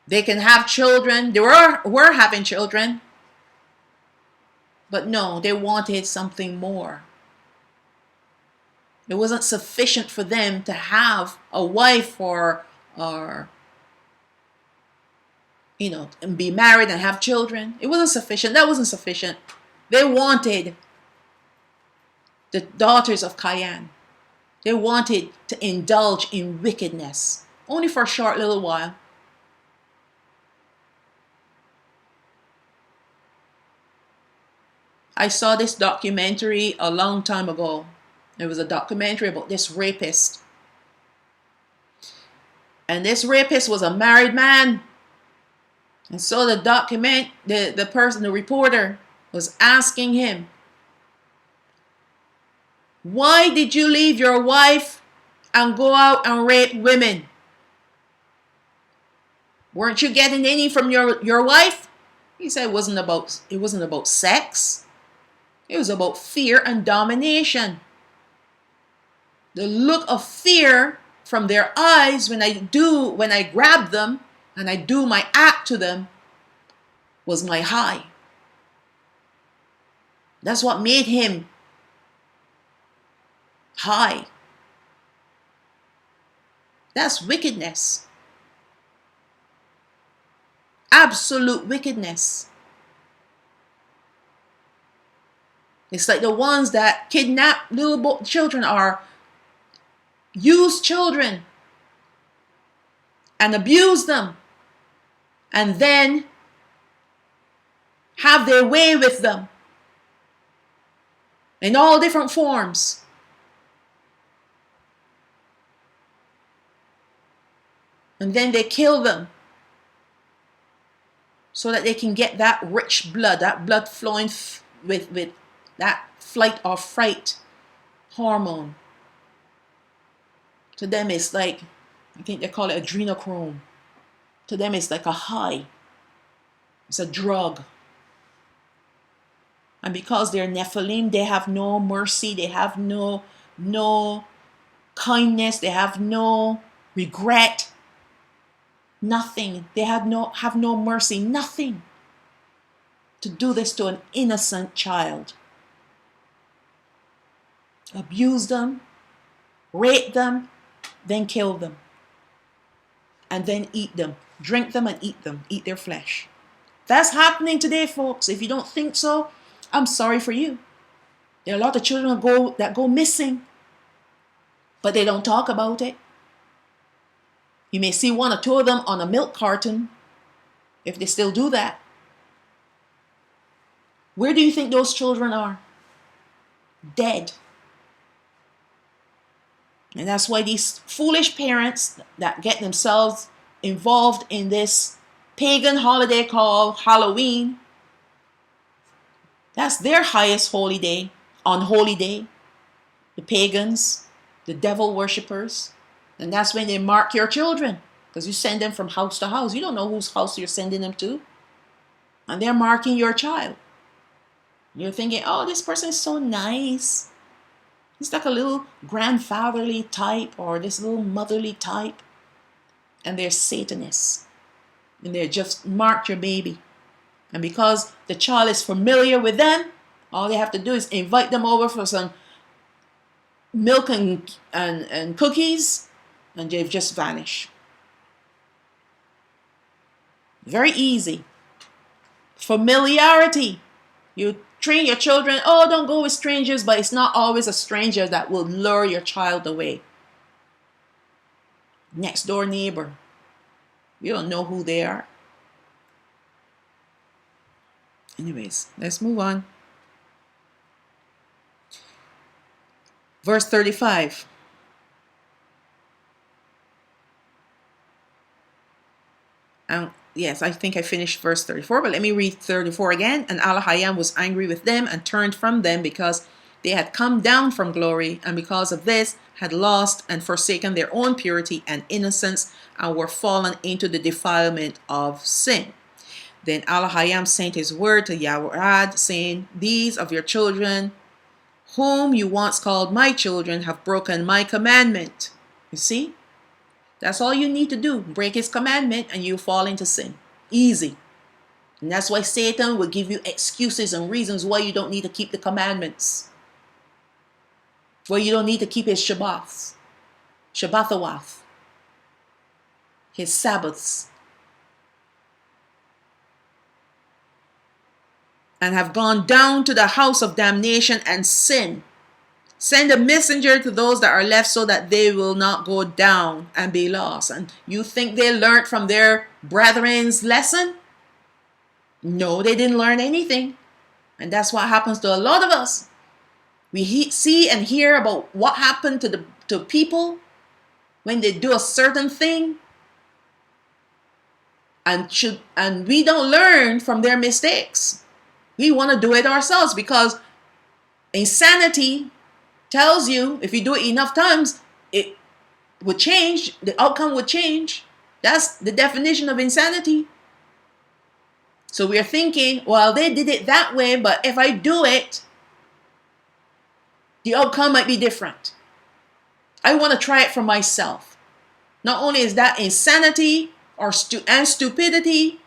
They can have children. They were having children. But no, they wanted something more. It wasn't sufficient for them to have a wife or and be married and have children. It wasn't sufficient. That wasn't sufficient. They wanted the daughters of Cayenne. They wanted to indulge in wickedness, only for a short little while. I saw this documentary a long time ago. It was a documentary about this rapist. And this rapist was a married man. And so the reporter was asking him, why did you leave your wife and go out and rape women? Weren't you getting any from your wife? He said it wasn't about sex. It was about fear and domination. The look of fear from their eyes when I grab them and I do my act to them was my high. That's what made him high. That's wickedness. Absolute wickedness. It's like the ones that kidnap little children or use children and abuse them and then have their way with them in all different forms. And then they kill them so that they can get that rich blood, that blood flowing with that flight or fright hormone. To them it's like, I think they call it adrenochrome. To them it's like a high. It's a drug. And because they're Nephilim, they have no mercy, they have no kindness, they have no regret. Nothing. They have no mercy. Nothing. To do this to an innocent child. Abuse them, rape them, then kill them. And then eat them. Drink them and eat them. Eat their flesh. That's happening today, folks. If you don't think so, I'm sorry for you. There are a lot of children that go missing. But they don't talk about it. You may see one or two of them on a milk carton, if they still do that. Where do you think those children are? Dead. And that's why these foolish parents that get themselves involved in this pagan holiday called Halloween That's their highest holy day, unholy day. The pagans, the devil worshippers. And that's when they mark your children, because you send them from house to house. You don't know whose house you're sending them to. And they're marking your child. You're thinking, oh, this person is so nice. He's like a little grandfatherly type or this little motherly type. And they're Satanists. And they're just marked your baby. And because the child is familiar with them, all they have to do is invite them over for some milk and cookies, and they've just vanished. Very easy. Familiarity. You train your children, oh, don't go with strangers, but it's not always a stranger that will lure your child away. Next door neighbor. You don't know who they are. Anyways, let's move on. Verse 35. Yes, I think I finished verse 34, but let me read 34 again. And Yahawah was angry with them and turned from them because they had come down from glory, and because of this had lost and forsaken their own purity and innocence, and were fallen into the defilement of sin. Then Yahawah sent his word to Yahawah, saying, these of your children, whom you once called my children, have broken my commandment. You see? That's all you need to do. Break his commandment and you fall into sin. Easy. And that's why Satan will give you excuses and reasons why you don't need to keep the commandments. Why you don't need to keep his Shabbaths. Shabbathawath. His Sabbaths. And have gone down to the house of damnation and sin. Send a messenger to those that are left so that they will not go down and be lost. And you think they learned from their brethren's lesson? No, they didn't learn anything. And that's what happens to a lot of us. We see and hear about what happened to people when they do a certain thing. And we don't learn from their mistakes. We want to do it ourselves because insanity tells you if you do it enough times, it would change. The outcome would change. That's the definition of insanity. So we're thinking, well, they did it that way, but if I do it, the outcome might be different. I want to try it for myself. Not only is that insanity and stupidity,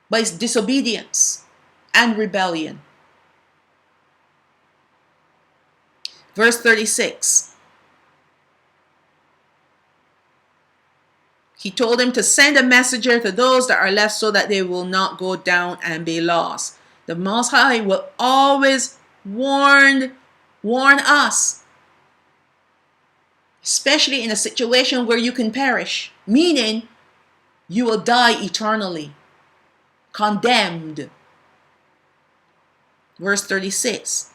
but it's disobedience and rebellion. Verse 36. He told him to send a messenger to those that are left so that they will not go down and be lost. The Most High will always warn us, especially in a situation where you can perish, meaning you will die eternally, condemned. Verse 36.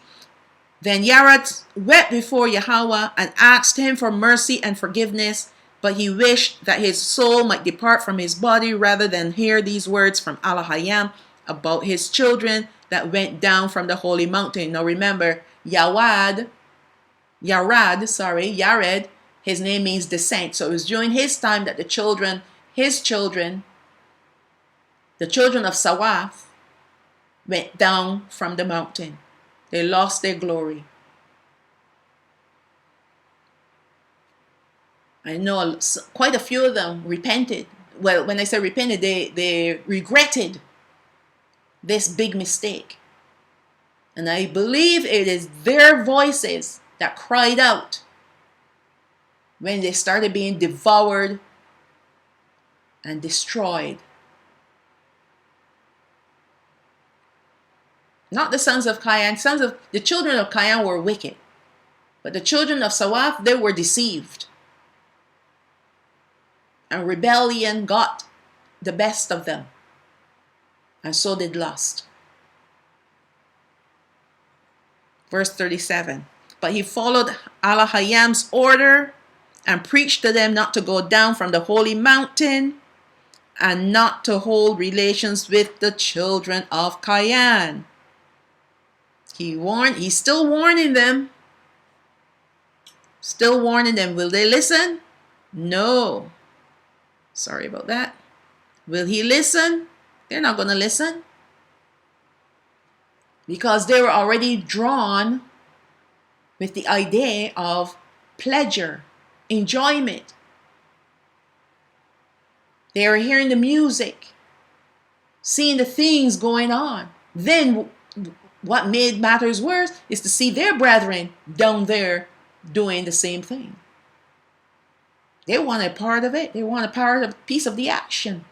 Then Yared wept before Yahawah and asked him for mercy and forgiveness, but he wished that his soul might depart from his body rather than hear these words from Yahawah about his children that went down from the holy mountain. Now remember, Yared, his name means descent. So it was during his time that his children, the children of Sawath, went down from the mountain. They lost their glory. I know quite a few of them repented. Well, when I say repented, they regretted this big mistake. And I believe it is their voices that cried out when they started being devoured and destroyed. Not the sons of Cain. The children of Cain were wicked. But the children of Sawath, they were deceived. And rebellion got the best of them. And so did lust. Verse 37. But he followed Yahawah's order and preached to them not to go down from the holy mountain and not to hold relations with the children of Cain. He's still warning them. Still warning them. Will they listen? No. Sorry about that. Will he listen? They're not going to listen. Because they were already drawn with the idea of pleasure, enjoyment. They were hearing the music, seeing the things going on. Then what made matters worse is to see their brethren down there doing the same thing. They want a part of it. They want a piece of the action.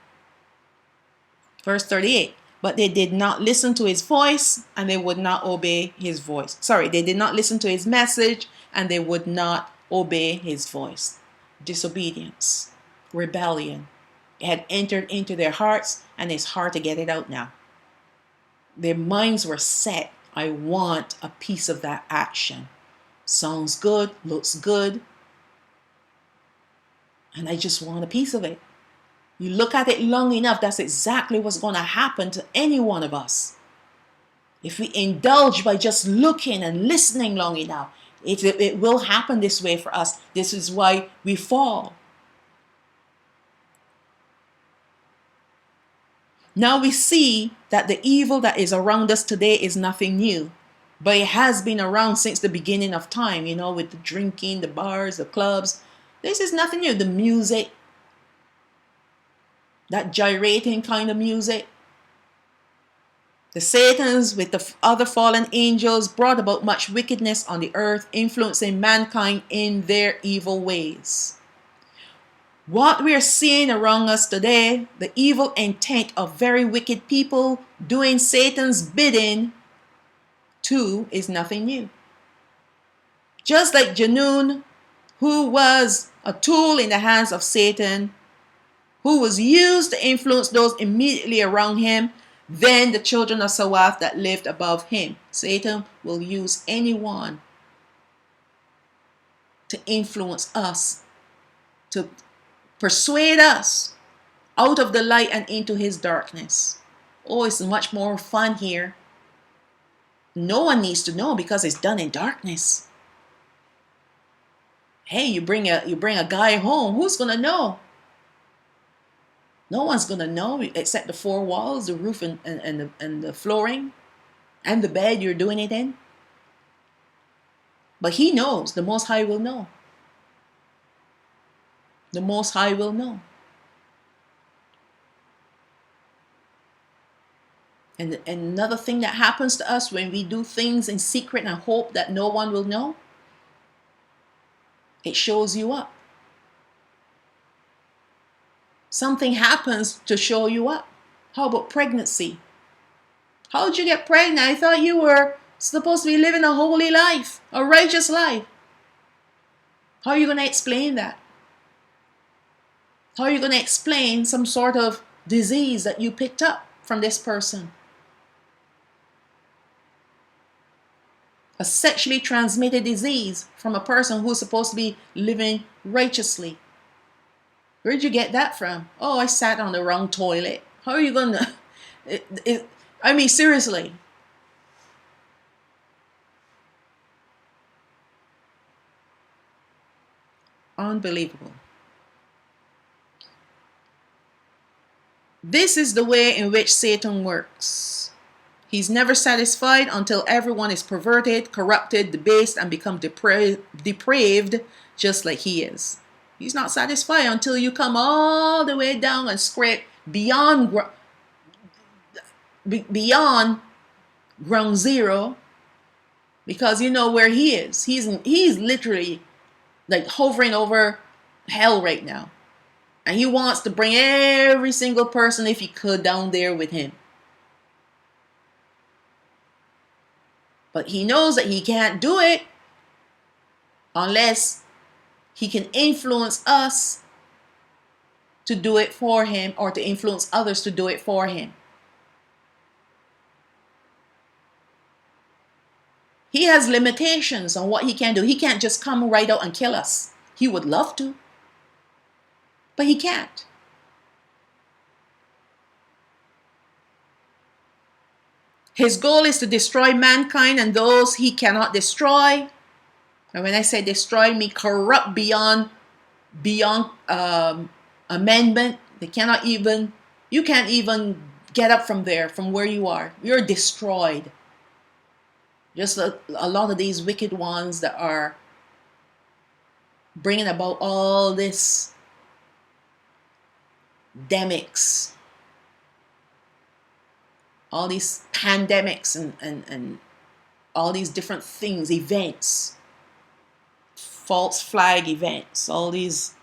Verse 38. But they did not listen to his voice, and they would not obey his voice. Sorry, they did not listen to his message, and they would not obey his voice. Disobedience, rebellion. It had entered into their hearts, and it's hard to get it out now. Their minds were set. I want a piece of that action. Sounds good, looks good, and I just want a piece of it. You look at it long enough, that's exactly what's going to happen to any one of us. If we indulge by just looking and listening long enough, it will happen this way for us. This is why we fall. Now we see that the evil that is around us today is nothing new, but it has been around since the beginning of time, with the drinking, the bars, the clubs. This is nothing new. The music, that gyrating kind of music. The Satans with the other fallen angels brought about much wickedness on the earth, influencing mankind in their evil ways. What we are seeing around us today, the evil intent of very wicked people doing Satan's bidding too, is nothing new. Just like Janun, who was a tool in the hands of Satan, who was used to influence those immediately around him, then the children of Sawath that lived above him. Satan will use anyone to influence us, to persuade us out of the light and into his darkness. Oh, it's much more fun here. No one needs to know because it's done in darkness. Hey, you bring a guy home, who's going to know? No one's going to know except the four walls, the roof, and the flooring, and the bed you're doing it in. But he knows. The Most High will know. The Most High will know. And another thing that happens to us when we do things in secret and hope that no one will know, it shows you up. Something happens to show you up. How about pregnancy? How did you get pregnant? I thought you were supposed to be living a holy life, a righteous life. How are you going to explain that? How are you going to explain some sort of disease that you picked up from this person? A sexually transmitted disease from a person who's supposed to be living righteously. Where'd you get that from? Oh, I sat on the wrong toilet. How are you going to... I mean, seriously. Unbelievable. This is the way in which Satan works. He's never satisfied until everyone is perverted, corrupted, debased, and become depraved just like he is. He's not satisfied until you come all the way down and scrape beyond ground zero, because you know where he is. He's literally like hovering over hell right now. And he wants to bring every single person, if he could, down there with him. But he knows that he can't do it unless he can influence us to do it for him, or to influence others to do it for him. He has limitations on what he can do. He can't just come right out and kill us. He would love to, but he can't. His goal is to destroy mankind and those he cannot destroy. And when I say destroy, I mean corrupt beyond amendment. You can't even get up from there, from where you are. You're destroyed. Just a lot of these wicked ones that are bringing about all this demics, all these pandemics and all these different things, events, false flag events, all these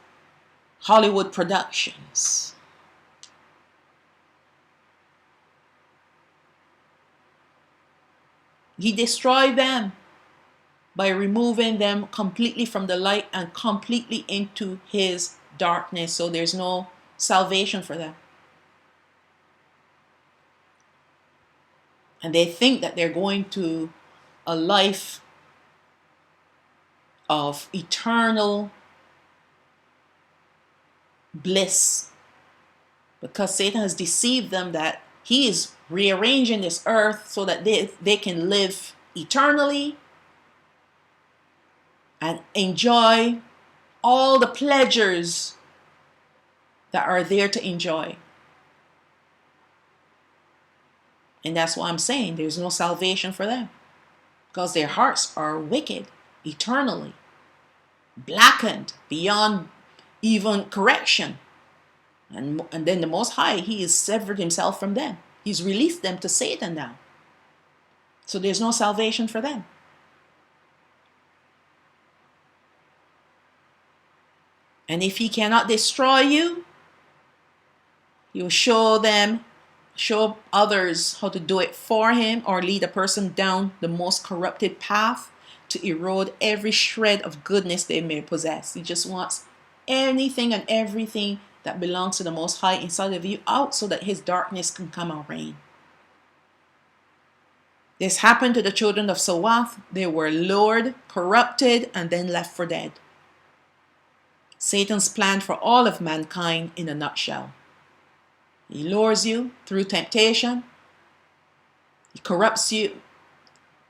Hollywood productions. He destroyed them by removing them completely from the light and completely into his darkness. So there's no salvation for them. And they think that they're going to a life of eternal bliss, because Satan has deceived them that he is rearranging this earth so that they can live eternally and enjoy all the pleasures that are there to enjoy. And that's why I'm saying there's no salvation for them, because their hearts are wicked eternally, blackened beyond even correction. And then the Most High, he has severed himself from them. He's released them to Satan now. So there's no salvation for them. And if he cannot destroy you, he will show others how to do it for him, or lead a person down the most corrupted path to erode every shred of goodness they may possess. He just wants anything and everything that belongs to the Most High inside of you out, so that his darkness can come and reign. This happened to the children of Sawath. They were lured, corrupted, and then left for dead. Satan's plan for all of mankind in a nutshell. He lures you through temptation. He corrupts you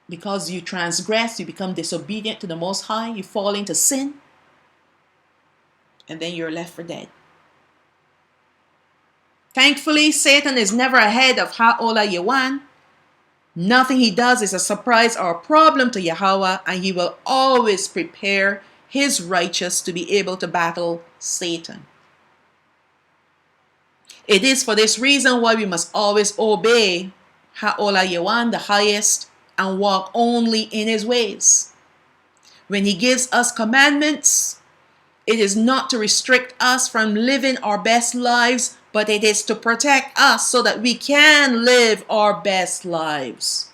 because you transgress, you become disobedient to the Most High, you fall into sin, and then you're left for dead. Thankfully, Satan is never ahead of Yahawah. Nothing he does is a surprise or a problem to Yahawah, and he will always prepare his righteous to be able to battle Satan. It is for this reason why we must always obey Yahawah, the highest, and walk only in his ways. When he gives us commandments, it is not to restrict us from living our best lives, but it is to protect us so that we can live our best lives.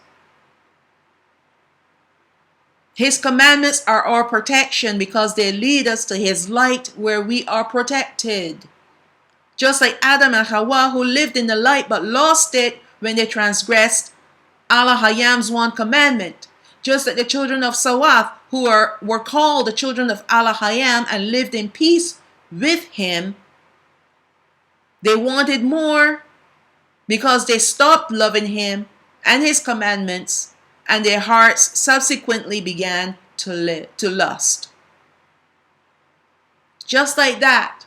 His commandments are our protection because they lead us to his light where we are protected. Just like Adam and Hawa, who lived in the light but lost it when they transgressed Allah Hayam's one commandment. Just like the children of Sawath, who were called the children of Allah Hayam and lived in peace with him, they wanted more because they stopped loving him and his commandments, and their hearts subsequently began to lust. Just like that,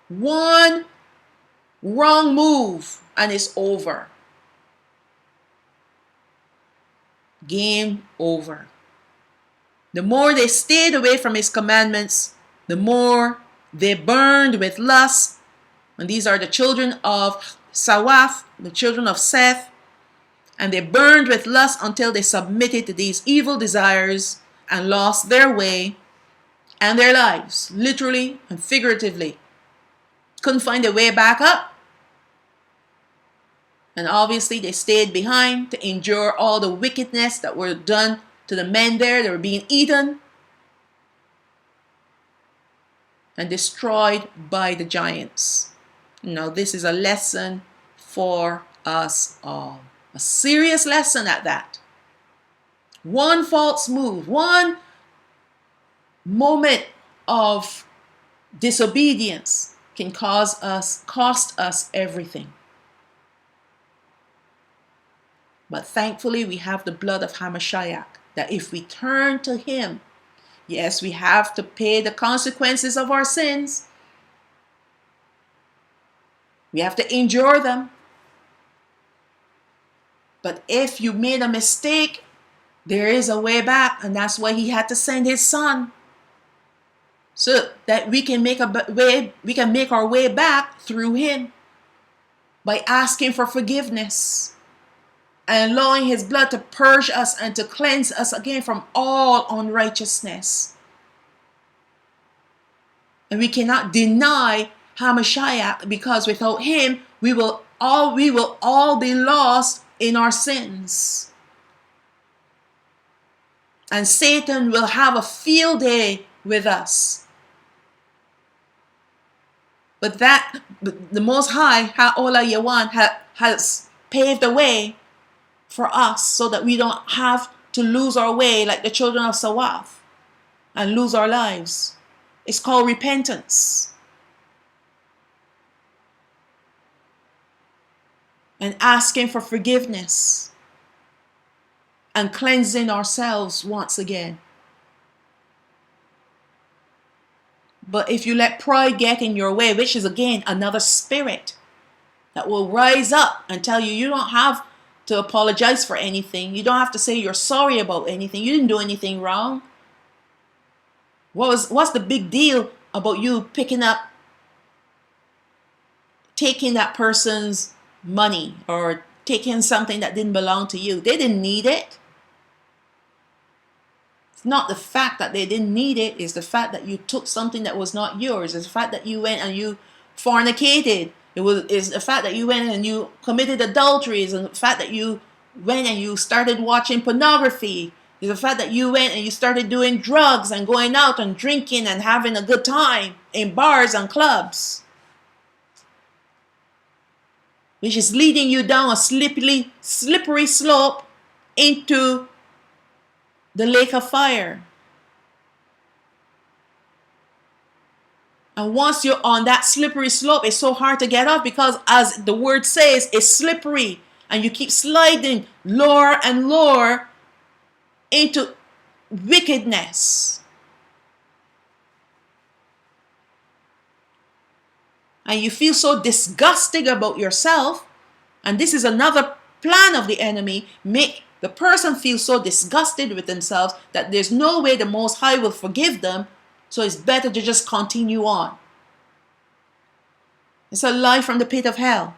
one wrong move and it's over. Game over. The more they stayed away from his commandments, the more they burned with lust. And these are the children of Sawath, the children of Seth. And they burned with lust until they submitted to these evil desires and lost their way and their lives, literally and figuratively. Couldn't find their way back up. And obviously they stayed behind to endure all the wickedness that were done to the men there. They were being eaten and destroyed by the giants. Now this is a lesson for us all. A serious lesson at that. One false move, one moment of disobedience can cost us everything. But thankfully, we have the blood of Hamashiach, that if we turn to him, yes, we have to pay the consequences of our sins. We have to endure them. But if you made a mistake, there is a way back, and that's why he had to send his son, so that we can make our way back through him by asking for forgiveness and allowing his blood to purge us and to cleanse us again from all unrighteousness. And we cannot deny Hamashiach, because without him we will all be lost in our sins. And Satan will have a field day with us. But the Most High, Yahawah, has paved the way for us so that we don't have to lose our way like the children of Sawath and lose our lives. It's called repentance. And asking for forgiveness and cleansing ourselves once again. But if you let pride get in your way, which is again another spirit that will rise up and tell you you don't have to apologize for anything. You don't have to say you're sorry about anything. You didn't do anything wrong. What's the big deal about you taking that person's money or taking something that didn't belong to you? They didn't need it. It's not the fact that they didn't need it. It's the fact that you took something that was not yours. It's the fact that you went and you fornicated. It's the fact that you went and you committed adulteries, and the fact that you went and you started watching pornography. It's the fact that you went and you started doing drugs and going out and drinking and having a good time in bars and clubs, which is leading you down a slippery slope into the lake of fire. And once you're on that slippery slope, it's so hard to get off, because as the word says, it's slippery, and you keep sliding lower and lower into wickedness. And you feel so disgusting about yourself. And this is another plan of the enemy: make the person feel so disgusted with themselves that there's no way the Most High will forgive them. So it's better to just continue on. It's a lie from the pit of hell.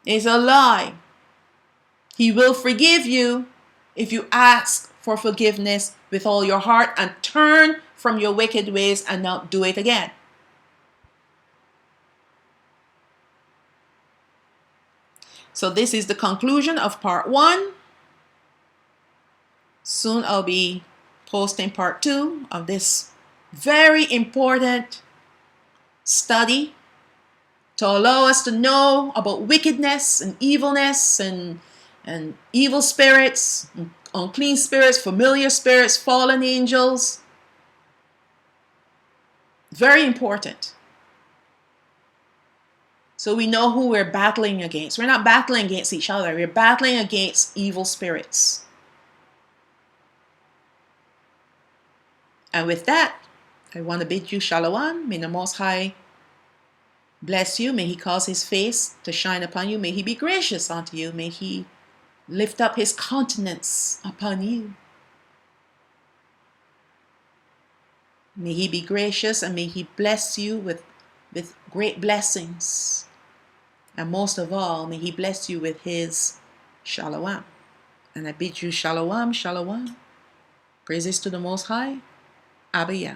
It's a lie. He will forgive you if you ask for forgiveness with all your heart and turn from your wicked ways and not do it again. So this is the conclusion of part 1. Soon I'll be posting part 2 of this very important study to allow us to know about wickedness and evilness and evil spirits, unclean spirits, familiar spirits, fallen angels. Very important. So we know who we're battling against. We're not battling against each other. We're battling against evil spirits. And with that, I want to bid you shalom. May the Most High bless you. May he cause his face to shine upon you. May he be gracious unto you. May he lift up his countenance upon you. May he be gracious, and may he bless you with great blessings. And most of all, may he bless you with his shalom. And I bid you shalom, shalom. Praises to the Most High. Abba Yah.